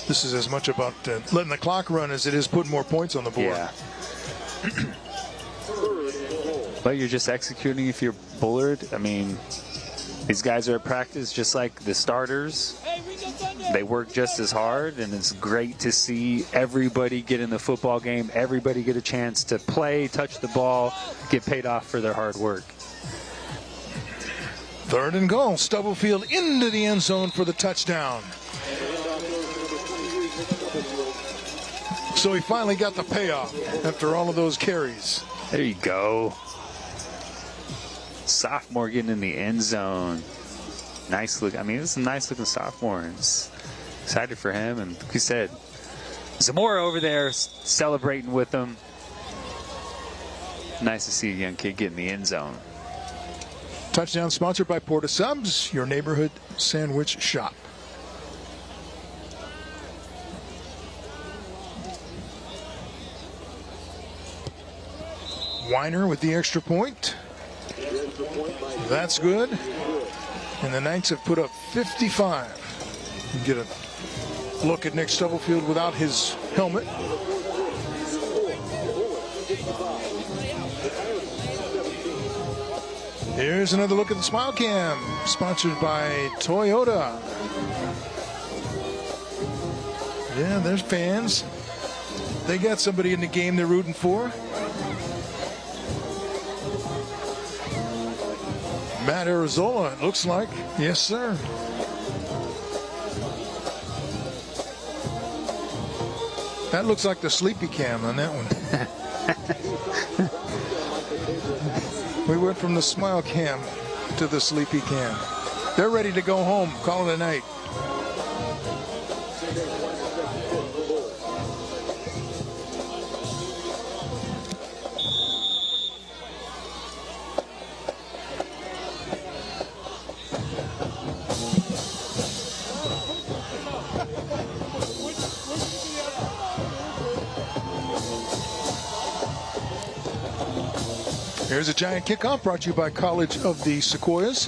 This is as much about letting the clock run as it is putting more points on the board. Yeah. But you're just executing if you're Bullard. I mean, these guys are at practice just like the starters. they work just as hard, and it's great to see everybody get in the football game, everybody get a chance to play, touch the ball, get paid off for their hard work. 3rd and goal. Stubblefield into the end zone for the touchdown. So he finally got the payoff after all of those carries. There you go. Sophomore getting in the end zone. Nice look. I mean, this is a nice looking sophomore. It's excited for him. And like you said, Zamora over there celebrating with him. Nice to see a young kid get in the end zone. Touchdown sponsored by Porta Subs, your neighborhood sandwich shop. Weiner with the extra point. That's good. And the Knights have put up 55. You get a look at Nick Stubblefield without his helmet. Here's another look at the Smile Cam, sponsored by Toyota. Yeah, there's fans. They got somebody in the game they're rooting for. Matt Arizola, it looks like. Yes, sir. That looks like the sleepy cam on that one. We went from the Smile Cam to the sleepy cam. They're ready to go home. Call it a night. Here's a giant kickoff brought to you by College of the Sequoias.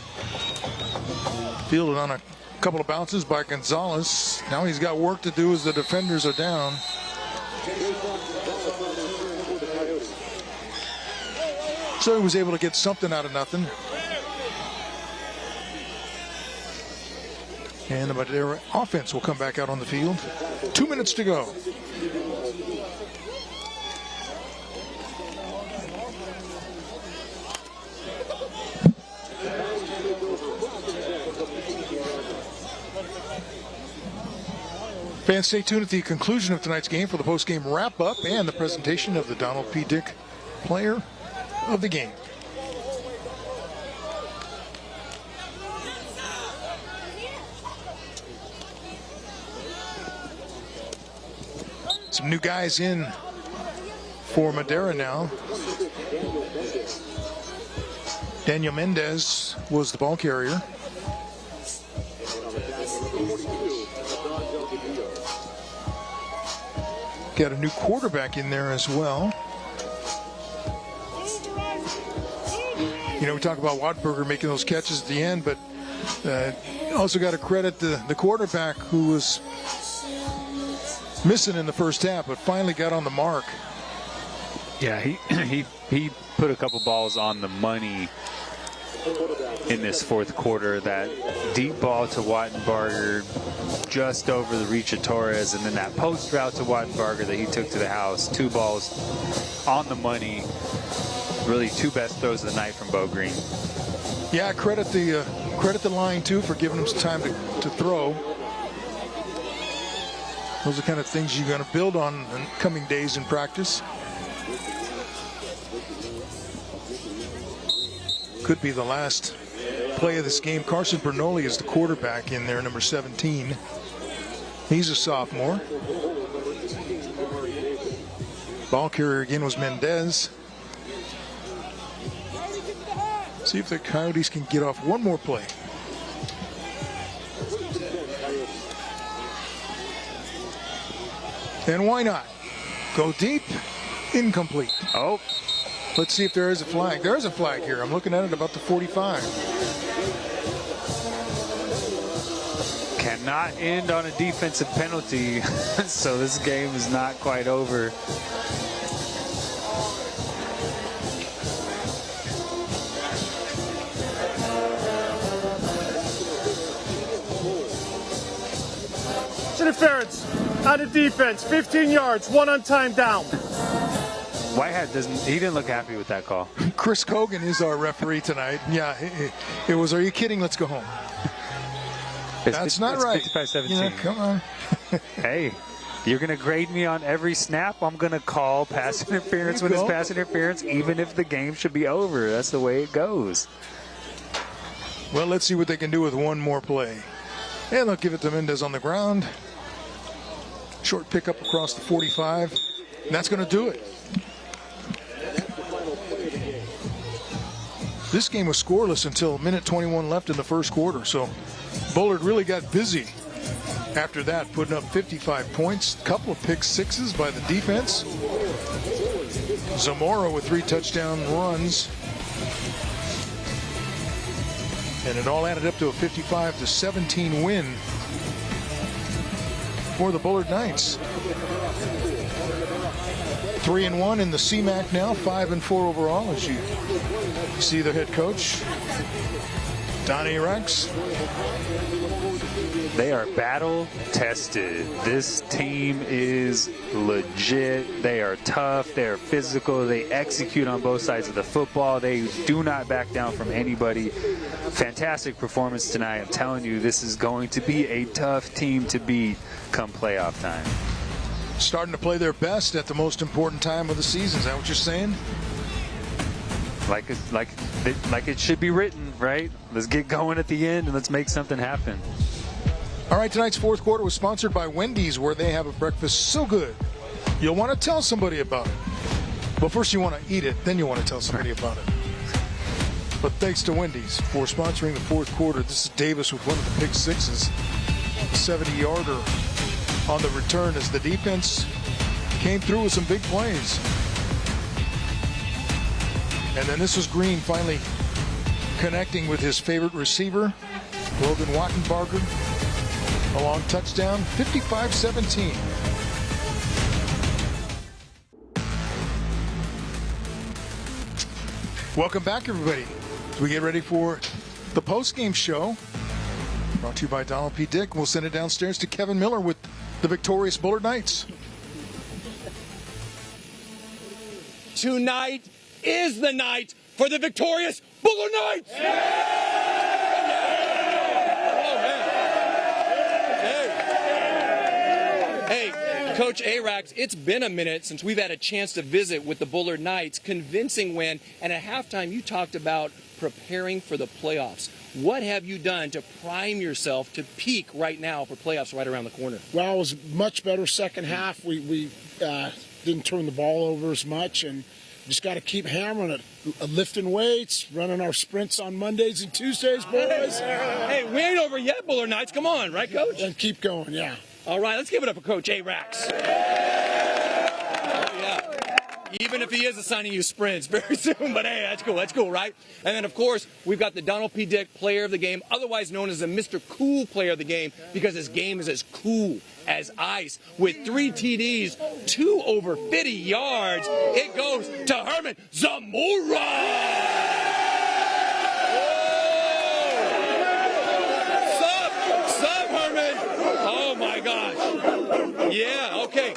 Fielded on a couple of bounces by Gonzalez. Now he's got work to do as the defenders are down. So he was able to get something out of nothing. And the Madera offense will come back out on the field. 2 minutes to go. Fans, stay tuned at the conclusion of tonight's game for the post-game wrap-up and the presentation of the Donald P. Dick Player of the Game. Some new guys in for Madera now. Daniel Mendez was the ball carrier. Got a new quarterback in there as well. You know, we talk about Watberger making those catches at the end, but also got to credit the quarterback who was missing in the first half, but finally got on the mark. Yeah, he put a couple balls on the money in this fourth quarter. That deep ball to Wattenbarger just over the reach of Torres, and then that post route to Wattenbarger that he took to the house. 2 balls on the money. Really 2 best throws of the night from Bo Green. Yeah, credit the line too for giving him some time to throw. Those are the kind of things you're going to build on in coming days in practice. Could be the last play of this game. Carson Bernoulli is the quarterback in there, number 17. He's a sophomore. Ball carrier again was Mendez. See if the Coyotes can get off one more play. And why not? Go deep, incomplete. Oh. Let's see if there is a flag. There is a flag here. I'm looking at it about the 45. Cannot end on a defensive penalty, so this game is not quite over. interference on the defense. 15 yards, 1 on time down. Whitehead he didn't look happy with that call. Chris Cogan is our referee tonight. Yeah, it was, are you kidding? Let's go home. That's not right. 55-17. Yeah, come on. Hey, you're going to grade me on every snap. I'm going to call pass interference when it's pass interference, even if the game should be over. That's the way it goes. Well, let's see what they can do with one more play. And they'll give it to Mendez on the ground. Short pickup across the 45. And that's going to do it. This game was scoreless until minute 21 left in the first quarter. So Bullard really got busy after that, putting up 55 points. A couple of pick sixes by the defense. Zamora with 3 touchdown runs. And it all added up to a 55-17 win for the Bullard Knights. 3-1 in the CMAC now, 5-4 overall, as you see the head coach, Don Rex. They are battle tested. This team is legit. They are tough. They are physical. They execute on both sides of the football. They do not back down from anybody. Fantastic performance tonight. I'm telling you, this is going to be a tough team to beat come playoff time. Starting to play their best at the most important time of the season. Is that what you're saying? Like it should be written, right? Let's get going at the end and let's make something happen. All right, tonight's fourth quarter was sponsored by Wendy's, where they have a breakfast so good you'll want to tell somebody about it. Well, first you want to eat it, then you want to tell somebody about it. But thanks to Wendy's for sponsoring the fourth quarter. This is Davis with one of the pick sixes, a 70-yarder on the return as the defense came through with some big plays. And then this was Green finally connecting with his favorite receiver, Logan Wattenbarger. A long touchdown, 55-17. Welcome back, everybody. As we get ready for the post-game show, brought to you by Donald P. Dick. We'll send it downstairs to Kevin Miller with the victorious Bullard Knights. Tonight is the night for the victorious Bullard Knights! Hey, Coach Arax, it's been a minute since we've had a chance to visit with the Bullard Knights. Convincing win, and at halftime you talked about preparing for the playoffs. What have you done to prime yourself to peak right now for playoffs right around the corner? Well, it was much better second half. We didn't turn the ball over as much, and just got to keep hammering it. Lifting weights, running our sprints on Mondays and Tuesdays, boys. Hey, we ain't over yet, Bullard Knights. Come on, right, Coach? And keep going, yeah. All right, let's give it up for Coach Arax. Oh, yeah. Even if he is assigning you sprints very soon, but hey, that's cool, right? And then, of course, we've got the Donald P. Dick Player of the Game, otherwise known as the Mr. Cool Player of the Game, because his game is as cool as ice. With 3 TDs, 2 over 50 yards, it goes to Herman Zamora! Oh my gosh. Yeah, okay.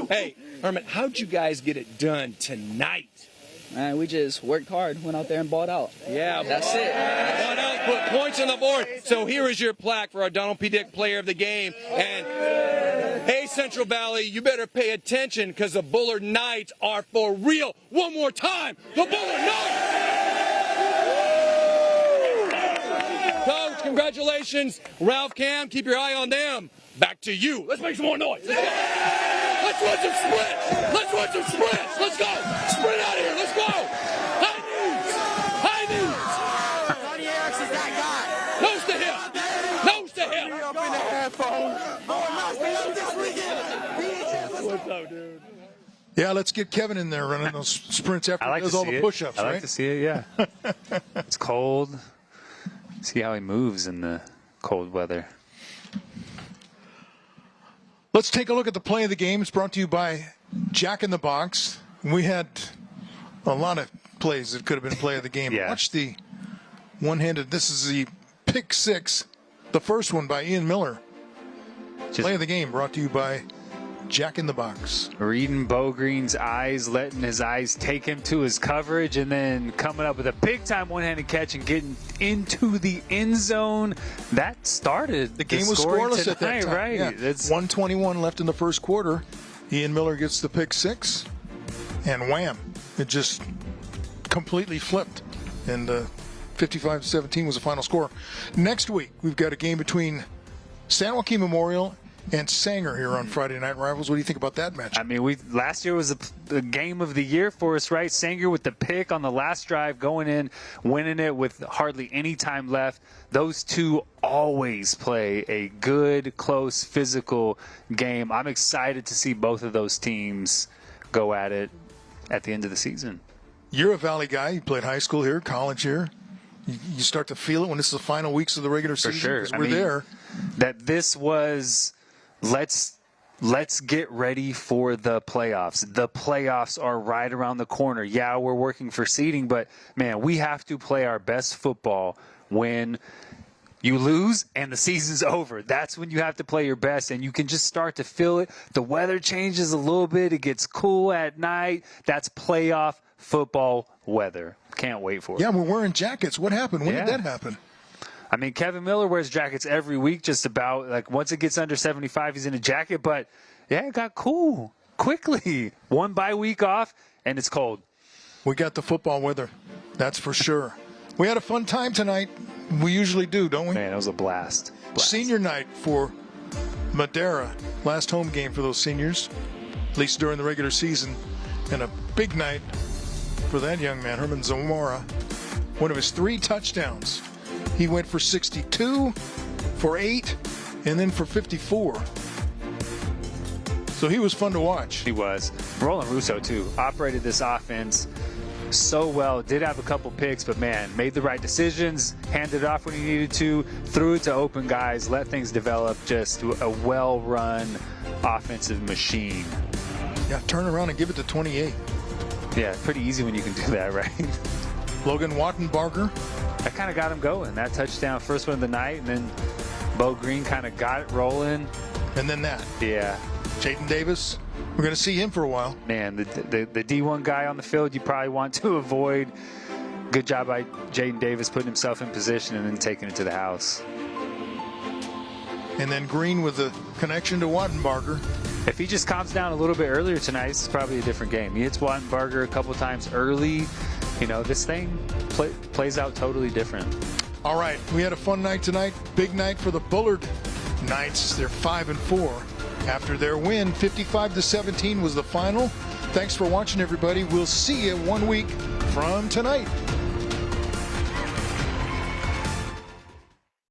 Hey, Herman, how'd you guys get it done tonight? Man, we just worked hard, went out there and balled out. Yeah, that's it. Balled out, put points on the board. So here is your plaque for our Donald P. Dick Player of the Game. And hey, Central Valley, you better pay attention because the Bullard Knights are for real. One more time, the Bullard Knights! Coach, congratulations. Ralph, Cam, keep your eye on them. Back to you. Let's make some more noise. Let's run some sprints. Let's go. Sprint out of here. Let's go. High knees. Tony Eriks is that guy. Nose to hip. Up in the headphones. What's up, dude? Yeah, let's get Kevin in there running those sprints after he does all the push-ups, I right? like to see it, yeah. It's cold. See how he moves in the cold weather. Let's take a look at the play of the game. It's brought to you by Jack in the Box. We had a lot of plays that could have been play of the game. Yeah. Watch the one-handed. This is the pick six, the first one by Ian Miller. Play of the game brought to you by Jack in the Box. Reading Bo Green's eyes, letting his eyes take him to his coverage, and then coming up with a big-time one-handed catch and getting into the end zone. That started the game was scoreless tonight, at that time. right? Yeah. It's 1:21 left in the first quarter. Ian Miller gets the pick six, and wham! It just completely flipped. And 55-17 was the final score. Next week, we've got a game between San Joaquin Memorial and Sanger here on Friday Night Rivals. What do you think about that match? I mean, last year was the game of the year for us, right? Sanger with the pick on the last drive, going in, winning it with hardly any time left. Those two always play a good, close, physical game. I'm excited to see both of those teams go at it at the end of the season. You're a Valley guy. You played high school here, college here. You start to feel it when this is the final weeks of the regular season. For sure. We're there. That this was... Let's get ready for the playoffs. The playoffs are right around the corner. Yeah, we're working for seeding, but, man, we have to play our best football when you lose and the season's over. That's when you have to play your best, and you can just start to feel it. The weather changes a little bit. It gets cool at night. That's playoff football weather. Can't wait for it. Yeah, we're wearing jackets. What happened? When did that happen? I mean, Kevin Miller wears jackets every week just about. Like, once it gets under 75, he's in a jacket. But, yeah, it got cool quickly. One bye week off, and it's cold. We got the football weather. That's for sure. We had a fun time tonight. We usually do, don't we? Man, it was a blast. Senior night for Madera. Last home game for those seniors, at least during the regular season. And a big night for that young man, Herman Zamora. One of his 3 touchdowns. He went for 62, for 8, and then for 54. So he was fun to watch. He was. Roland Russo, too, operated this offense so well. Did have a couple picks, but, man, made the right decisions, handed it off when he needed to, threw it to open guys, let things develop. Just a well-run offensive machine. Yeah, turn around and give it to 28. Yeah, pretty easy when you can do that, right? Logan Wattenbarger. That kind of got him going. That touchdown, first one of the night, and then Bo Green kind of got it rolling. And then that. Yeah. Jaden Davis, we're going to see him for a while. Man, the D1 guy on the field you probably want to avoid. Good job by Jaden Davis putting himself in position and then taking it to the house. And then Green with the connection to Wattenbarger. If he just calms down a little bit earlier tonight, it's probably a different game. He hits Wattenbarger a couple times early. You know, this thing plays out totally different. All right, we had a fun night tonight. Big night for the Bullard Knights. They're 5-4 after their win. 55-17 was the final. Thanks for watching, everybody. We'll see you 1 week from tonight.